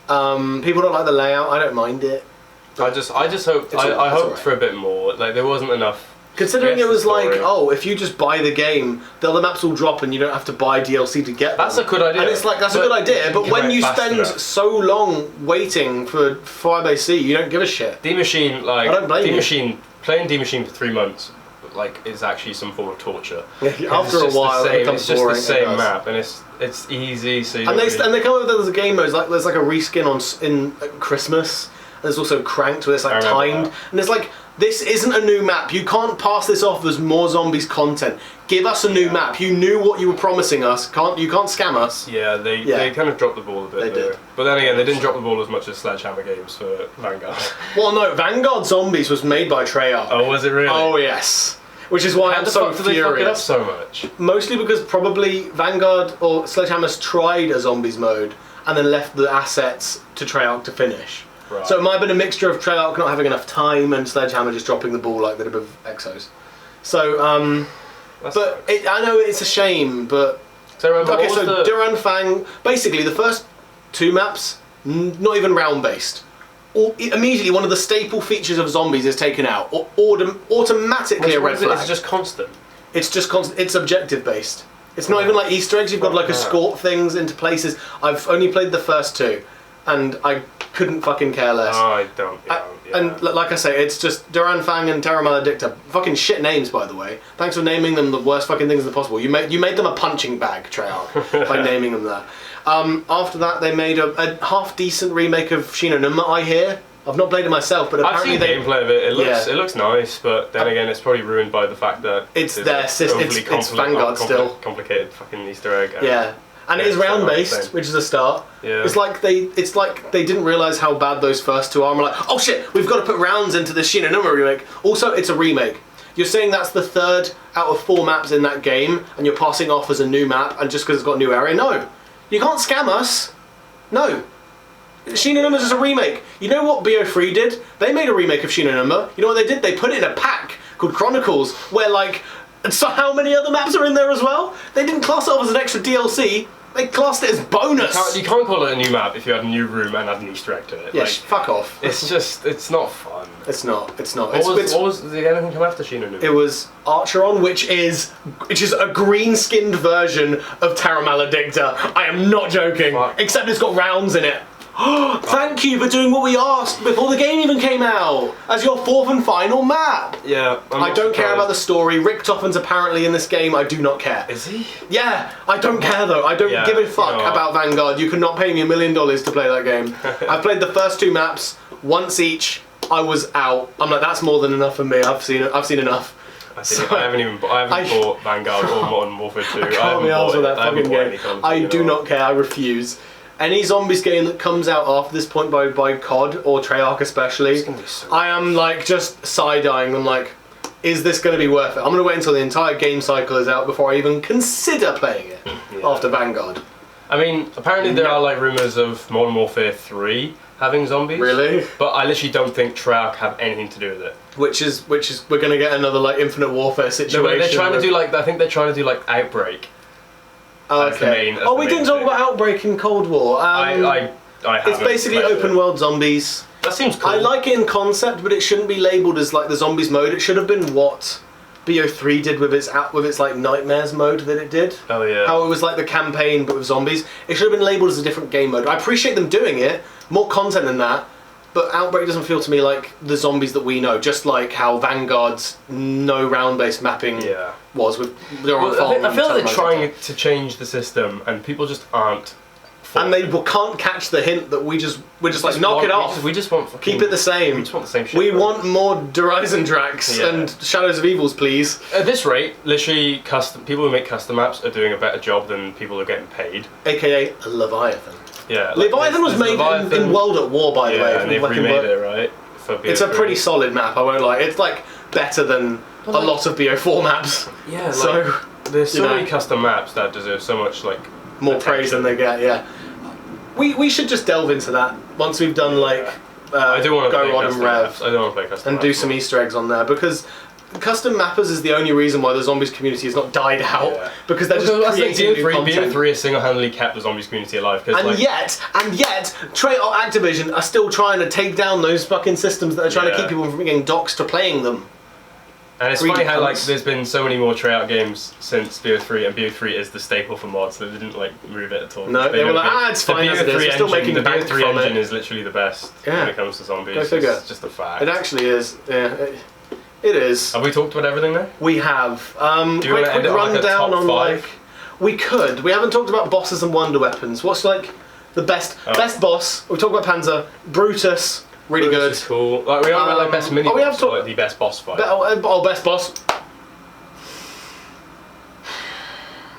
People don't like the layout. I don't mind it. I just hope. I hoped for a bit more. Like there wasn't enough. Considering it was like, if you just buy the game, the other maps will drop and you don't have to buy DLC to get them. That's a good idea. And it's like, that's a good idea, but when you spend so long waiting for Firebase C, you don't give a shit. D Machine, like, I don't blame you. Playing D Machine for 3 months, like, is actually some form of torture. After a while, it becomes boring. It's just the same map, and it's easy, so and they come up with those game modes, like, there's like a reskin in Christmas, and there's also Cranked, where it's like timed, and it's like, this isn't a new map. You can't pass this off as more Zombies content. Give us a new map. You knew what you were promising us. You can't scam us. Yeah, they kind of dropped the ball a bit. They did. But then again, they didn't drop the ball as much as Sledgehammer Games for Vanguard. Well, no, Vanguard Zombies was made by Treyarch. Oh, was it really? Oh, yes. Which is why I'm so furious. They fuck it up so much? Mostly because probably Vanguard or Sledgehammer's tried a Zombies mode and then left the assets to Treyarch to finish. Right. So it might have been a mixture of Treyarch not having enough time and Sledgehammer just dropping the ball like they did with Exos. So, I know it's a shame, but... So remember, Duran Fang, basically the first 2 maps, not even round-based. Immediately one of the staple features of Zombies is taken out, or automatically a red flag. It's just constant. It's just constant. It's objective-based. It's not even like Easter eggs. You've got to like escort things into places. I've only played the first 2, and I couldn't fucking care less. I don't. And like I say, it's just Duran Fang and Terra Maledicta. Fucking shit names, by the way. Thanks for naming them the worst fucking things possible. You made them a punching bag, Treyarch, by naming them that. After that, they made a half-decent remake of Shi no Numa, I hear. I've not played it myself, but apparently I've seen gameplay of it. It looks nice, but then again, it's probably ruined by the fact that it's Vanguard still. Complicated fucking Easter egg. Yeah. And it is round based, which is a start. Yeah. It's like they didn't realise how bad those first two are. And we're like, oh shit, we've got to put rounds into the Shi no Numa remake. Also, it's a remake. You're saying that's the 3rd out of 4 maps in that game, and you're passing off as a new map, and just because it's got a new area? No, you can't scam us. No. Shi no Numa is a remake. You know what BO3 did? They made a remake of Shi no Numa. You know what they did? They put it in a pack called Chronicles, where like, so how many other maps are in there as well? They didn't class it off as an extra DLC. They classed it as bonus. You can't call it a new map if you had a new room and had an Easter egg to it. Yeah, fuck off. It's not fun. It's not. What was did anything come after Shi no Numa? It was Archeron, which is a green-skinned version of Terra Maledicta. I am not joking. Except it's got rounds in it. Thank you for doing what we asked before the game even came out as your 4th and final map. Yeah, I don't care about the story. Rick Toffan's apparently in this game. I do not care. Is he? Yeah, I don't care though. I don't give a fuck about Vanguard. You could not pay me $1 million to play that game. I played the first 2 maps once each. I was out. I'm like, that's more than enough for me. I've seen enough. I haven't bought Vanguard or Modern Warfare 2. I can't be arsed with that fucking game. I do not care. I refuse. Any Zombies game that comes out after this point by COD or Treyarch especially, I am like just side-eyeing them like, is this going to be worth it? I'm going to wait until the entire game cycle is out before I even consider playing it after Vanguard. I mean, apparently there are like rumours of Modern Warfare 3 having zombies. Really? But I literally don't think Treyarch have anything to do with it. Which is we're going to get another like Infinite Warfare situation. No, but they're trying to do like, I think they're trying to do like Outbreak. Okay. We didn't talk about Outbreak in Cold War. It's basically open world zombies. That seems cool. I like it in concept, but it shouldn't be labelled as like the zombies mode. It should have been what BO3 did with its like Nightmares mode that it did. Oh yeah. How it was like the campaign but with zombies. It should have been labelled as a different game mode. I appreciate them doing it, more content than that. But Outbreak doesn't feel to me like the zombies that we know, just like how Vanguard's no round-based mapping was with. I feel like they're trying to change the system, and people just aren't. And they can't catch the hint that we're just like knock it off. We just want keep it the same. We just want the same shit. We want more Horizon Drax and Shadows of Evils, please. At this rate, literally, people who make custom maps are doing a better job than people who are getting paid. AKA Leviathan. Yeah, Leviathan was made in World at War, by the way. And they've remade it, right? It's a pretty solid map, I won't lie. It's like better than a lot of BO4 maps. Yeah, so there's so many custom maps that deserve so much like more praise than they get. Yeah, we should just delve into that once we've done like I do want to Go Rod and Rev. I don't want to play custom and do some Easter eggs on there because. Custom mappers is the only reason why the zombies community has not died out because they're just creating new content. BO3 has single-handedly kept the zombies community alive. And yet, Treyarch Activision are still trying to take down those fucking systems that are trying to keep people from getting doxxed to playing them. And it's funny how like there's been so many more Treyarch games since BO3, and BO3 is the staple for mods. So they didn't like move it at all. No, they were like, it's fine as it is. We're still making the bank BO3 from engine it. is literally the best when it comes to zombies. Go figure. It's just a fact. It actually is. Yeah. It is. Have we talked about everything there? We have. Do you want to end it on like a top 5? Like, we could. We haven't talked about bosses and wonder weapons. What's like the best boss? We talked about Panzer, Brutus, really good. Cool. Like we haven't like best mini. We have talked like the best boss fight. Best boss.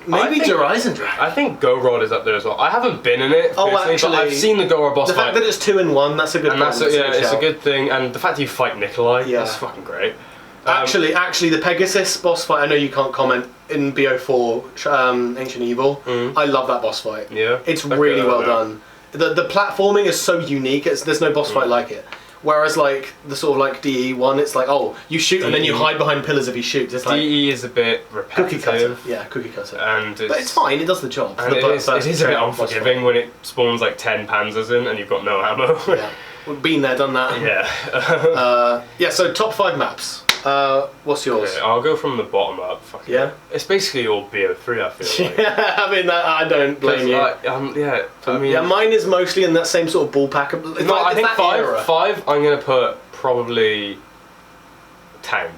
Maybe Horizon Drax. I think Go Rod is up there as well. I haven't been in it. Actually, but I've seen the Go Rod boss fight. The fact that it's 2 in 1, that's a good. And it's a good thing. And the fact that you fight Nikolai, that's fucking great. Actually, the Pegasus boss fight. I know you can't comment in BO4 Ancient Evil. I love that boss fight. Yeah, it's really well done. The platforming is so unique. There's no boss fight like it. Whereas like the sort of like DE one, it's like you shoot and then you hide behind pillars if he shoots. It's like DE is a bit repetitive. Cookie cutter. Yeah, cookie cutter. But it's fine. It does the job. And it is a bit unforgiving when it spawns like 10 panzers in and you've got no ammo. Yeah, we've been there, done that. Yeah. So top 5 maps. What's yours? Okay, I'll go from the bottom up. Fuck it. Yeah? It's basically all BO3, I feel like. Yeah, I mean, I don't blame you. Yeah, I mean... Yeah, mine is mostly in that same sort of ballpark. No, I think five, I'm going to put probably Town.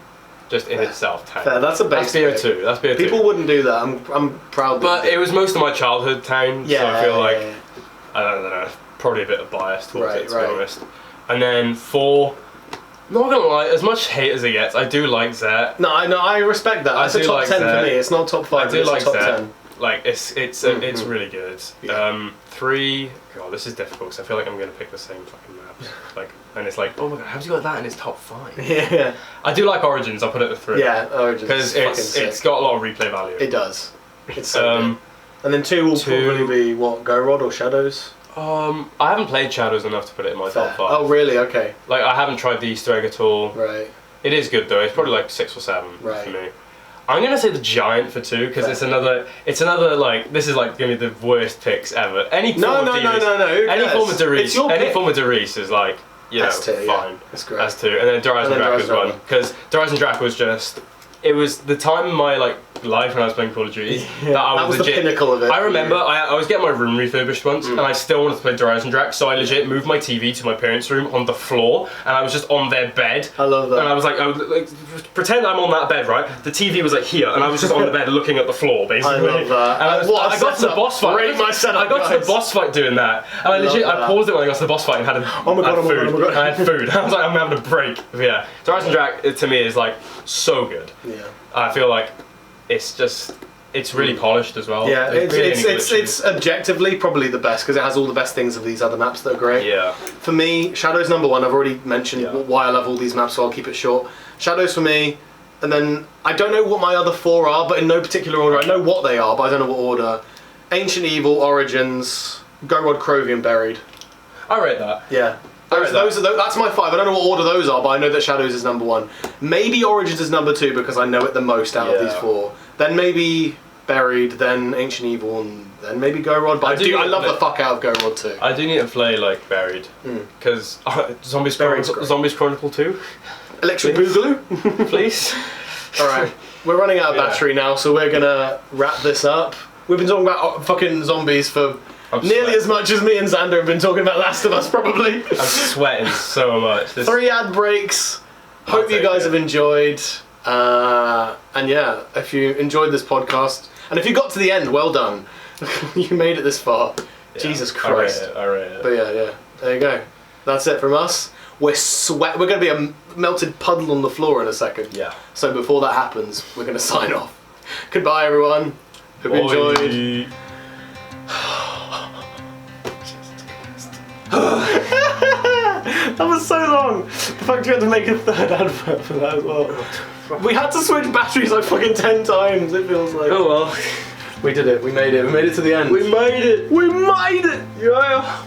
Just in itself, Town. Fair, that's a base. That's BO2. That's BO2. People wouldn't do that. I'm proud. But it was most of my childhood, Town. Yeah. So I feel like I don't know. Probably a bit of bias towards it, to be honest. And then 4. Not gonna lie, as much hate as it gets, I do like Zet. No, I respect that. It's a top 10 for me. It's not top 5. I do like top Zet. 10. Like it's really good. Yeah. 3. God, this is difficult because I feel like I'm gonna pick the same fucking maps. Like, and it's like, oh my god, how'd you got that in its top 5? Yeah. I do like Origins. I'll put it at 3. Yeah, Origins. Because it's got a lot of replay value. It does. It's so good. And then 2 will probably be what? Go Rod or Shadows? I haven't played Shadows enough to put it in my top 5. Oh really? Okay. Like I haven't tried the Easter egg at all. Right. It is good though. It's probably like 6 or 7 for me. I'm gonna say the Giant for 2 because it's another like this is like gonna be the worst picks ever. Any form of any form of Derice is like S2, fine. That's great. S2, and then Horizon Drac was 1 because Horizon Drac was just. It was the time in my life when I was playing Call of Duty that I was legit. The pinnacle of it. I remember I was getting my room refurbished once, and I still wanted to play Horizon Drac, so I legit moved my TV to my parents' room on the floor, and I was just on their bed. I love that. And I was like, pretend I'm on that bed, right? The TV was like here, and I was just on the bed looking at the floor, basically. I love that. And I got to the boss fight. Rate my setup, I got to the boss fight doing that, and I paused it when I got to the boss fight and had food. I had food. I was like, I'm having a break. But yeah, Horizon Drac to me is like so good. Yeah. I feel like it's really polished as well. Yeah, it's objectively probably the best because it has all the best things of these other maps that are great. Yeah. For me, Shadows number 1. I've already mentioned why I love all these maps, so I'll keep it short. Shadows for me, and then I don't know what my other 4 are, but in no particular order. I know what they are, but I don't know what order. Ancient Evil, Origins, Go Rod, Krovian, Buried. I rate that. Yeah. That's my 5. I don't know what order those are, but I know that Shadows is number 1. Maybe Origins is number 2 because I know it the most out of these 4. Then maybe Buried, then Ancient Evil, and then maybe Go Rod. But I love the fuck out of Go Rod too. I do need to play like Buried because Zombies Chronicle 2. Electric Boogaloo, please. All right, we're running out of battery now, so we're gonna wrap this up. We've been talking about fucking zombies for. Nearly as much as me and Xander have been talking about Last of Us, probably. I'm sweating so much. 3 ad breaks. Hope you guys have enjoyed. And yeah, if you enjoyed this podcast, and if you got to the end, well done. You made it this far. Yeah, Jesus Christ. I rate it. But yeah, there you go. That's it from us. We're going to be a melted puddle on the floor in a second. Yeah. So before that happens, we're going to sign off. Goodbye, everyone. Hope you enjoyed. That was so long. The fact you had to make a 3rd advert for that as well. We had to switch batteries like fucking 10 times, it feels like. Oh well. We did it. We made it. We made it to the end. We made it. We made it! Yeah.